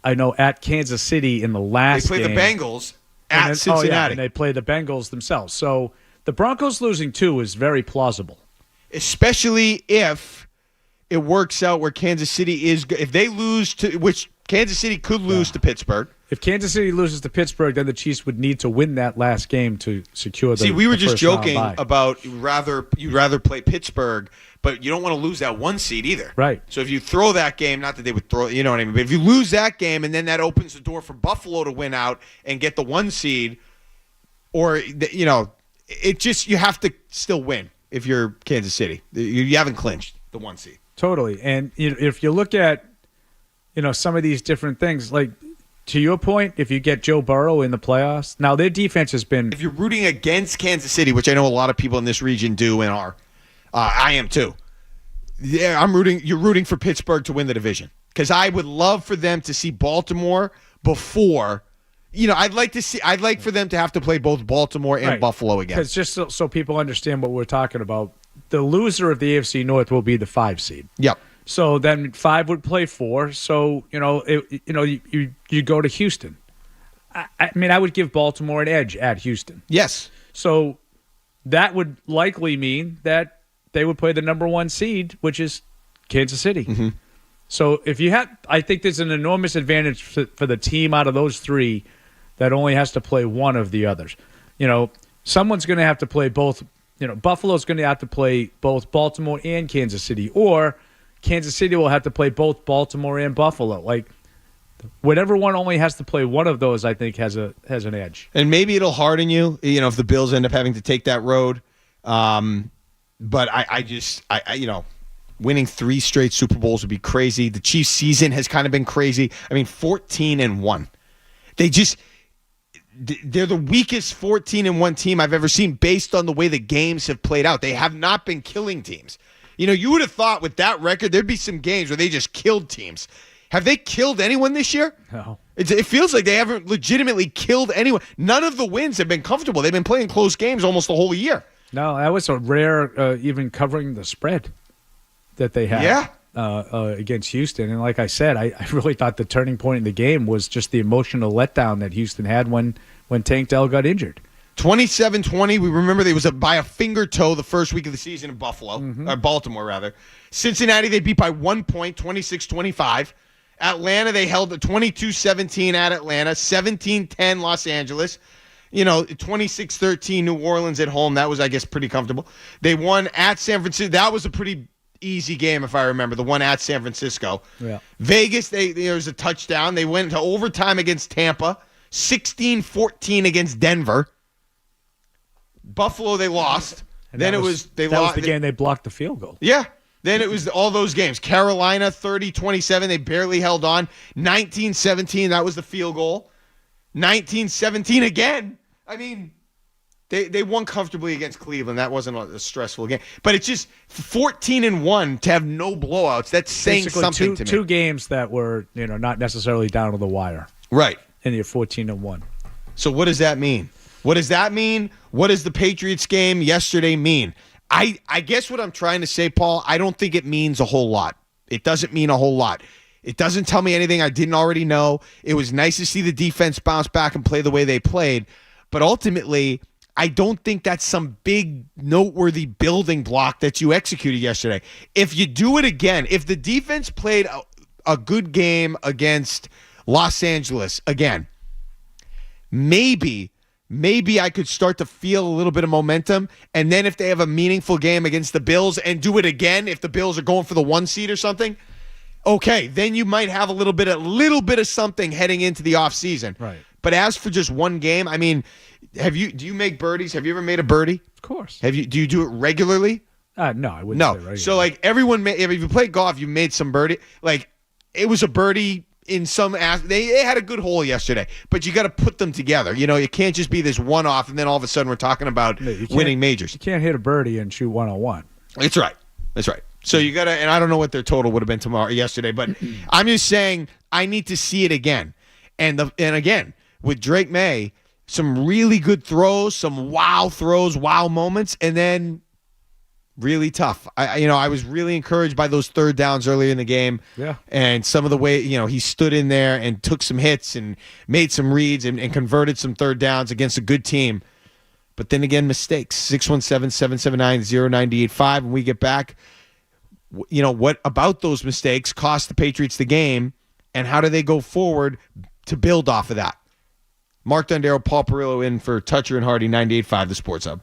I know, at Kansas City in the last game. They play the Bengals at Cincinnati. And they play the Bengals themselves. So the Broncos losing 2 is very plausible. Especially if it works out where Kansas City is – if they lose to – which Kansas City could lose to Pittsburgh. If Kansas City loses to Pittsburgh, then the Chiefs would need to win that last game to secure the. See, we were just joking bye. about you'd rather play Pittsburgh, but you don't want to lose that 1 seed either. Right. So if you throw that game, not that they would throw, you know what I mean, but if you lose that game and then that opens the door for Buffalo to win out and get the 1 seed, or it just you have to still win if you're Kansas City. You haven't clinched the 1 seed. Totally, and if you look at some of these different things like. To your point, if you get Joe Burrow in the playoffs, now their defense has been... If you're rooting against Kansas City, which I know a lot of people in this region do and are, I am too. Yeah, you're rooting for Pittsburgh to win the division. Because I would love for them to see Baltimore before... I'd like for them to have to play both Baltimore and Buffalo again. Because just so people understand what we're talking about, the loser of the AFC North will be the 5 seed. Yep. So then 5 would play 4. So you go to Houston. I would give Baltimore an edge at Houston. Yes. So that would likely mean that they would play the number 1 seed, which is Kansas City. Mm-hmm. So I think there's an enormous advantage for the team out of those 3 that only has to play one of the others. Someone's going to have to play both. Buffalo's going to have to play both Baltimore and Kansas City, or Kansas City will have to play both Baltimore and Buffalo. Like, whatever one only has to play one of those, I think, has an edge. And maybe it'll harden you, if the Bills end up having to take that road. But I winning 3 straight Super Bowls would be crazy. The Chiefs' season has kind of been crazy. 14-1. They're the weakest 14-1 team I've ever seen based on the way the games have played out. They have not been killing teams. You would have thought with that record, there'd be some games where they just killed teams. Have they killed anyone this year? No. It feels like they haven't legitimately killed anyone. None of the wins have been comfortable. They've been playing close games almost the whole year. No, that was a rare even covering the spread that they had against Houston. And like I said, I really thought the turning point in the game was just the emotional letdown that Houston had when Tank Dell got injured. 27-20. We remember they was by a finger toe the first week of the season in Baltimore rather. Cincinnati they beat by 1 point, 26-25. Atlanta they held 22-17 at Atlanta, 17-10 Los Angeles. 26-13 New Orleans at home. That was, I guess, pretty comfortable. They won at San Francisco. That was a pretty easy game if I remember. The one at San Francisco. Yeah. Vegas there was a touchdown. They went to overtime against Tampa. 16-14 against Denver. Buffalo, they lost. And then that it was they that lost. was the game they blocked the field goal. Yeah. Then it was all those games. Carolina, 30-27. They barely held on. 19-17, that was the field goal. 19-17 again. I mean, they won comfortably against Cleveland. That wasn't a stressful game. But it's just 14-1 to have no blowouts. That's saying Basically something to me. Two games that were, not necessarily down to the wire. Right. And you're 14-1. So what does that mean? What does that mean? What does the Patriots game yesterday mean? I guess what I'm trying to say, Paul, I don't think it means a whole lot. It doesn't mean a whole lot. It doesn't tell me anything I didn't already know. It was nice to see the defense bounce back and play the way they played. But ultimately, I don't think that's some big noteworthy building block that you executed yesterday. If you do it again, if the defense played a good game against Los Angeles again, maybe I could start to feel a little bit of momentum. And then if they have a meaningful game against the Bills and do it again, if the Bills are going for the 1 seed or something, okay, then you might have a little bit of something heading into the offseason. Right. But as for just one game, I mean, do you make birdies? Have you ever made a birdie? Of course. Do you do it regularly? No, I wouldn't say regularly. So like everyone, if you play golf, you made some birdie. Like it was a birdie in some they had a good hole yesterday, but you got to put them together. You can't just be this one-off, and then all of a sudden we're talking about winning majors. You can't hit a birdie and shoot 101. That's right. So you got to, and I don't know what their total would have been yesterday, but I'm just saying I need to see it again. And again, with Drake May, some really good throws, some wow throws, wow moments, and then really tough. I was really encouraged by those third downs earlier in the game. Yeah. And some of the way, he stood in there and took some hits and made some reads and converted some third downs against a good team. But then again, mistakes. 617-779-0985. When we get back, what about those mistakes cost the Patriots the game, and how do they go forward to build off of that? Mark Dondero, Paul Perillo in for Toucher and Hardy, 98.5 The Sports Hub.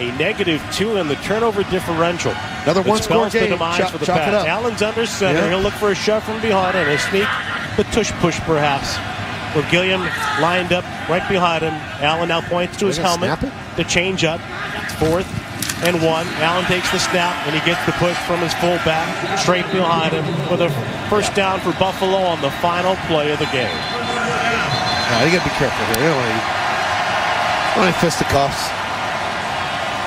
A -2 in the turnover differential. Another one-score game. The demise for the Pats. Allen's under center. Yeah. He'll look for a shove from behind and a sneak, the tush push perhaps. With Gilliam lined up right behind him. Allen now points to his helmet. The change up. It's 4th and 1. Allen takes the snap and he gets the push from his fullback straight behind him with a first down for Buffalo on the final play of the game. You got to be careful here. You don't want any fisticuffs.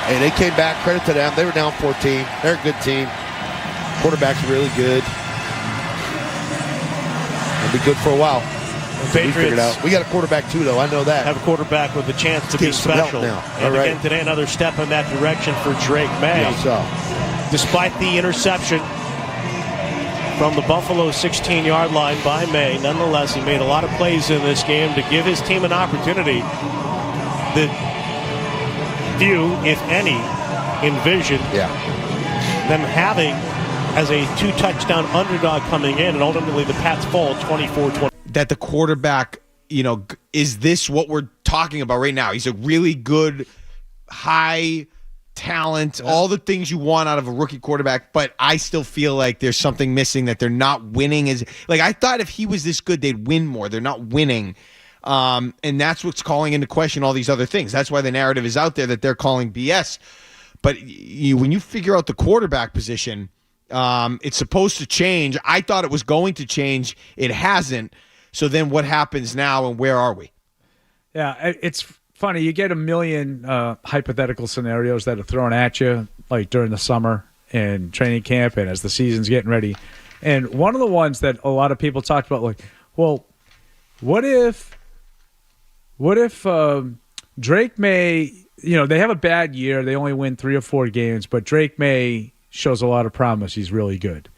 Hey, they came back. Credit to them. They were down 14. They're a good team. Quarterback's really good. They'll be good for a while. Patriots we figured out. We got a quarterback too, though. I know that. Have a quarterback with a chance to be special. Now. And again today, another step in that direction for Drake May. Yeah, so. Despite the interception from the Buffalo 16-yard line by May, nonetheless, he made a lot of plays in this game to give his team an opportunity that few, if any, envision them having as a 2-touchdown underdog coming in, and ultimately the Pats fall 24-20. That the quarterback, is this what we're talking about right now? He's a really good, high talent, all the things you want out of a rookie quarterback, but I still feel like there's something missing, that they're not winning. I thought if he was this good, they'd win more. They're not winning. And that's what's calling into question all these other things. That's why the narrative is out there that they're calling BS. But when you figure out the quarterback position, it's supposed to change. I thought it was going to change. It hasn't. So then what happens now, and where are we? Yeah, it's funny. You get a million hypothetical scenarios that are thrown at you, like during the summer and training camp and as the season's getting ready. And one of the ones that a lot of people talked about, like, well, what if Drake May, they have a bad year. They only win 3 or 4 games, but Drake May shows a lot of promise. He's really good.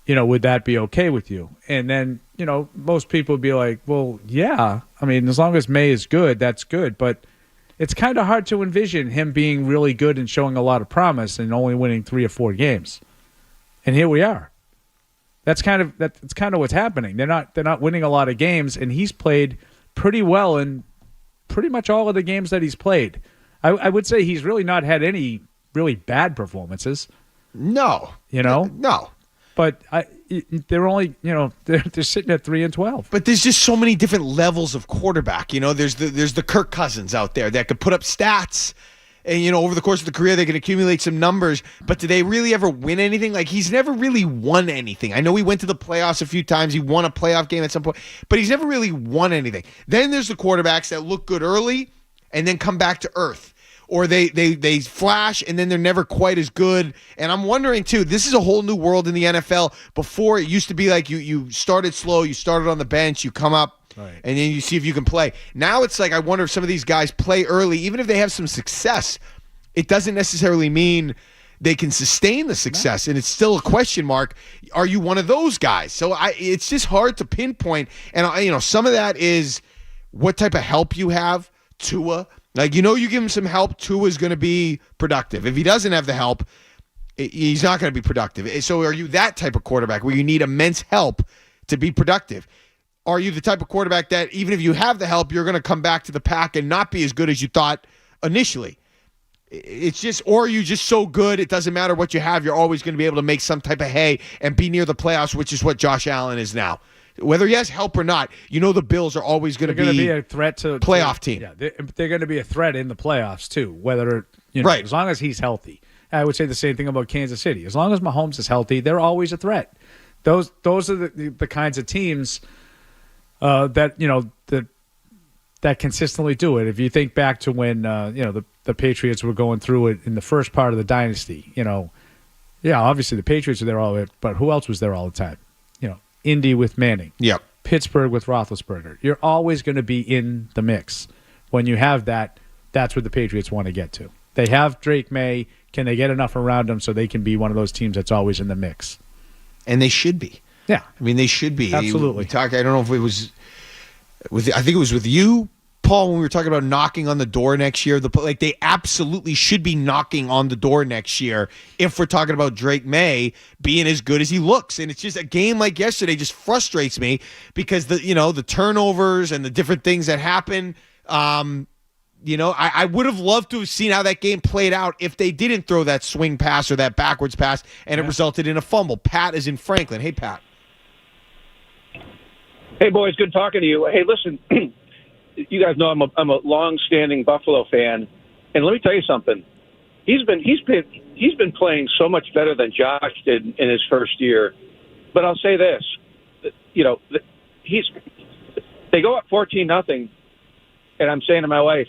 Would that be okay with you? And then, most people would be like, well, yeah. I mean, as long as May is good, that's good. But it's kind of hard to envision him being really good and showing a lot of promise and only winning 3 or 4 games. And here we are. That's kind of what's happening. They're not winning a lot of games, and he's played pretty well in pretty much all of the games that he's played. I would say he's really not had any really bad performances. No. No. But they're only, they're sitting at 3-12. But there's just so many different levels of quarterback. There's the Kirk Cousins out there that could put up stats, and over the course of the career they can accumulate some numbers. But do they really ever win anything? Like, he's never really won anything. I know he went to the playoffs a few times. He won a playoff game at some point, but he's never really won anything. Then there's the quarterbacks that look good early and then come back to earth. Or they flash and then they're never quite as good. And I'm wondering, too, this is a whole new world in the NFL. Before, it used to be like you started slow, you started on the bench, you come up, right, and then you see if you can play. Now it's like, I wonder if some of these guys play early. Even if they have some success, it doesn't necessarily mean they can sustain the success. And it's still a question mark. Are you one of those guys? So it's just hard to pinpoint. And, some of that is what type of help you have. Tua. You give him some help, Tua's going to be productive. If he doesn't have the help, he's not going to be productive. So are you that type of quarterback where you need immense help to be productive? Are you the type of quarterback that even if you have the help, you're going to come back to the pack and not be as good as you thought initially? It's just, or are you just so good, it doesn't matter what you have, you're always going to be able to make some type of hay and be near the playoffs, which is what Josh Allen is now. Whether he has help or not, the Bills are always going to be a threat to playoff team. Yeah, they're going to be a threat in the playoffs too. Whether right, as long as he's healthy. I would say the same thing about Kansas City. As long as Mahomes is healthy, they're always a threat. Those are the kinds of teams that consistently do it. If you think back to when the Patriots were going through it in the first part of the dynasty, obviously the Patriots were there all the time, but who else was there all the time? Indy with Manning. Yep. Pittsburgh with Roethlisberger. You're always going to be in the mix. When you have that, that's what the Patriots want to get to. They have Drake May. Can they get enough around him so they can be one of those teams that's always in the mix? And they should be. Yeah. I mean, they should be. Absolutely. We talked, I don't know if it was I think it was with you, Paul, when we were talking about knocking on the door next year. They absolutely should be knocking on the door next year if we're talking about Drake May being as good as he looks. And it's just a game like yesterday just frustrates me because the turnovers and the different things that happen, I would have loved to have seen how that game played out if they didn't throw that swing pass or that backwards pass and it resulted in a fumble. Pat is in Franklin. Hey, Pat. Hey, boys. Good talking to you. Hey, listen, you guys know I'm a long-standing Buffalo fan, and let me tell you something. He's been playing so much better than Josh did in his first year. But I'll say this, they go up 14-0, and I'm saying to my wife,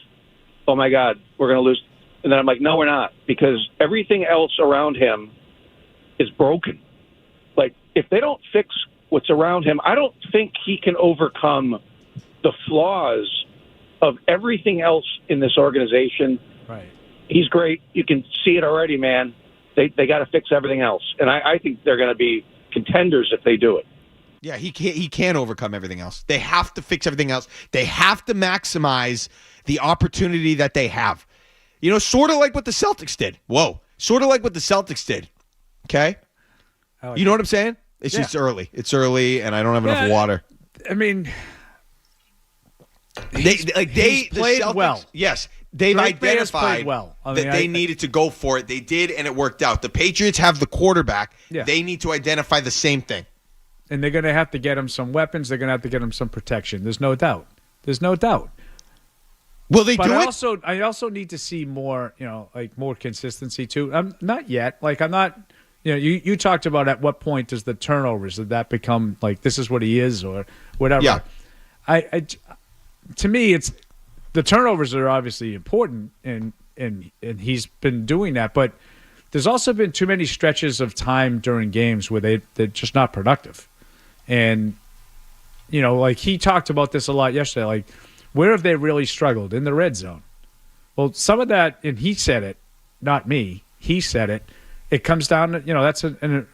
"Oh my God, we're going to lose." And then I'm like, "No, we're not," because everything else around him is broken. Like, if they don't fix what's around him, I don't think he can overcome the flaws of everything else in this organization. Right. He's great. You can see it already, man. They got to fix everything else. And I think they're going to be contenders if they do it. Yeah, he can't overcome everything else. They have to fix everything else. They have to maximize the opportunity that they have. Sort of like what the Celtics did. Sort of like what the Celtics did. Okay? You know what I'm saying? It's just early. It's early, and I don't have enough water. I mean, he's played well. Yes, they've identified well. that they needed to go for it. They did, and it worked out. The Patriots have the quarterback. Yeah. They need to identify the same thing. And they're going to have to get him some weapons. They're going to have to get him some protection. There's no doubt. Will they do it? I also need to see more, more consistency too. Not yet. I'm not. You talked about at what point does the turnovers, did that become like this is what he is or whatever. Yeah. To me, it's the turnovers are obviously important, and he's been doing that. But there's also been too many stretches of time during games where they're just not productive. And he talked about this a lot yesterday. Like, where have they really struggled in the red zone? Well, some of that, and he said it, not me. He said it. It comes down to, that's a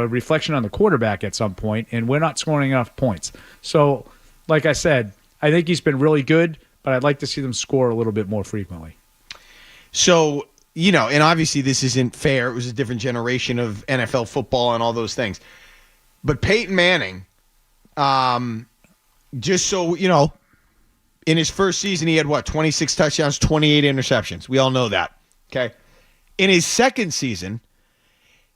reflection on the quarterback at some point, and we're not scoring enough points. So, like I said, I think he's been really good, but I'd like to see them score a little bit more frequently. So, and obviously this isn't fair. It was a different generation of NFL football and all those things. But Peyton Manning, just so, in his first season, he had 26 touchdowns, 28 interceptions. We all know that. Okay. In his second season,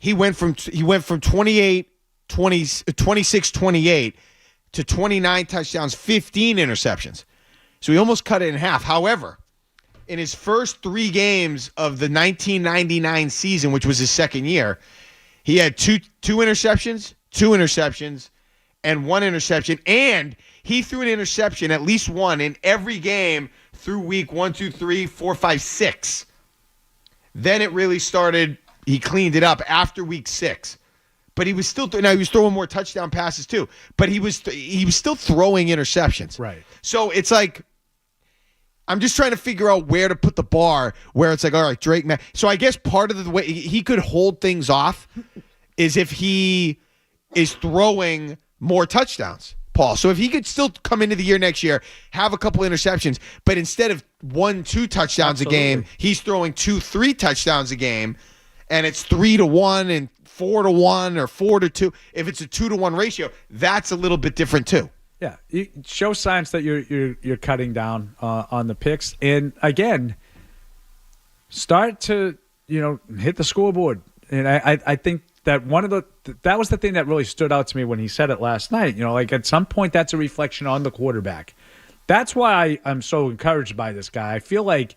he went from 26-28 to 29 touchdowns, 15 interceptions. So he almost cut it in half. However, in his first 3 games of the 1999 season, which was his second year, he had two interceptions, and 1 interception. And he threw an interception, at least one, in every game through week 1, 2, 3, 4, 5, 6. Then it really started. He cleaned it up after week 6. But he was still he was throwing more touchdown passes too. But he was still throwing interceptions. Right. So it's like I'm just trying to figure out where to put the bar where it's like, all right, Drake. So I guess part of the way he could hold things off is if he is throwing more touchdowns, Paul. So if he could still come into the year next year, have a couple interceptions, but instead of 1-2 touchdowns a game, he's throwing 2-3 touchdowns a game, and it's 3-1 and 4-1 or 4-2. If it's a 2-1 ratio, that's a little bit different too. Yeah, you show signs that you're cutting down on the picks, and again, start to hit the scoreboard. And I think that that was the thing that really stood out to me when he said it last night. At some point, that's a reflection on the quarterback. That's why I'm so encouraged by this guy. I feel like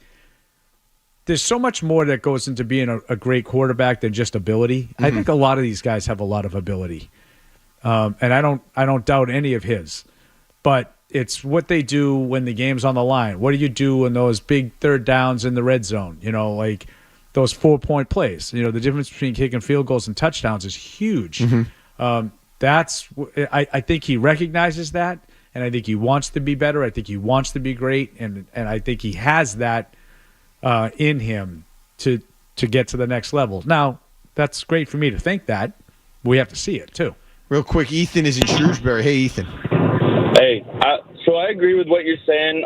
there's so much more that goes into being a great quarterback than just ability. Mm-hmm. I think a lot of these guys have a lot of ability, and I don't doubt any of his. But it's what they do when the game's on the line. What do you do in those big third downs in the red zone? Those 4-point plays. The difference between kicking field goals and touchdowns is huge. Mm-hmm. I think he recognizes that, and I think he wants to be better. I think he wants to be great, and I think he has that in him to get to the next level. Now, that's great for me to think that. We have to see it, too. Real quick, Ethan is in Shrewsbury. Hey, Ethan. Hey, so I agree with what you're saying.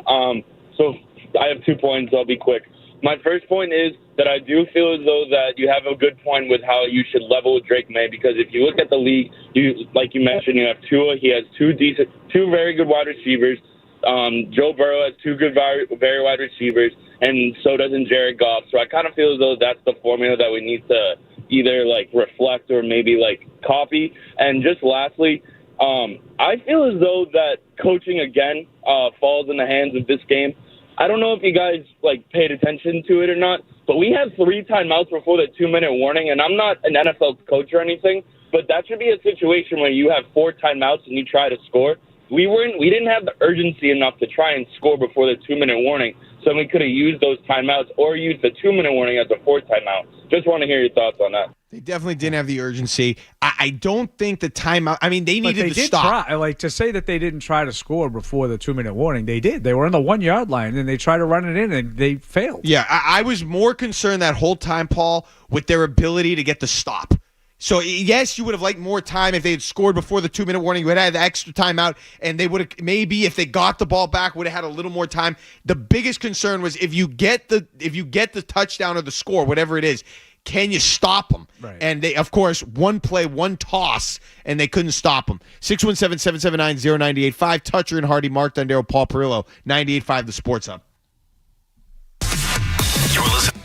So I have 2 points. I'll be quick. My first point is that I do feel as though that you have a good point with how you should level with Drake May, because if you look at the league, like you mentioned, you have Tua. He has two very good wide receivers. Joe Burrow has two good, very wide receivers, and so doesn't Jared Goff. So I kind of feel as though that's the formula that we need to either like reflect or maybe like copy. And just lastly, I feel as though that coaching again falls in the hands of this game. I don't know if you guys like paid attention to it or not, but we had 3 timeouts before the 2-minute warning, and I'm not an NFL coach or anything, but that should be a situation where you have 4 timeouts and you try to score. We didn't have the urgency enough to try and score before the 2-minute warning, so we could have used those timeouts or used the 2-minute warning as a 4th timeout. Just want to hear your thoughts on that. They definitely didn't have the urgency. I don't think the timeout. I mean, they needed to stop. Try, like to say that they didn't try to score before the 2-minute warning. They did. They were on the 1-yard line and they tried to run it in and they failed. Yeah, I was more concerned that whole time, Paul, with their ability to get the stop. So, yes, you would have liked more time if they had scored before the 2-minute warning. You would have had the extra timeout, and they would have maybe, if they got the ball back, would have had a little more time. The biggest concern was if you get the touchdown or the score, whatever it is, can you stop them? Right. And they, of course, one play, one toss, and they couldn't stop them. 617-779-0985. Toucher and Hardy, Mark Dondero, Paul Perillo, 98.5 The Sports Hub. You're listening.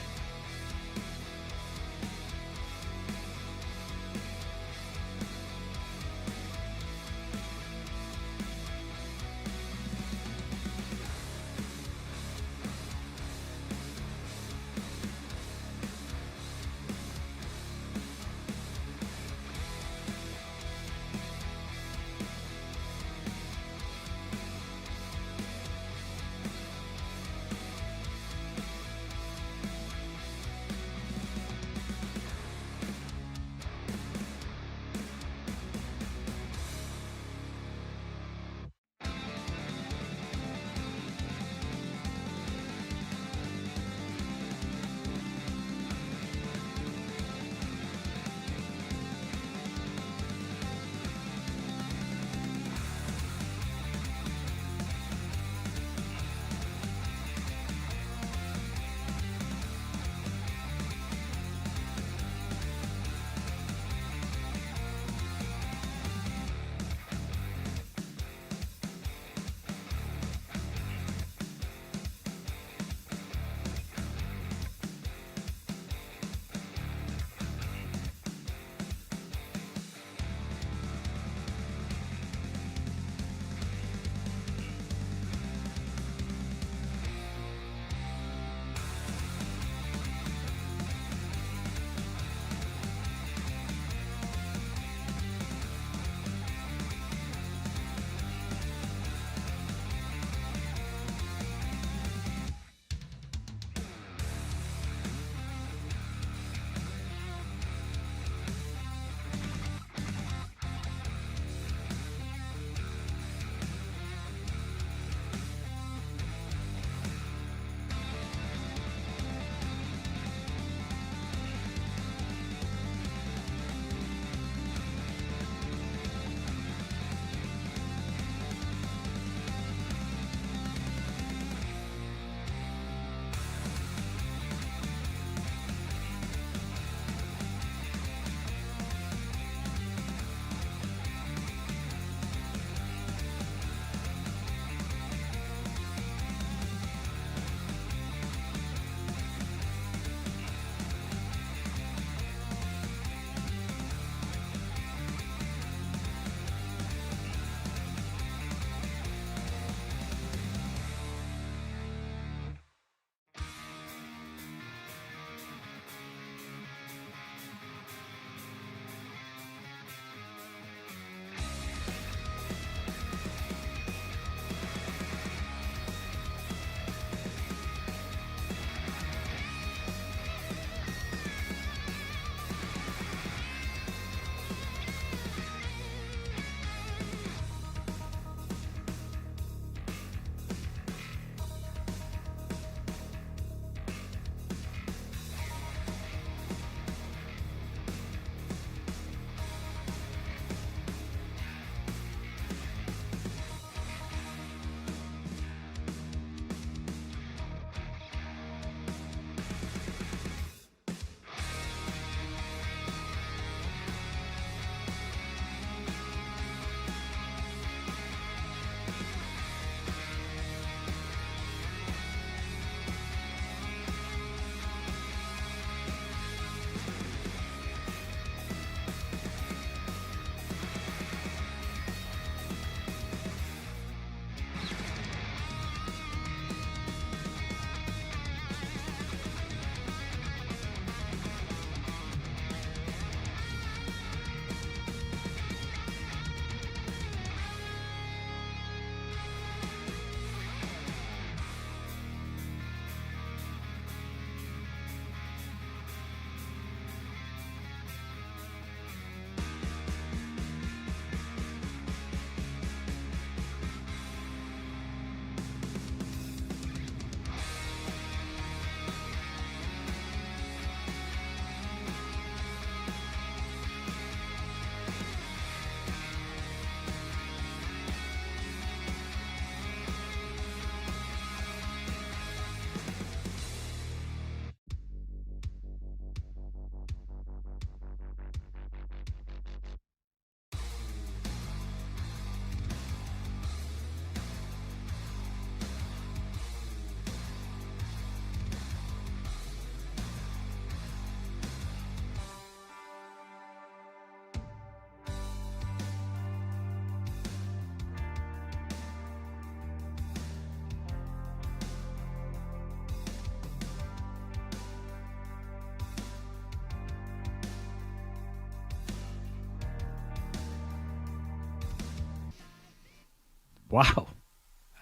Wow.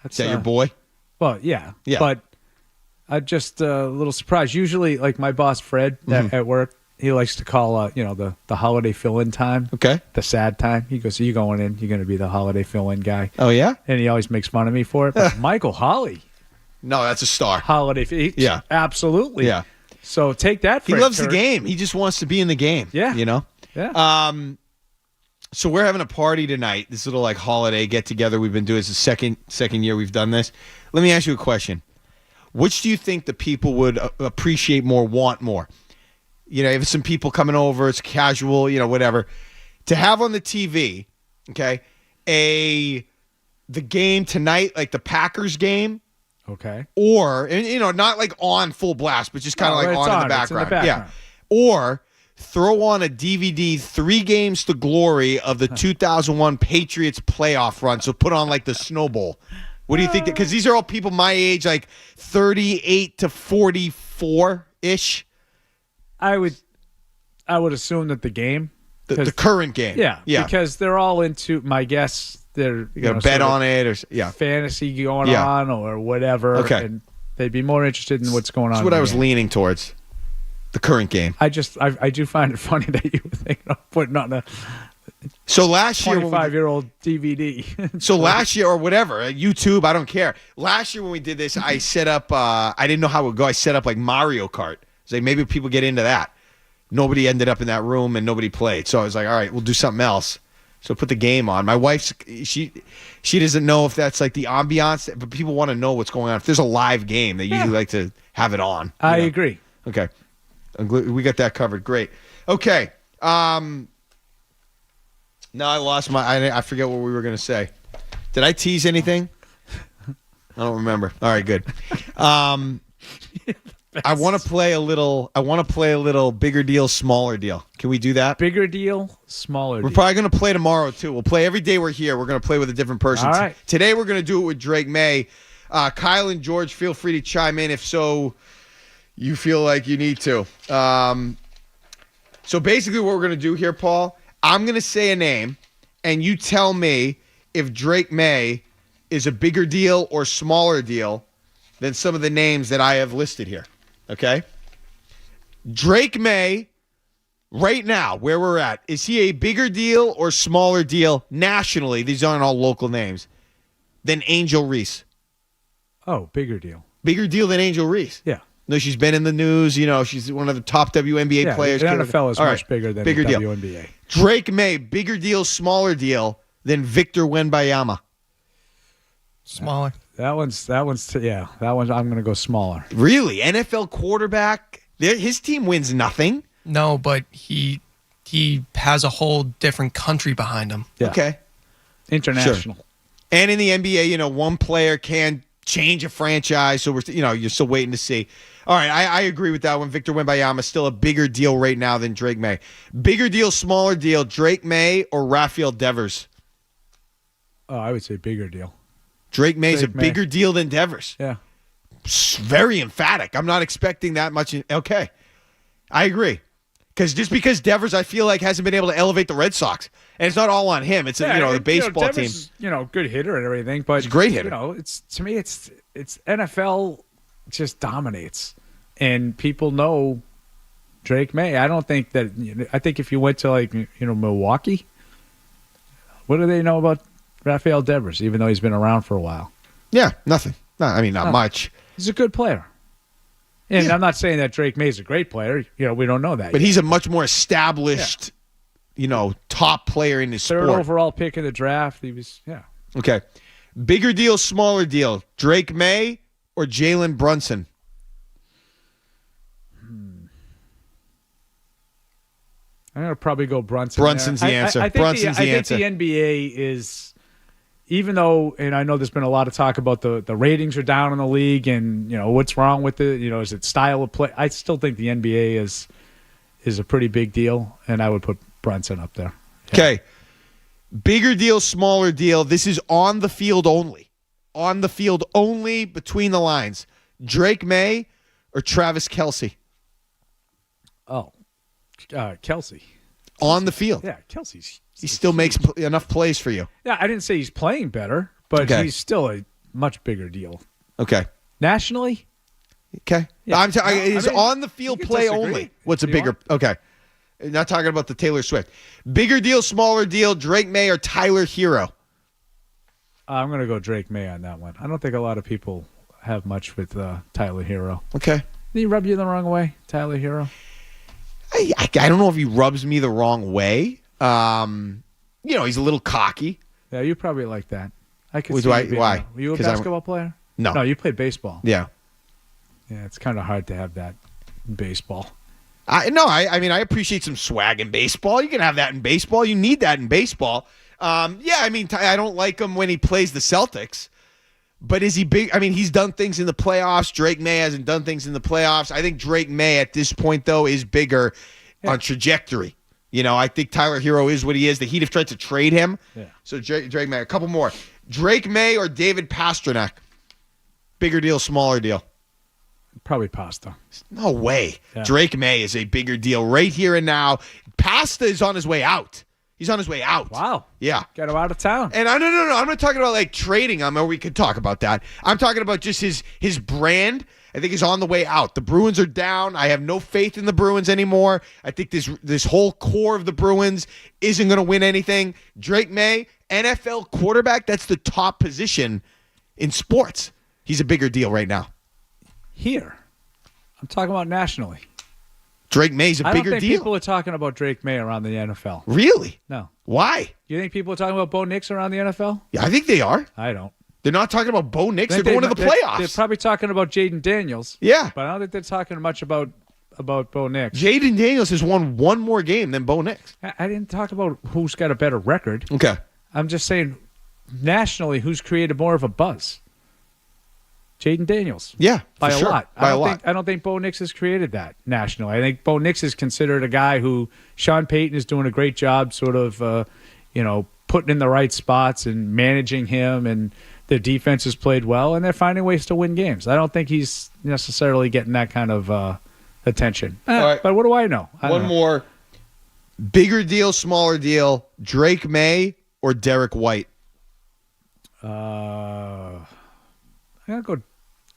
Is that your boy? Well, yeah. Yeah. But I'm just a little surprised. Usually, like my boss, Fred, at work, he likes to call, the holiday fill-in time. Okay. The sad time. He goes, so you going in, you're going to be the holiday fill-in guy. Oh, yeah? And he always makes fun of me for it. But Michael Holley. No, that's a star. Holiday. Yeah. Absolutely. Yeah. So take that, Fred. He loves the game. He just wants to be in the game. Yeah. Yeah. So we're having a party tonight, this little like holiday get-together we've been doing. It's the second year we've done this. Let me ask you a question. Which do you think the people would appreciate more, want more? If some people coming over, it's casual, whatever. To have on the TV, okay, the game tonight, like the Packers game. Okay. Or, not like on full blast, but just kind of like on in the background. Yeah. Or throw on a DVD, 3 games to glory of the 2001 Patriots playoff run. So put on like the Snow Bowl. What do you think? Because these are all people my age, like 38 to 44-ish. I would assume that the game. The current game. Yeah. Because they're all into, my guess, they're you got to bet on it or fantasy going on or whatever. Okay. And they'd be more interested in what's going on. That's what I was leaning towards. The current game. I do find it funny that you were thinking of putting on a so last year 25-year-old DVD. So last year or whatever, YouTube, I don't care. Last year when we did this, I set up I didn't know how it would go. I set up like Mario Kart. It's like maybe people get into that. Nobody ended up in that room and nobody played. So I was like, all right, we'll do something else. So put the game on. My wife's she doesn't know if that's like the ambiance, but people want to know what's going on. If there's a live game, they usually like to have it on. I agree. Okay. We got that covered. Great. Okay. Now I lost I forget what we were going to say. Did I tease anything? I don't remember. All right, good. I want to play a little bigger deal, smaller deal. Can we do that? Bigger deal, smaller deal. We're probably going to play tomorrow too. We'll play every day we're here. We're going to play with a different person. All right. Today we're going to do it with Drake May. Kyle and George, feel free to chime in if so you feel like you need to. So basically what we're going to do here, Paul, I'm going to say a name, and you tell me if Drake May is a bigger deal or smaller deal than some of the names that I have listed here. Okay? Drake May, right now, where we're at, is he a bigger deal or smaller deal nationally? These aren't all local names. Than Angel Reese. Oh, bigger deal. Bigger deal than Angel Reese? Yeah. No, she's been in the news. She's one of the top WNBA players. The NFL is much bigger than the deal. WNBA. Drake May, bigger deal, smaller deal than Victor Wembanyama. Smaller. That one's I'm going to go smaller. Really? NFL quarterback? His team wins nothing? No, but he has a whole different country behind him. Yeah. Okay. International. Sure. And in the NBA, one player can change a franchise, so you're still waiting to see. All right, I agree with that one. Victor Wembanyama is still a bigger deal right now than Drake May. Bigger deal, smaller deal, Drake May or Rafael Devers? Oh, I would say bigger deal. Drake May's a bigger deal than Devers. Yeah. Very emphatic. I'm not expecting that much. Okay. I agree. Because Devers, I feel like, hasn't been able to elevate the Red Sox. And it's not all on him. It's the baseball Devers team. Good hitter and everything, but he's a great hitter. To me it's NFL just dominates. And people know Drake May. I don't think that I think if you went to Milwaukee, what do they know about Rafael Devers, even though he's been around for a while? Yeah, nothing. Not much. He's a good player. And I'm not saying that Drake May is a great player. We don't know that. But he's a much more established, top player in his sport. Third overall pick in the draft. He was, Okay. Bigger deal, smaller deal. Drake May or Jalen Brunson? I'm going to probably go Brunson. Brunson's the answer. Brunson's the answer. I think the NBA is, even though, and I know there's been a lot of talk about the ratings are down in the league and, what's wrong with it, is it style of play? I still think the NBA is a pretty big deal, and I would put Brunson up there. Yeah. Okay. Bigger deal, smaller deal. This is on the field only. On the field only, between the lines. Drake May or Travis Kelce? Oh, Kelce. On the field. Yeah, Kelce's. He still makes enough plays for you. Yeah, I didn't say he's playing better, but he's still a much bigger deal. Okay. Nationally? Okay. Yeah. Is on the field play only. What's a bigger? Okay. Not talking about the Taylor Swift. Bigger deal, smaller deal, Drake May or Tyler Hero? I'm going to go Drake May on that one. I don't think a lot of people have much with Tyler Hero. Okay. Did he rub you the wrong way, Tyler Hero? I don't know if he rubs me the wrong way. He's a little cocky. Yeah, you probably like that. I could Why? see why? Were you a basketball player? No. No, you played baseball. Yeah. Yeah, it's kind of hard to have that in baseball. I appreciate some swag in baseball. You can have that in baseball. You need that in baseball. I don't like him when he plays the Celtics. But is he big? I mean, he's done things in the playoffs. Drake May hasn't done things in the playoffs. I think Drake May at this point, though, is bigger on trajectory. I think Tyler Hero is what he is. The Heat have tried to trade him. Yeah. So Drake May. A couple more. Drake May or David Pastrnak? Bigger deal, smaller deal? Probably Pasta. No way. Yeah. Drake May is a bigger deal right here and now. Pasta is on his way out. He's on his way out. Wow. Yeah. Get him out of town. And no. I'm not talking about like trading him, or we could talk about that. I'm talking about just his brand. I think he's on the way out. The Bruins are down. I have no faith in the Bruins anymore. I think this whole core of the Bruins isn't going to win anything. Drake May, NFL quarterback, that's the top position in sports. He's a bigger deal right now. Here. I'm talking about nationally. Drake May's a bigger deal. I don't think people are talking about Drake May around the NFL. Really? No. Why? You think people are talking about Bo Nix around the NFL? Yeah, I think they are. I don't. They're not talking about Bo Nix. They're going to the playoffs. They're probably talking about Jaden Daniels. Yeah. But I don't think they're talking much about Bo Nix. Jaden Daniels has won one more game than Bo Nix. I didn't talk about who's got a better record. Okay. I'm just saying nationally who's created more of a buzz. Jaden Daniels. Yeah, by a lot. I don't think Bo Nix has created that nationally. I think Bo Nix is considered a guy who Sean Payton is doing a great job sort of, putting in the right spots and managing him, and their defense has played well, and they're finding ways to win games. I don't think he's necessarily getting that kind of attention. Right. But what do I know? One more. Bigger deal, smaller deal, Drake May or Derek White? I'm going to go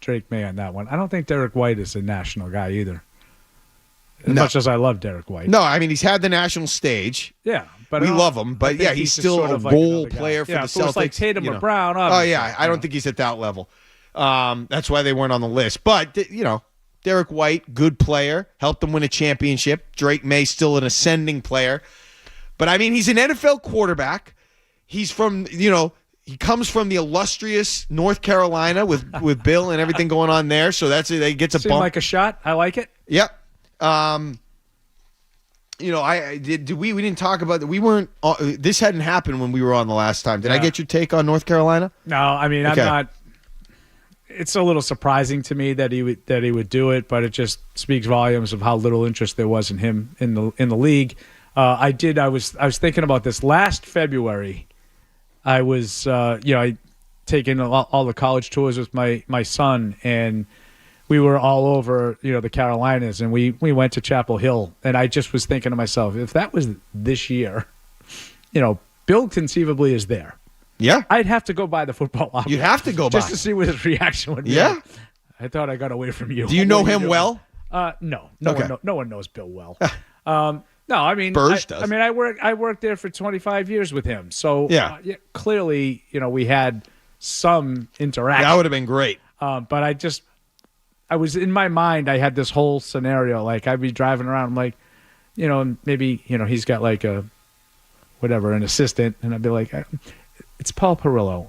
Drake May on that one. I don't think Derek White is a national guy either. As much as I love Derek White. No, I mean, he's had the national stage. Yeah. But we love him. But, yeah, he's still a role player for the Celtics. It's like Tatum or Brown. Oh, yeah. I don't think he's at that level. That's why they weren't on the list. But, Derek White, good player, helped them win a championship. Drake May, still an ascending player. But, I mean, he's an NFL quarterback. He's from, he comes from the illustrious North Carolina with Bill and everything going on there. So he gets a bump. Like a shot. I like it. Yep. We didn't talk about that. We weren't. This hadn't happened when we were on the last time. Did I get your take on North Carolina? No, I mean I'm not. It's a little surprising to me that he would do it, but it just speaks volumes of how little interest there was in him in the league. I was thinking about this last February. I was I taken all the college tours with my son, and we were all over the Carolinas, and we went to Chapel Hill, and I just was thinking to myself, if that was this year, Bill conceivably is there. Yeah, I'd have to go by the football office. You'd have to go by just to see what his reaction would be. Yeah, I thought I got away from you. Do you know him well? No, okay. No one knows Bill well. No, I mean, Burge does. I mean, I worked there for 25 years with him, so clearly, we had some interaction. That would have been great. But I was in my mind. I had this whole scenario. Like I'd be driving around. I'm like, maybe he's got like an assistant, and I'd be like, it's Paul Perillo.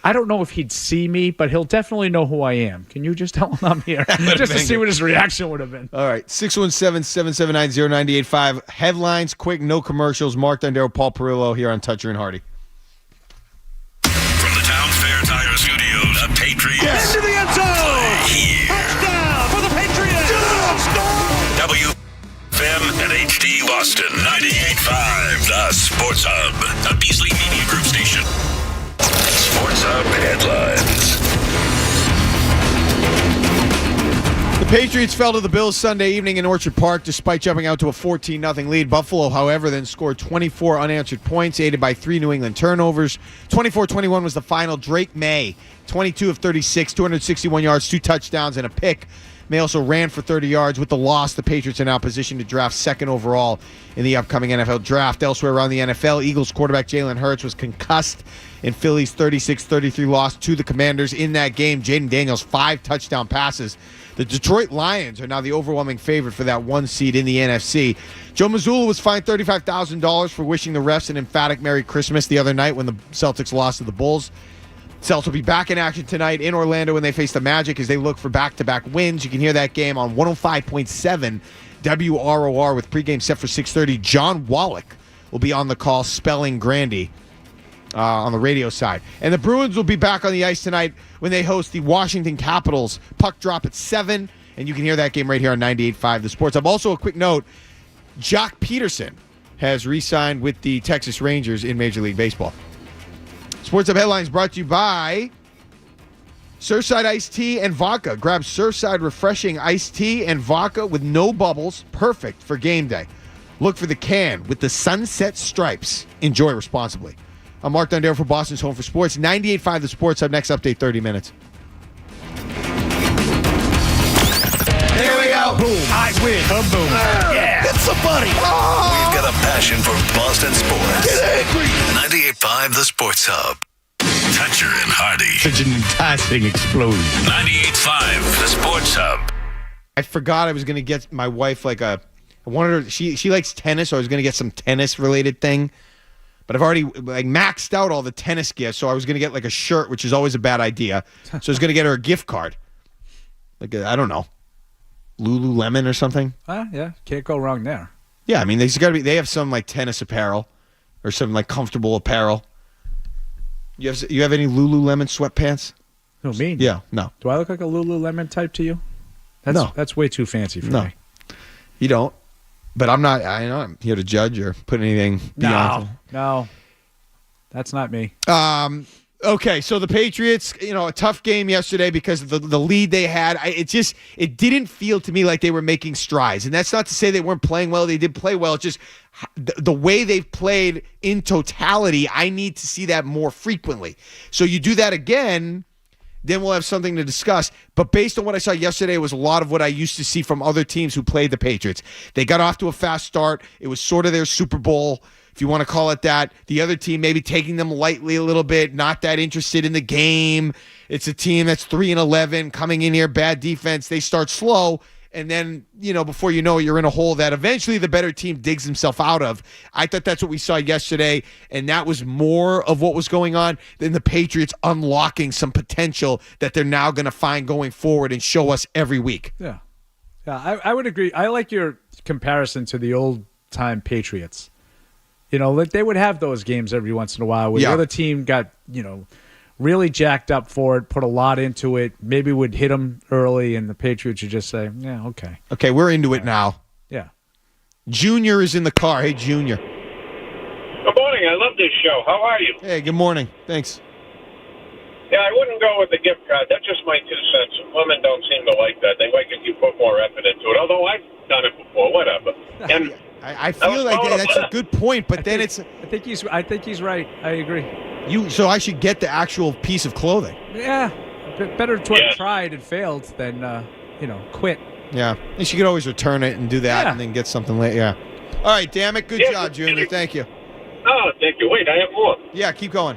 I don't know if he'd see me, but he'll definitely know who I am. Can you just tell him I'm here? Just to see what his reaction would have been. All right. 617-779-0985. Headlines, quick, no commercials. Mark Dondero, Paul Perillo here on Toucher and Hardy. From the Town Fair Tire Studios, the Patriots. Yes. Into the end zone. Touchdown for the Patriots. WFM and HD Boston 98.5. The Sports Hub. A Beasley Media Group station. Sports Hub headlines. The Patriots fell to the Bills Sunday evening in Orchard Park despite jumping out to a 14-0 lead. Buffalo, however, then scored 24 unanswered points, aided by 3 New England turnovers. 24-21 was the final. Drake May, 22 of 36, 261 yards, 2 touchdowns, and a pick. May also ran for 30 yards. With the loss, the Patriots are now positioned to draft second overall in the upcoming NFL draft. Elsewhere around the NFL, Eagles quarterback Jalen Hurts was concussed in Philly's 36-33 loss to the Commanders. In that game, Jaden Daniels, 5 touchdown passes. The Detroit Lions are now the overwhelming favorite for that 1 seed in the NFC. Joe Mazzulla was fined $35,000 for wishing the refs an emphatic Merry Christmas the other night when the Celtics lost to the Bulls. Celtics will be back in action tonight in Orlando when they face the Magic as they look for back-to-back wins. You can hear that game on 105.7 WROR with pregame set for 6:30. John Wallach will be on the call spelling Grandy on the radio side. And the Bruins will be back on the ice tonight when they host the Washington Capitals. Puck drop at 7, and you can hear that game right here on 98.5 The Sports Hub. Also, a quick note, Jock Peterson has re-signed with the Texas Rangers in Major League Baseball. Sports Hub Headlines brought to you by Surfside Iced Tea and Vodka. Grab Surfside Refreshing Iced Tea and Vodka with no bubbles. Perfect for game day. Look for the can with the sunset stripes. Enjoy responsibly. I'm Mark Dondero for Boston's Home for Sports. 98.5 The Sports Hub. Next update, 30 minutes. There we go. Boom. I win. Boom. Yeah. Hit somebody. We've got a passion for Boston sports. Get angry. 98.5 The Sports Hub. Toucher and Hardy. Such an enticing explosion. 98.5 The Sports Hub. I forgot I was going to get my wife I wanted her, she likes tennis, so I was going to get some tennis-related thing. But I've already maxed out all the tennis gifts, so I was going to get a shirt, which is always a bad idea. So I was going to get her a gift card. I don't know, Lululemon or something. Yeah, can't go wrong there. Yeah, I mean, they have some tennis apparel or some comfortable apparel. You have any Lululemon sweatpants? No, me? Yeah, no. Do I look like a Lululemon type to you? No. That's way too fancy for me. You don't. But I'm not here to judge or put anything beyond. No. That's not me. Okay, so the Patriots, a tough game yesterday because of the lead they had. It didn't feel to me like they were making strides. And that's not to say they weren't playing well. They did play well. It's just the way they've played in totality, I need to see that more frequently. So you do that again, then we'll have something to discuss. But based on what I saw yesterday, it was a lot of what I used to see from other teams who played the Patriots. They got off to a fast start. It was sort of their Super Bowl, if you want to call it that. The other team maybe taking them lightly a little bit, not that interested in the game. It's a team that's 3-11, coming in here, bad defense. They start slow, and then, before you know it, you're in a hole that eventually the better team digs himself out of. I thought that's what we saw yesterday, and that was more of what was going on than the Patriots unlocking some potential that they're now going to find going forward and show us every week. Yeah, I would agree. I like your comparison to the old-time Patriots. They would have those games every once in a while where the other team got, really jacked up for it, put a lot into it, maybe would hit them early, and the Patriots would just say, yeah, okay. Okay, we're into it now. Yeah. Junior is in the car. Hey, Junior. Good morning. I love this show. How are you? Hey, good morning. Thanks. Yeah, I wouldn't go with the gift card. That's just my 2 cents. Women don't seem to like that. They like if you put more effort into it, although I've done it before, whatever. And I feel like that's a good point, but then it's... I think he's right. I agree. So I should get the actual piece of clothing. Yeah. Better to have tried and failed than, quit. Yeah. And she could always return it and do that and then get something later. Yeah. All right, damn it. Good job, Junior. Thank you. Oh, thank you. Wait, I have more. Yeah, keep going.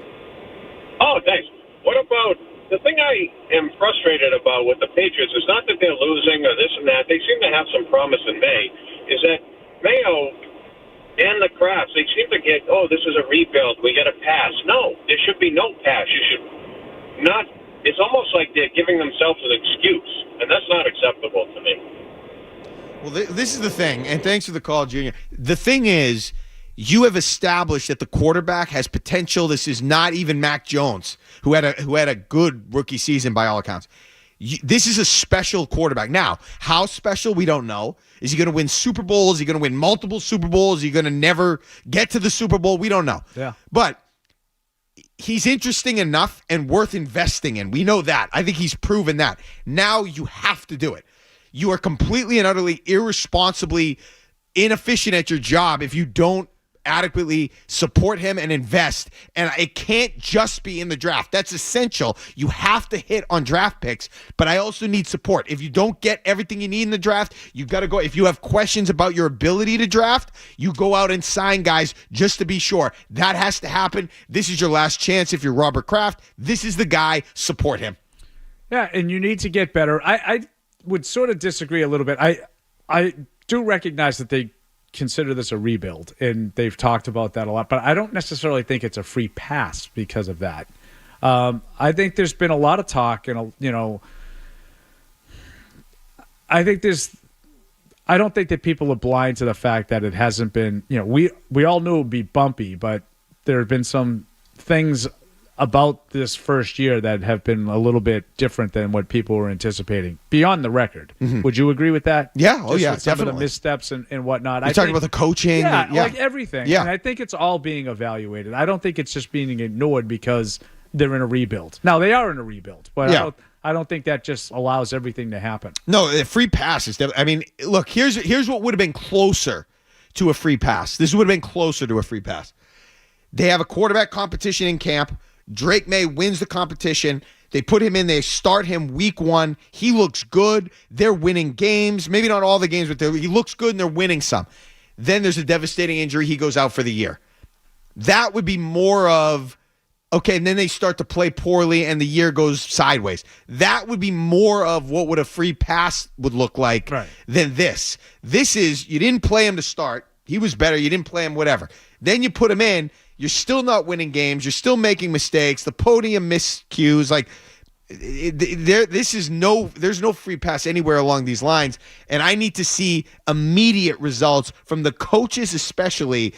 Oh, thanks. What about... The thing I am frustrated about with the Patriots is not that they're losing or this and that. They seem to have some promise in May. Is that Mayo and the Crafts, they seem to get, this is a rebuild, we get a pass. No, there should be no pass. You should not, it's almost like they're giving themselves an excuse, and that's not acceptable to me. Well, this is the thing, and thanks for the call, Junior. The thing is, you have established that the quarterback has potential. This is not even Mac Jones, who had a good rookie season by all accounts. This is a special quarterback. Now, how special, we don't know. Is he going to win Super Bowls? Is he going to win multiple Super Bowls? Is he going to never get to the Super Bowl? We don't know. Yeah. But he's interesting enough and worth investing in. We know that. I think he's proven that. Now you have to do it. you are completely and utterly irresponsibly inefficient at your job if you don't adequately support him and invest. And it can't just be in the draft. That's essential. You have to hit on draft picks, but I also need support. If you don't get everything you need in the draft, you got to go. If you have questions about your ability to draft, you go out and sign guys just to be sure. That has to happen. This is your last chance. If you're Robert Kraft, this is the guy. Support him. Yeah, and you need to get better. I would sort of disagree a little bit. I do recognize that they consider this a rebuild, and they've talked about that a lot, but I don't necessarily think it's a free pass because of that. I think there's been a lot of talk, and I don't think that people are blind to the fact that it hasn't been, we all knew it would be bumpy, but there have been some things about this first year that have been a little bit different than what people were anticipating beyond the record. Mm-hmm. Would you agree with that? Yeah. Oh, yeah. With some of the missteps and whatnot. You're talking about the coaching. Yeah, like everything. Yeah. And I think it's all being evaluated. I don't think it's just being ignored because they're in a rebuild. Now, they are in a rebuild, but I don't think that just allows everything to happen. No, a free pass is definitely. I mean, look, here's what would have been closer to a free pass. This would have been closer to a free pass. They have a quarterback competition in camp. Drake May wins the competition. They put him in. They start him week 1. He looks good. They're winning games. Maybe not all the games, but he looks good and they're winning some. Then there's a devastating injury. He goes out for the year. That would be more of, okay, and then they start to play poorly and the year goes sideways. That would be more of what would a free pass would look like than this. This is, you didn't play him to start. He was better. You didn't play him, whatever. Then you put him in. You're still not winning games. You're still making mistakes. The podium miscues. Like, there's no free pass anywhere along these lines. And I need to see immediate results from the coaches, especially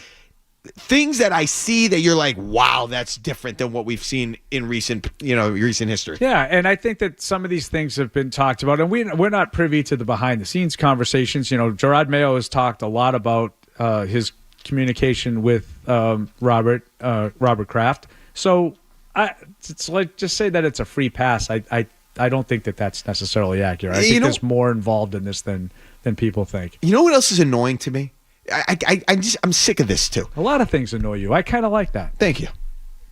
things that I see that you're like, wow, that's different than what we've seen in recent history. Yeah, and I think that some of these things have been talked about, and we're not privy to the behind the scenes conversations. Gerard Mayo has talked a lot about his communication with Robert Kraft. So it's like, just say that it's a free pass. I don't think that that's necessarily accurate. I think there's more involved in this than people think. You know what else is annoying to me? I'm sick of this too. A lot of things annoy you. I kind of like that. Thank you.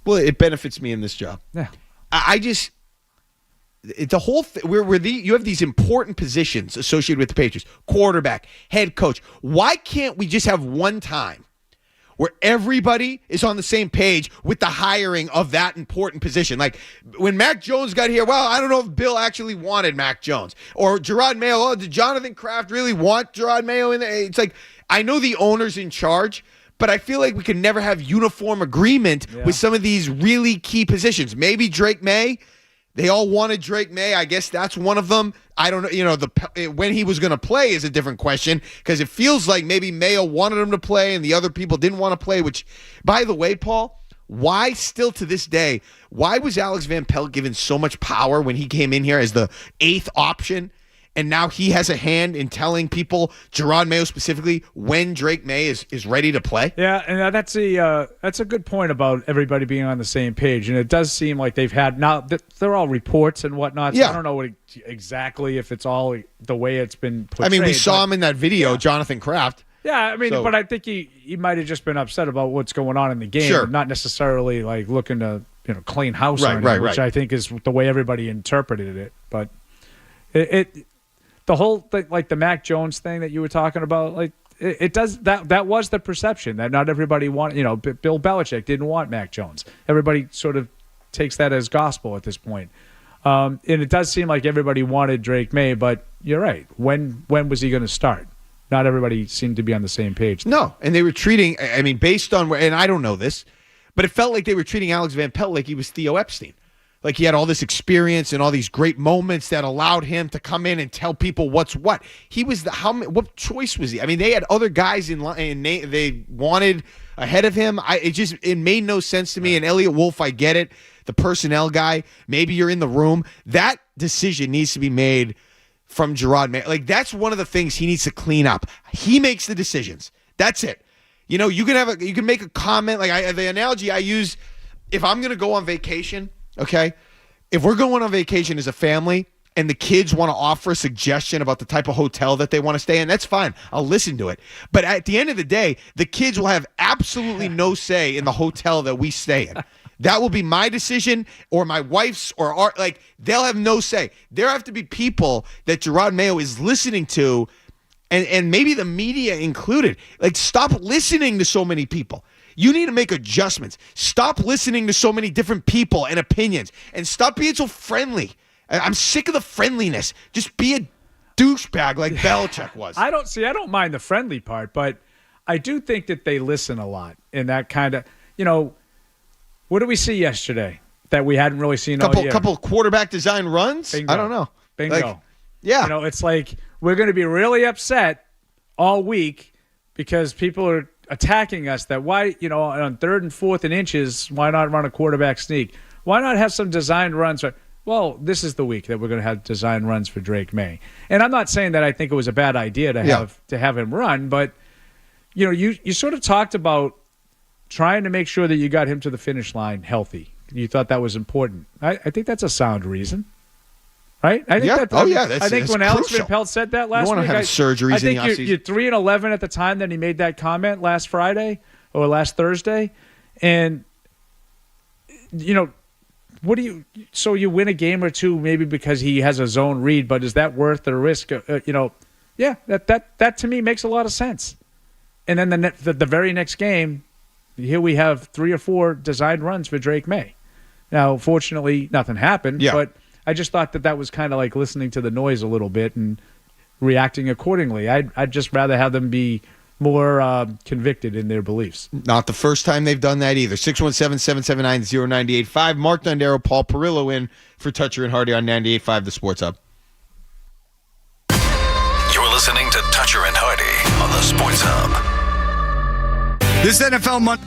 Well, it benefits me in this job. Yeah. The whole you have these important positions associated with the Patriots: quarterback, head coach. Why can't we just have one time where everybody is on the same page with the hiring of that important position? Like when Mac Jones got here, well, I don't know if Bill actually wanted Mac Jones or Gerard Mayo. Oh, did Jonathan Kraft really want Gerard Mayo in there? It's like, I know the owner's in charge, but I feel like we can never have uniform agreement with some of these really key positions. Maybe Drake May. They all wanted Drake May. I guess that's one of them. I don't know. When he was going to play is a different question, because it feels like maybe Mayo wanted him to play and the other people didn't want to play, which, by the way, Paul, why still to this day, why was Alex Van Pelt given so much power when he came in here as the 8th option? And now he has a hand in telling people, Gerard Mayo specifically, when Drake May is ready to play. Yeah, and that's a good point about everybody being on the same page. And it does seem like they've had, now they're all reports and whatnot. So I don't know exactly if it's all the way it's been portrayed. I mean, we saw him in that video, Jonathan Kraft. Yeah, I mean, but I think he might have just been upset about what's going on in the game, not necessarily like looking to clean house, which I think is the way everybody interpreted it. But the whole thing, like the Mac Jones thing that you were talking about, like it does that was the perception that not everybody wanted. Bill Belichick didn't want Mac Jones. Everybody sort of takes that as gospel at this point, and it does seem like everybody wanted Drake May. But you're right. When was he going to start? Not everybody seemed to be on the same page. No, and they were treating. I mean, based on and I don't know this, but it felt like they were treating Alex Van Pelt like he was Theo Epstein. Like he had all this experience and all these great moments that allowed him to come in and tell people what's what. He was what choice was he? I mean, they had other guys in line and they wanted ahead of him. It made no sense to me. And Elliot Wolf, I get it. The personnel guy, maybe you're in the room. That decision needs to be made from Gerard Mayo. Like that's one of the things he needs to clean up. He makes the decisions. That's it. You can make a comment. Like the analogy I use, if I'm going to go on vacation. Okay, if we're going on vacation as a family, and the kids want to offer a suggestion about the type of hotel that they want to stay in, that's fine. I'll listen to it. But at the end of the day, the kids will have absolutely no say in the hotel that we stay in. That will be my decision or my wife's or our, like, they'll have no say. There have to be people that Gerard Mayo is listening to, and maybe the media included. Like, stop listening to so many people. You need to make adjustments. Stop listening to so many different people and opinions, and stop being so friendly. I'm sick of the friendliness. Just be a douchebag like Belichick was. I don't mind the friendly part, but I do think that they listen a lot in that kind of, what did we see yesterday that we hadn't really seen all year? Couple quarterback design runs? Bingo. I don't know. Bingo. Like, yeah. It's like we're going to be really upset all week because people are attacking us that why, on 3rd and 4th and inches, why not run a quarterback sneak? Why not have some designed runs? Well, this is the week that we're going to have design runs for Drake May. And I'm not saying that I think it was a bad idea to have him run, but you sort of talked about trying to make sure that you got him to the finish line healthy. You thought that was important. I think that's a sound reason. Right? I think I think when Alex Van Pelt said that last week, have surgeries. I think you're 3-11 at the time that he made that comment last Friday or last Thursday, and what do you? So you win a game or two maybe because he has a zone read, but is that worth the risk? Yeah, that to me makes a lot of sense. And then the very next game, here we have 3 or 4 designed runs for Drake May. Now, fortunately, nothing happened, but I just thought that was kind of like listening to the noise a little bit and reacting accordingly. I'd just rather have them be more convicted in their beliefs. Not the first time they've done that either. 617-779-0985. Mark Dondero, Paul Perillo in for Toucher and Hardy on 98.5 The Sports Hub. You're listening to Toucher and Hardy on The Sports Hub. This NFL Monday.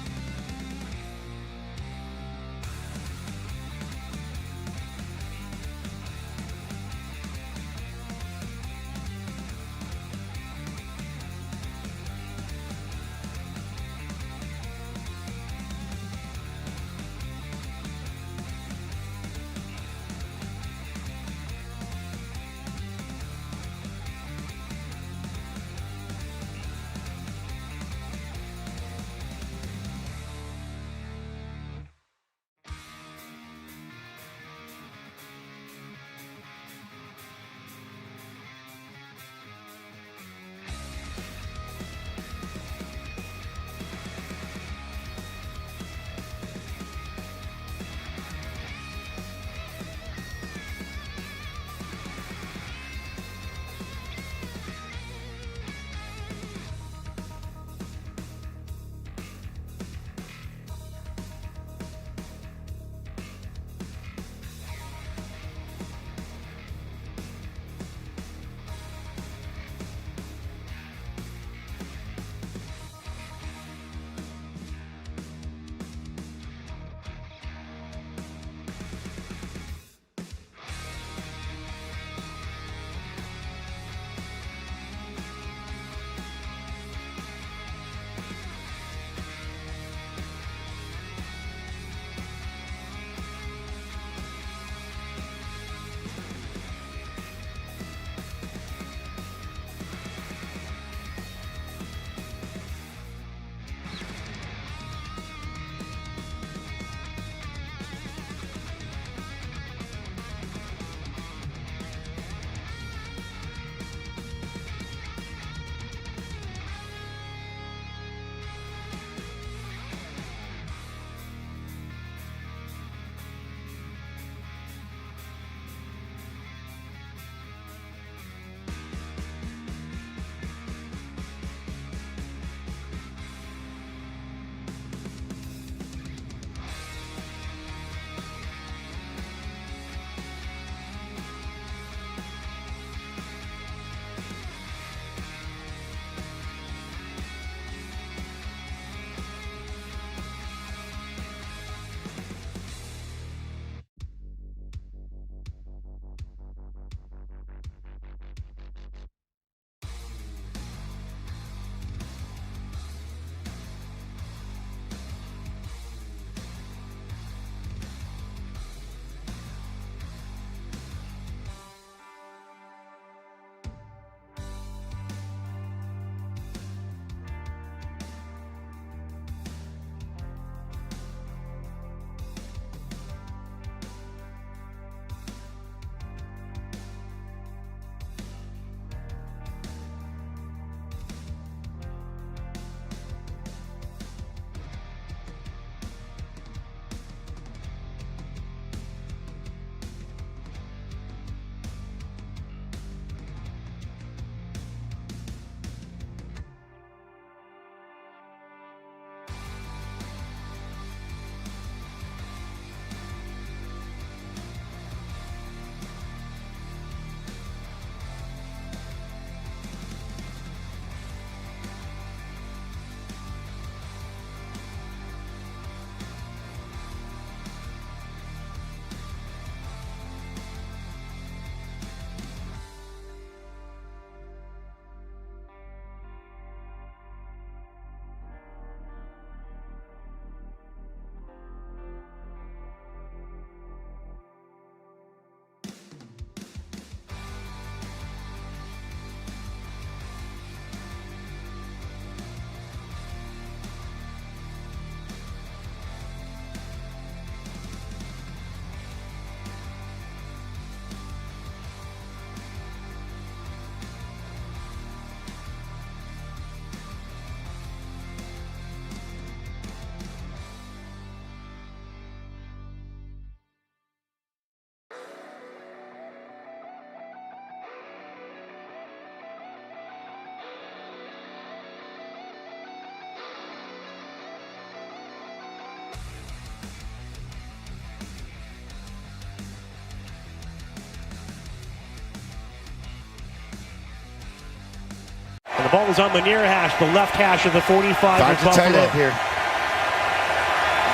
ball is on the near hash, the left hash of the 45 of Buffalo. Here.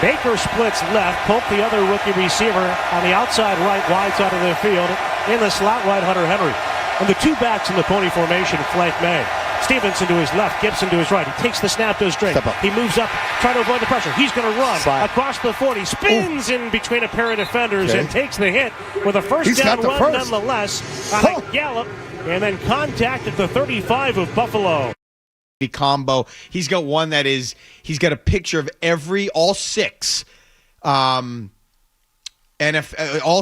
Baker splits left, Pope the other rookie receiver on the outside right, wide side of the field. In the slot right, Hunter Henry. And the two backs in the pony formation flank May. Stevenson to his left, Gibson to his right. He takes the snap, goes straight. He moves up, trying to avoid the pressure. He's going to run across the 40, spins in between a pair of defenders and takes the hit with a first down run nonetheless on a gallop. And then contact at the 35 of Buffalo. Combo. He's got one that is, he's got a picture of all six, all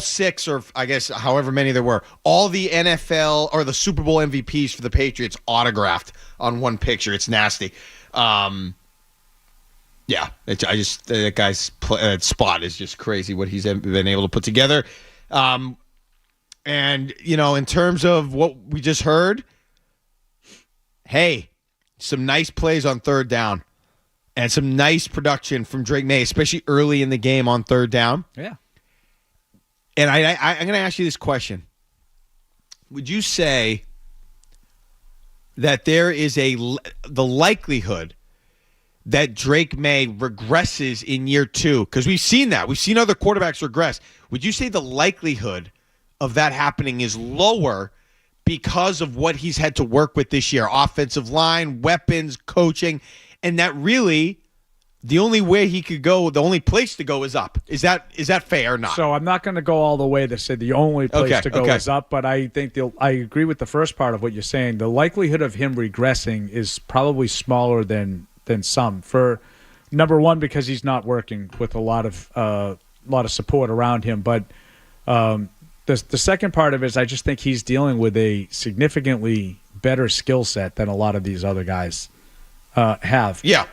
six, or I guess however many there were, all the NFL or the Super Bowl MVPs for the Patriots autographed on one picture. It's nasty. That guy's spot is just crazy what he's been able to put together. And, in terms of what we just heard, hey, some nice plays on third down and some nice production from Drake May, especially early in the game on third down. Yeah. And I'm going to ask you this question. Would you say that there is the likelihood that Drake May regresses in year two? Because we've seen that. We've seen other quarterbacks regress. Would you say the likelihood of that happening is lower because of what he's had to work with this year? Offensive line, weapons, coaching, and that really the only way he could go, the only place to go is up. Is that fair or not? So I'm not going to go all the way to say the only place to go is up, but I think I agree with the first part of what you're saying. The likelihood of him regressing is probably smaller than some. For number one, because he's not working with a lot of support around him, but the second part of it is I just think he's dealing with a significantly better skill set than a lot of these other guys have. Yeah.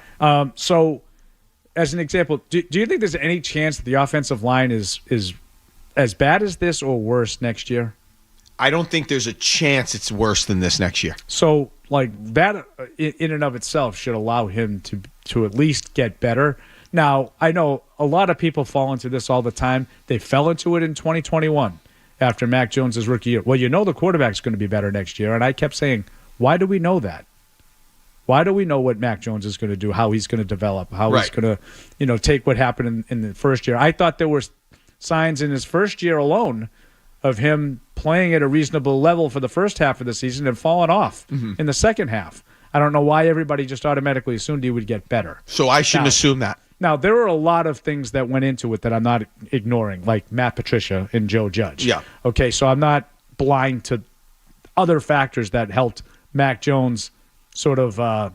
So, as an example, do you think there's any chance that the offensive line is as bad as this or worse next year? I don't think there's a chance it's worse than this next year. So, like, that in and of itself should allow him to at least get better. Now, I know a lot of people fall into this all the time. They fell into it in 2021 after Mac Jones' rookie year. Well, the quarterback's going to be better next year. And I kept saying, why do we know that? Why do we know what Mac Jones is going to do, how he's going to develop, how he's going to, take what happened in the first year? I thought there were signs in his first year alone of him playing at a reasonable level for the first half of the season and falling off in the second half. I don't know why everybody just automatically assumed he would get better. So I shouldn't assume that. Now, there are a lot of things that went into it that I'm not ignoring, like Matt Patricia and Joe Judge. Yeah. Okay, so I'm not blind to other factors that helped Mac Jones sort of, I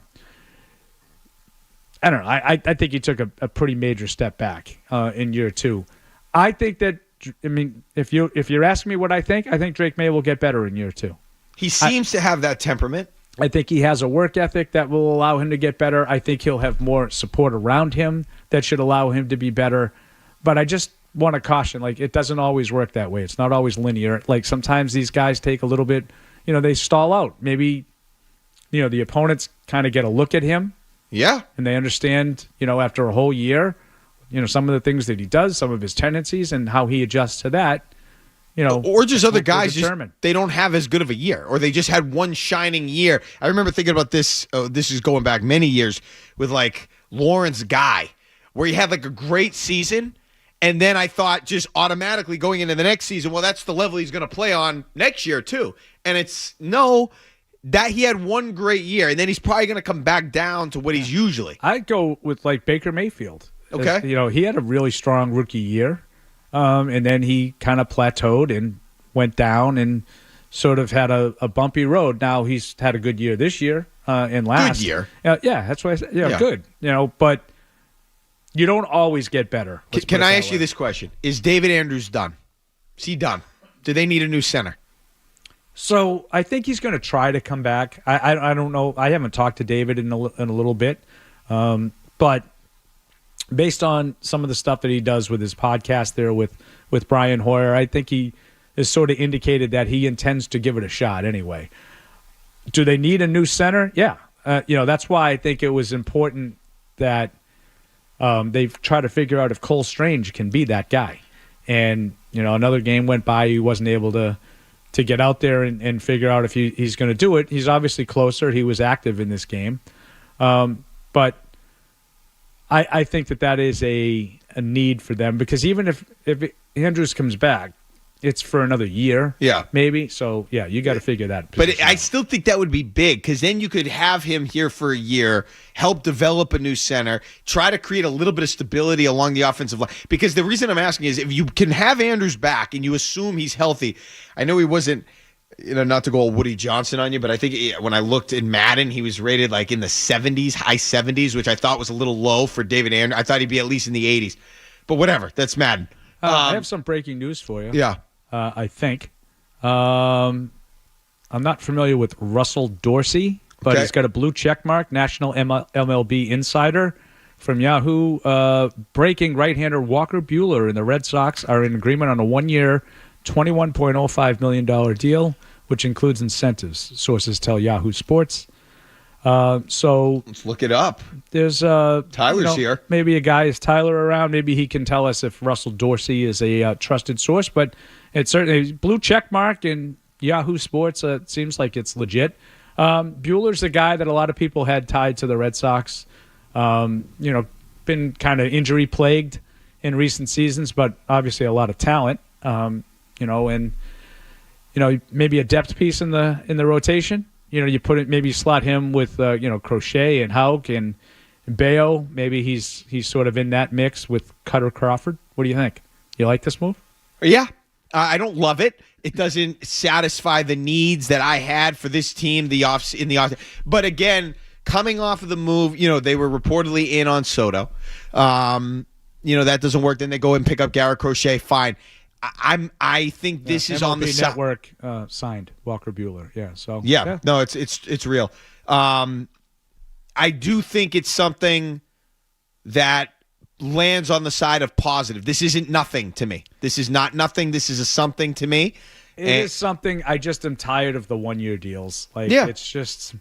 don't know. I think he took a pretty major step back in year two. I think that, if you're asking me what I think Drake May will get better in year two. He seems to have that temperament. I think he has a work ethic that will allow him to get better. I think he'll have more support around him that should allow him to be better. But I just want to caution, it doesn't always work that way. It's not always linear. Sometimes these guys take a little bit, they stall out. Maybe, the opponents kind of get a look at him. Yeah. And they understand, after a whole year, some of the things that he does, some of his tendencies, and how he adjusts to that. Or just other guys, they don't have as good of a year, or they just had one shining year. I remember thinking about this. This is going back many years with Lawrence Guy, where he had a great season, and then I thought just automatically going into the next season, well, that's the level he's going to play on next year too. And it's that he had one great year, and then he's probably going to come back down to what he's usually. I'd go with Baker Mayfield. Okay, he had a really strong rookie year. And then he kind of plateaued and went down and sort of had a bumpy road. Now he's had a good year this year and last. Good year. Yeah, that's what I said. Yeah, good. But you don't always get better. Can I ask you this question? Is David Andrews done? Is he done? Do they need a new center? So I think he's going to try to come back. I don't know. I haven't talked to David in a little bit. But based on some of the stuff that he does with his podcast there with Brian Hoyer, I think he has sort of indicated that he intends to give it a shot anyway. Do they need a new center? Yeah. That's why I think it was important that they've tried to figure out if Cole Strange can be that guy. And, another game went by, he wasn't able to to get out there and figure out if he's going to do it. He's obviously closer. He was active in this game. But I think that is a need for them, because even if Andrews comes back, it's for another year, maybe. So, you got to figure that. But I still think that would be big, because then you could have him here for a year, help develop a new center, try to create a little bit of stability along the offensive line. Because the reason I'm asking is, if you can have Andrews back and you assume he's healthy, I know he wasn't, not to go all Woody Johnson on you, but I think when I looked in Madden, he was rated like in the 70s, high 70s, which I thought was a little low for David Andrews. I thought he'd be at least in the 80s. But whatever, that's Madden. I have some breaking news for you. Yeah. I think. I'm not familiar with Russell Dorsey, but he's got a blue check mark, National MLB Insider from Yahoo. Breaking right-hander Walker Buehler and the Red Sox are in agreement on a one-year, $21.05 million deal, which includes incentives, sources tell Yahoo Sports. So let's look it up. There's Tyler's here. Maybe a guy is Tyler around. Maybe he can tell us if Russell Dorsey is a trusted source, but it's certainly blue check mark in Yahoo Sports. It seems like it's legit. Buehler's a guy that a lot of people had tied to the Red Sox. Been kind of injury plagued in recent seasons, but obviously a lot of talent. Maybe a depth piece in the rotation. You put it, maybe slot him with Crochet and Houck and Bayo. Maybe he's sort of in that mix with Cutter Crawford. What do you think? You like this move? Yeah. I don't love it. It doesn't satisfy the needs that I had for this team in the off. But again, coming off of the move, they were reportedly in on Soto. That doesn't work. Then they go and pick up Garrett Crochet. Fine. I think this is MLB on the network signed Walker Buehler. Yeah. So no, it's real. I do think it's something that lands on the side of positive. This isn't nothing to me. This is not nothing. This is a something to me. It is something. I just am tired of the 1-year deals. It's just,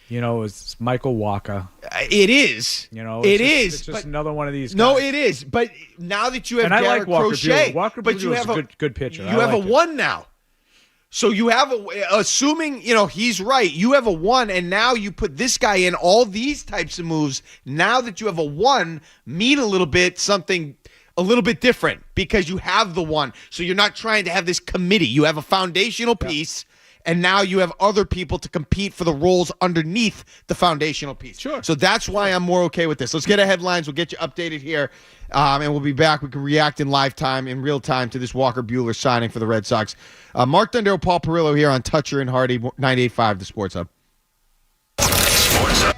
it's Michael Walker. It is. It's just another one of these guys. No, it is. But now that you have and Garrett I like Walker Crochet, Buehler. Walker but you Buehler have is a good pitcher. You have a 1 now. So you have assuming, he's right, you have a 1, and now you put this guy in all these types of moves. Now that you have a 1, mean a little bit something a little bit different, because you have the 1. So you're not trying to have this committee. You have a foundational piece, and now you have other people to compete for the roles underneath the foundational piece. Sure. So that's why I'm more okay with this. Let's get a headlines. We'll get you updated here, and we'll be back. We can react in live time, in real time, to this Walker Buehler signing for the Red Sox. Mark Dondero, Paul Perillo here on Toucher and Hardy, 98.5 The Sports Hub. Sports Hub.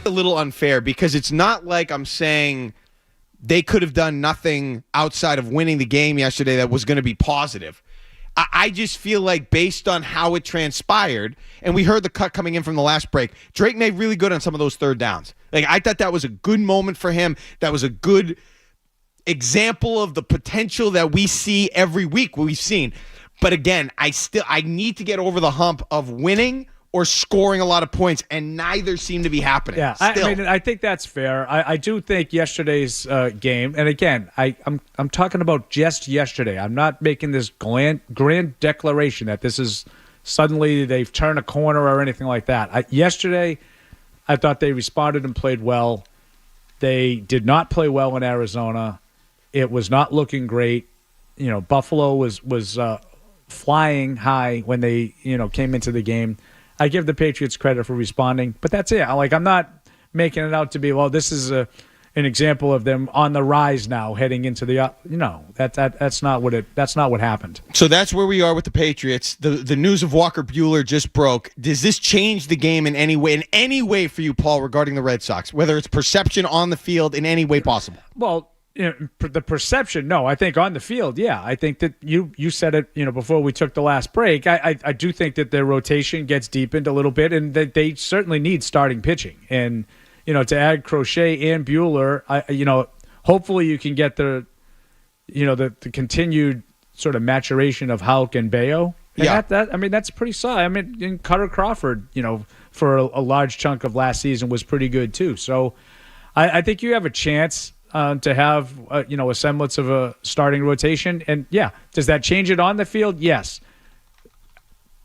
a little unfair because it's not like I'm saying they could have done nothing outside of winning the game yesterday that was going to be positive. I just feel like based on how it transpired, and we heard the cut coming in from the last break, Drake May really good on some of those third downs. Like, I thought that was a good moment for him. That was a good example of the potential that we see every week we've seen. But again, I need to get over the hump of winning or scoring a lot of points, and neither seem to be happening. Yeah, I think that's fair. I do think yesterday's game, and again, I'm talking about just yesterday. I'm not making this grand declaration that this is suddenly they've turned a corner or anything like that. Yesterday, I thought they responded and played well. They did not play well in Arizona. It was not looking great. Buffalo was flying high when they came into the game. I give the Patriots credit for responding, but that's it. I'm not making it out to be, well, this is an example of them on the rise now, heading into the that's not what happened. So that's where we are with the Patriots. The news of Walker Buehler just broke. Does this change the game in any way for you, Paul, regarding the Red Sox? Whether it's perception on the field in any way possible? Well, the perception, no. I think on the field, yeah. I think that you said it, before we took the last break. I do think that their rotation gets deepened a little bit, and that they certainly need starting pitching. And to add Crochet and Buehler, hopefully you can get the continued sort of maturation of Hulk and Bayo. And that's pretty solid. And Cutter Crawford, for a large chunk of last season was pretty good too. So I think you have a chance to have a semblance of a starting rotation. And yeah, does that change it on the field? Yes.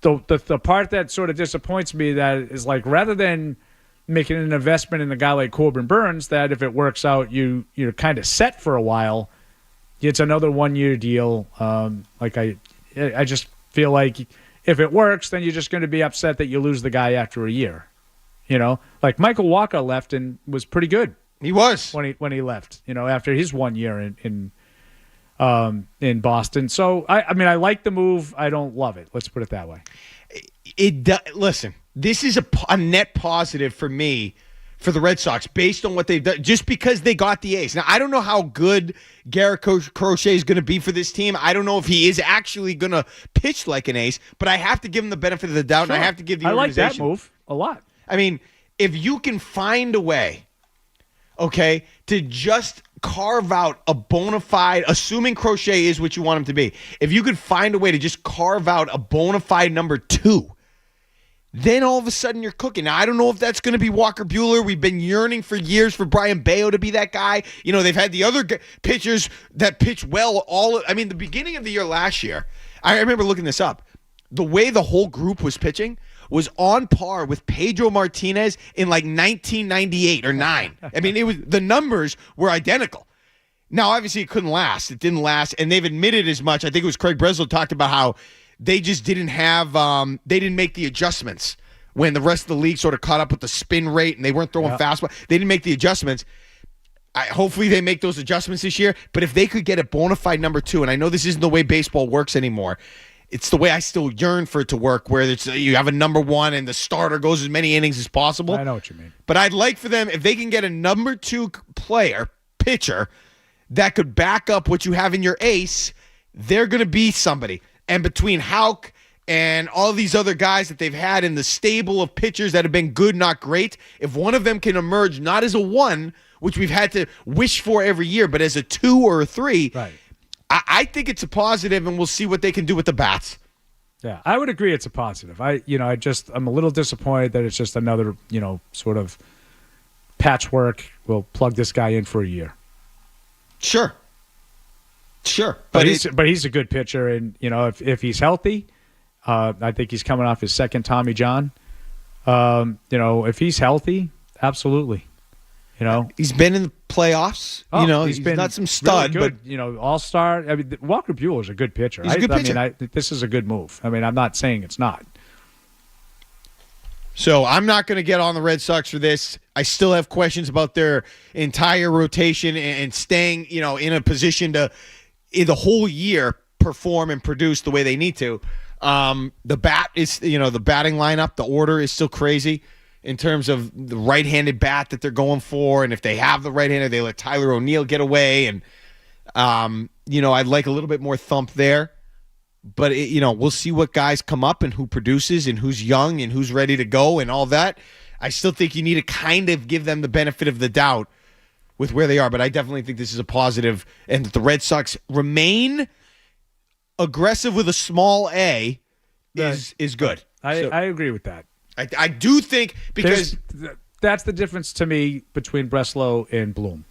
The part that sort of disappoints me that is rather than making an investment in a guy like Corbin Burns, that if it works out, you're kind of set for a while. It's another 1-year deal. I just feel like if it works, then you're just going to be upset that you lose the guy after a year. Michael Walker left and was pretty good. He was when he left, after his 1 year in Boston. So I like the move. I don't love it. Let's put it that way. Listen, this is a net positive for me for the Red Sox based on what they've done, just because they got the ace. Now, I don't know how good Garrett Crochet is going to be for this team. I don't know if he is actually going to pitch like an ace, but I have to give him the benefit of the doubt, Sure. and I have to give the organization. I like that move a lot. If you can find a way, okay, to just carve out a bona fide, assuming Crochet is what you want him to be, if you could find a way to just carve out a bona fide number 2, then all of a sudden you're cooking. Now, I don't know if that's going to be Walker Buehler. We've been yearning for years for Brian Bayo to be that guy. They've had the other pitchers that pitch well. The beginning of the year last year, I remember looking this up. The way the whole group was pitching was on par with Pedro Martinez in 1998 or 9. The numbers were identical. Now, obviously, it couldn't last. It didn't last, and they've admitted as much. I think it was Craig Breslow talked about how they just didn't have they didn't make the adjustments when the rest of the league sort of caught up with the spin rate and they weren't throwing fastball. They didn't make the adjustments. Hopefully they make those adjustments this year, but if they could get a bona fide number 2, and I know this isn't the way baseball works anymore, it's the way I still yearn for it to work, where you have a number 1 and the starter goes as many innings as possible. I know what you mean. But I'd like for them, if they can get a number 2 pitcher that could back up what you have in your ace, they're going to be somebody. And between Houck and all these other guys that they've had in the stable of pitchers that have been good, not great, if one of them can emerge not as a 1, which we've had to wish for every year, but as a 2 or a 3, right. I think it's a positive, and we'll see what they can do with the bats. Yeah, I would agree it's a positive. I'm a little disappointed that it's just another, sort of patchwork. We'll plug this guy in for a year. Sure. But he's a good pitcher, and if he's healthy, I think he's coming off his second Tommy John. If he's healthy, absolutely. He's been in the playoffs. He's been not some stud, really good, but all-star. Walker Buehler is a good pitcher. He's a good pitcher. This is a good move. I'm not saying it's not. So I'm not going to get on the Red Sox for this. I still have questions about their entire rotation and staying, in a position to, in the whole year, perform and produce the way they need to. The bat is, the batting lineup, the order is still crazy. in terms of the right-handed bat that they're going for, and if they have the right-hander, they let Tyler O'Neill get away, and I'd like a little bit more thump there. But we'll see what guys come up and who produces and who's young and who's ready to go and all that. I still think you need to kind of give them the benefit of the doubt with where they are, but I definitely think this is a positive, and that the Red Sox remain aggressive with a small A is good. I agree with that. I do think, because that's the difference to me between Breslow and Bloom.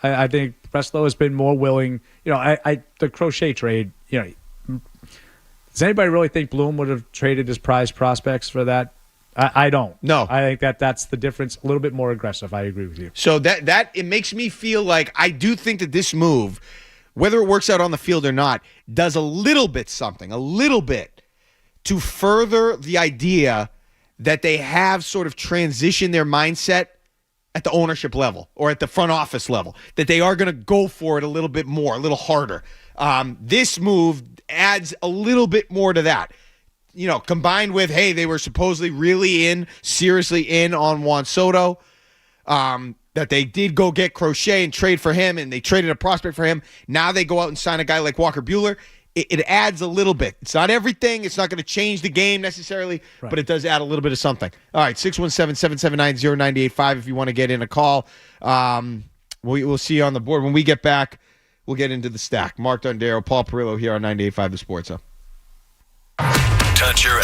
I think Breslow has been more willing. The Crochet trade. Does anybody really think Bloom would have traded his prize prospects for that? I don't. No. I think that's the difference. A little bit more aggressive. I agree with you. So that it makes me feel like I do think that this move, whether it works out on the field or not, does a little bit to further the idea that they have sort of transitioned their mindset at the ownership level or at the front office level, that they are going to go for it a little bit more, a little harder. This move adds a little bit more to that. Combined with, hey, they were supposedly really seriously in on Juan Soto, that they did go get Crochet and trade for him, and they traded a prospect for him. Now they go out and sign a guy like Walker Buehler. It adds a little bit. It's not everything. It's not going to change the game necessarily, but it does add a little bit of something. All right, 617-779-0985 if you want to get in a call. We'll see you on the board. When we get back, we'll get into the stack. Mark Dondero, Paul Perillo here on 98.5 The Sports Hub. Touch your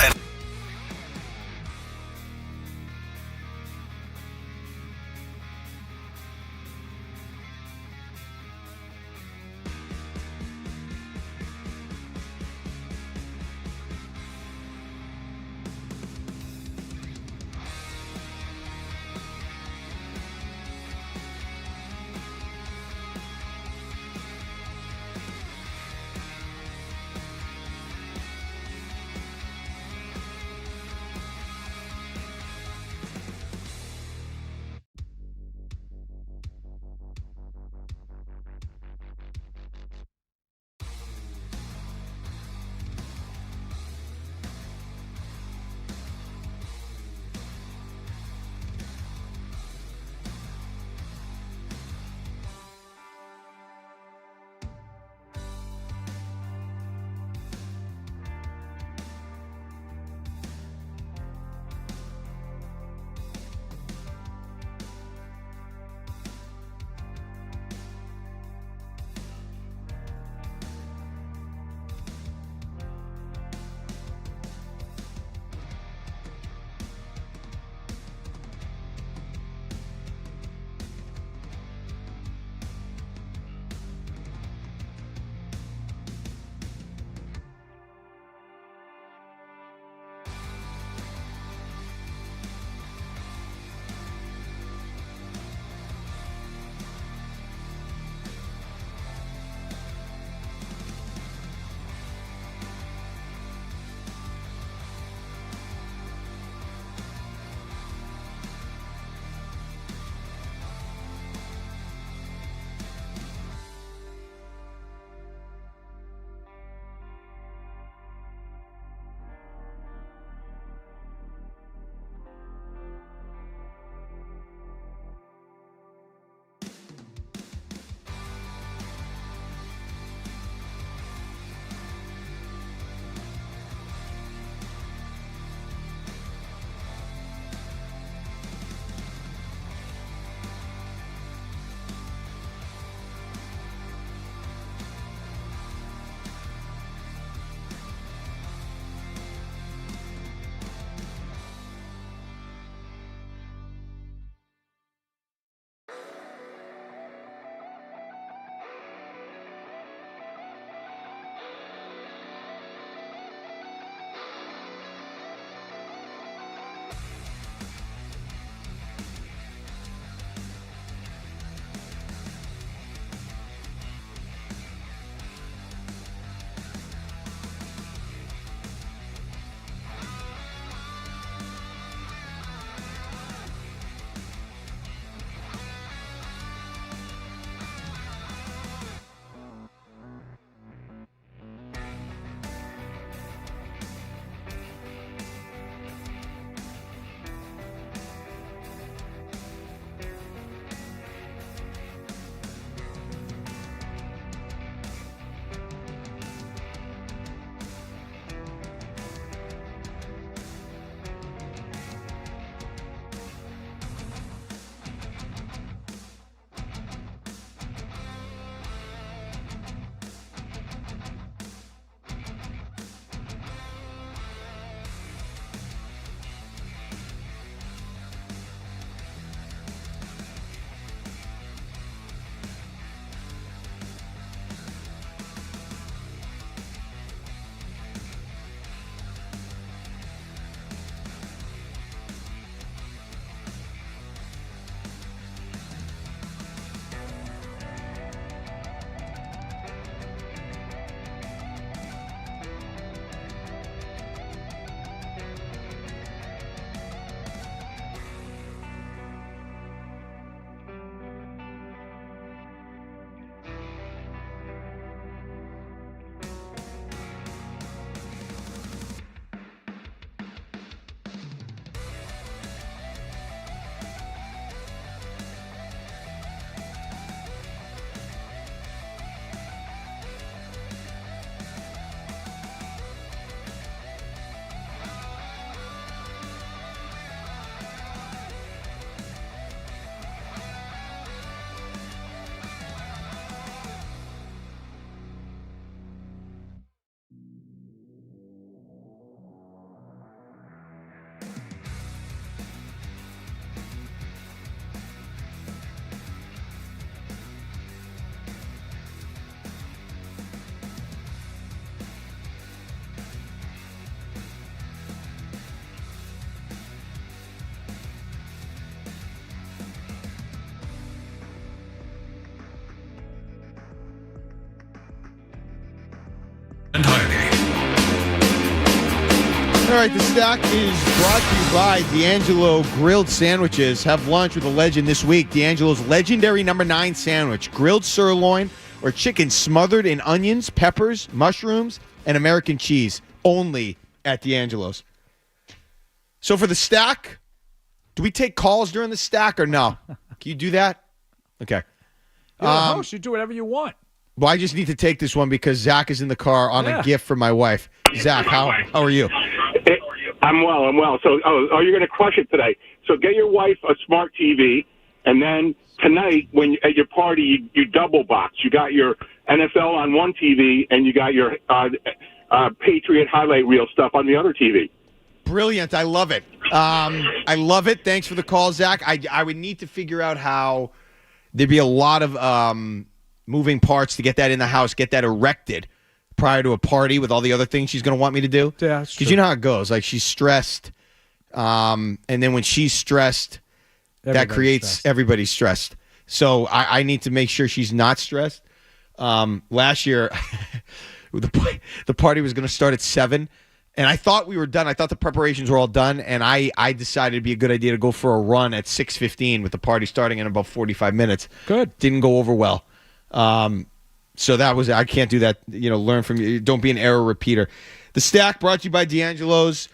All right, the stack is brought to you by D'Angelo Grilled Sandwiches. Have lunch with a legend this week. D'Angelo's legendary number 9 sandwich. Grilled sirloin or chicken smothered in onions, peppers, mushrooms, and American cheese. Only at D'Angelo's. So for the stack, do we take calls during the stack or no? Can you do that? Okay. You're the host. You do whatever you want. Well, I just need to take this one because Zach is in the car on a gift for my wife. Zach, how are you? I'm well. So, you're going to crush it today. So get your wife a smart TV, and then tonight, when at your party, you double box. You got your NFL on one TV, and you got your Patriot highlight reel stuff on the other TV. Brilliant. I love it. I love it. Thanks for the call, Zach. I would need to figure out how there'd be a lot of moving parts to get that in the house, get that erected prior to a party with all the other things she's going to want me to do. Yeah, because you know how it goes. Like, she's stressed, and then when she's stressed, that creates everybody stressed. So I need to make sure she's not stressed. Last year, the party was going to start at 7, and I thought we were done. I thought the preparations were all done, and I decided it'd be a good idea to go for a run at 6:15 with the party starting in about 45 minutes. Good. Didn't go over well. So that was, I can't do that. Learn from you. Don't be an error repeater. The stack brought to you by D'Angelo's.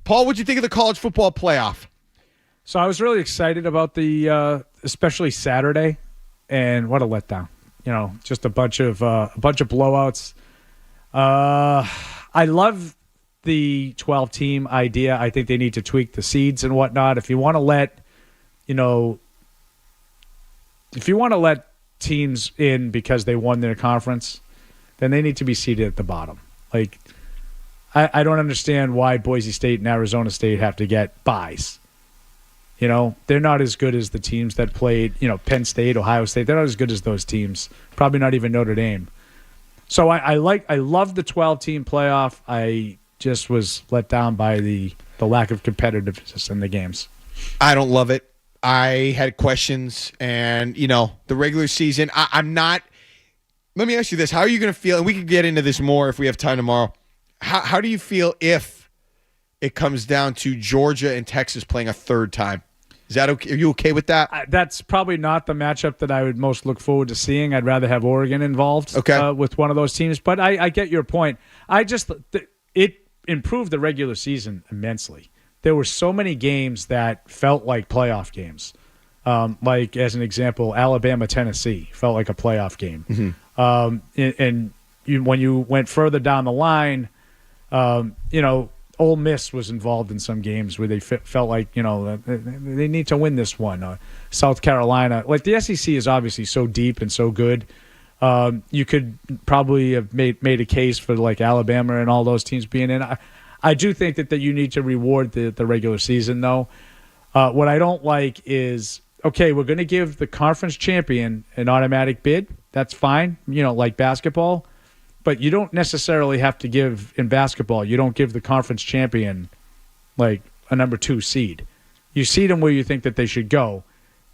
Paul, what'd you think of the college football playoff? So I was really excited about the, especially Saturday, and what a letdown. Just a bunch of blowouts. I love the 12-team idea. I think they need to tweak the seeds and whatnot. If you want to let teams in because they won their conference, then they need to be seated at the bottom. Like, I don't understand why Boise State and Arizona State have to get byes. They're not as good as the teams that played, Penn State, Ohio State. They're not as good as those teams. Probably not even Notre Dame. So I love the 12-team playoff. I just was let down by the lack of competitiveness in the games. I don't love it. I had questions, and, the regular season, I'm not – let me ask you this. How are you going to feel – and we can get into this more if we have time tomorrow. How do you feel if it comes down to Georgia and Texas playing a third time? Is that okay? Are you okay with that? That's probably not the matchup that I would most look forward to seeing. I'd rather have Oregon involved with one of those teams. But I get your point. It improved the regular season immensely. There were so many games that felt like playoff games. Like, as an example, Alabama-Tennessee felt like a playoff game. Mm-hmm. When you went further down the line, Ole Miss was involved in some games where they felt like, they need to win this one. South Carolina. Like, the SEC is obviously so deep and so good. You could probably have made a case for, like, Alabama and all those teams being in. I do think that you need to reward the regular season, though. What I don't like is, okay, we're going to give the conference champion an automatic bid. That's fine, like basketball. But you don't necessarily have to give, in basketball, you don't give the conference champion, like, a number 2 seed. You seed them where you think that they should go.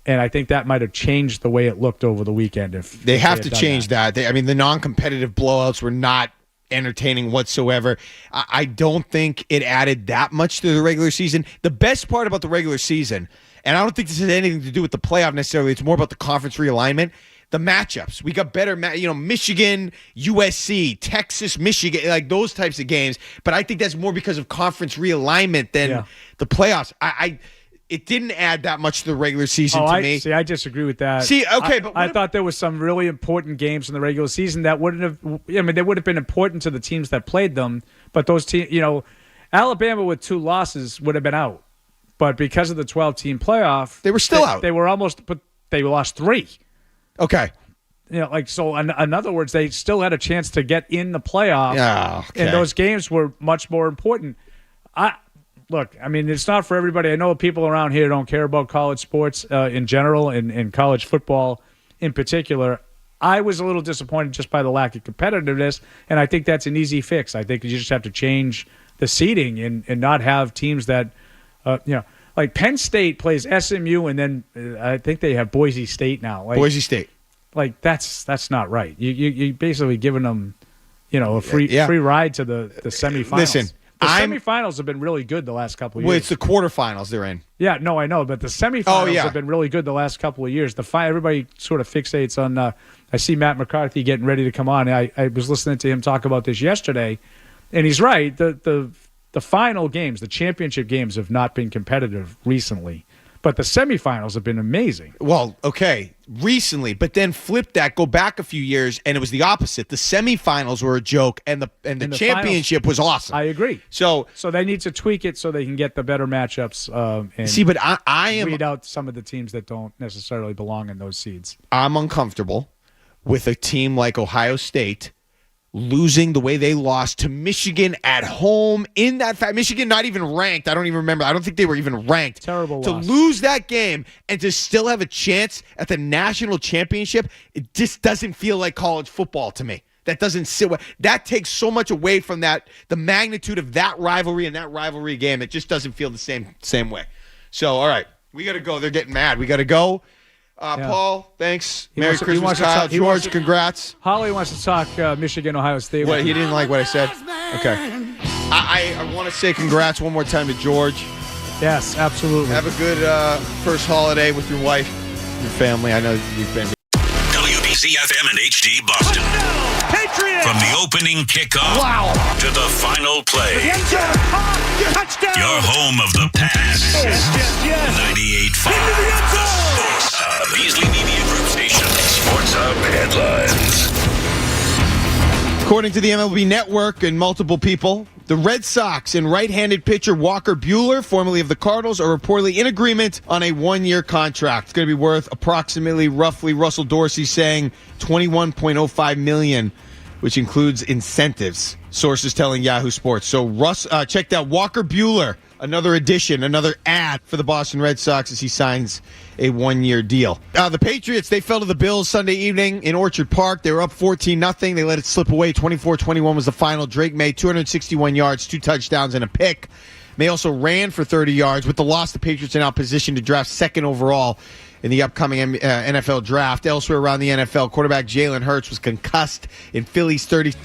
And I think that might have changed the way it looked over the weekend. If they have to change that. The non-competitive blowouts were not entertaining whatsoever. I don't think it added that much to the regular season. The best part about the regular season, and I don't think this has anything to do with the playoff necessarily, it's more about the conference realignment, the matchups. We got better, Michigan, USC, Texas, Michigan, like those types of games. But I think that's more because of conference realignment than the playoffs. It didn't add that much to the regular season to me. See, I disagree with that. I thought there was some really important games in the regular season that wouldn't have. They would have been important to the teams that played them, but those teams, Alabama with 2 losses would have been out, but because of the 12-team playoff, they were still out. They were almost, but they lost 3. Okay. So in other words, they still had a chance to get in the playoff, and those games were much more important. Look, it's not for everybody. I know people around here don't care about college sports in general and college football in particular. I was a little disappointed just by the lack of competitiveness, and I think that's an easy fix. I think you just have to change the seeding and not have teams that, like Penn State plays SMU, and then I think they have Boise State now. Boise State. Like, that's not right. You basically giving them, a free ride to the semifinals. Listen, semifinals have been really good the last couple of years. Well, it's the quarterfinals they're in. Yeah, no, I know, but the semifinals have been really good the last couple of years. Everybody sort of fixates on. I see Matt McCarthy getting ready to come on. I was listening to him talk about this yesterday, and he's right. The final games, the championship games, have not been competitive recently. But the semifinals have been amazing. Well, okay, recently, but then flip that, go back a few years, and it was the opposite. The semifinals were a joke, and the championship was awesome. I agree. So they need to tweak it so they can get the better matchups. And but I am weed out some of the teams that don't necessarily belong in those seeds. I'm uncomfortable with a team like Ohio State losing the way they lost to Michigan at home in that fact. Michigan not even ranked. I don't even remember. I don't think they were even ranked. Terrible to loss. Lose that game and to still have a chance at the national championship, it just doesn't feel like college football to me. That doesn't sit well. That takes so much away from the magnitude of that rivalry and that rivalry game. It just doesn't feel the same way. So, all right, we got to go. They're getting mad. We got to go. Paul, thanks. Merry Christmas, Kyle. George, congrats. Holly wants to talk Michigan, Ohio State. What, he didn't like what I said? Okay. I want to say congrats one more time to George. Yes, absolutely. Have a good first holiday with your wife, your family. I know you've been here. WBZ-FM and HD Boston. Patriots! From the opening kickoff to the final play. Touchdown! Your home of the past. Yes. 98.5 The Sports Hub. Beasley Media Group Station. Sports Hub headlines. According to the MLB Network and multiple people, the Red Sox and right-handed pitcher Walker Buehler, formerly of the Cardinals, are reportedly in agreement on a one-year contract. It's going to be worth roughly, Russell Dorsey saying $21.05 million, which includes incentives. Sources telling Yahoo Sports. So check out Walker Buehler, another addition, another ad for the Boston Red Sox as he signs a one-year deal. The Patriots, they fell to the Bills Sunday evening in Orchard Park. They were up 14-0. They let it slip away. 24-21 was the final. Drake May, 261 yards, 2 touchdowns, and a pick. May also ran for 30 yards. With the loss, the Patriots are now positioned to draft second overall in the upcoming NFL draft. Elsewhere around the NFL, quarterback Jalen Hurts was concussed in Philly's 30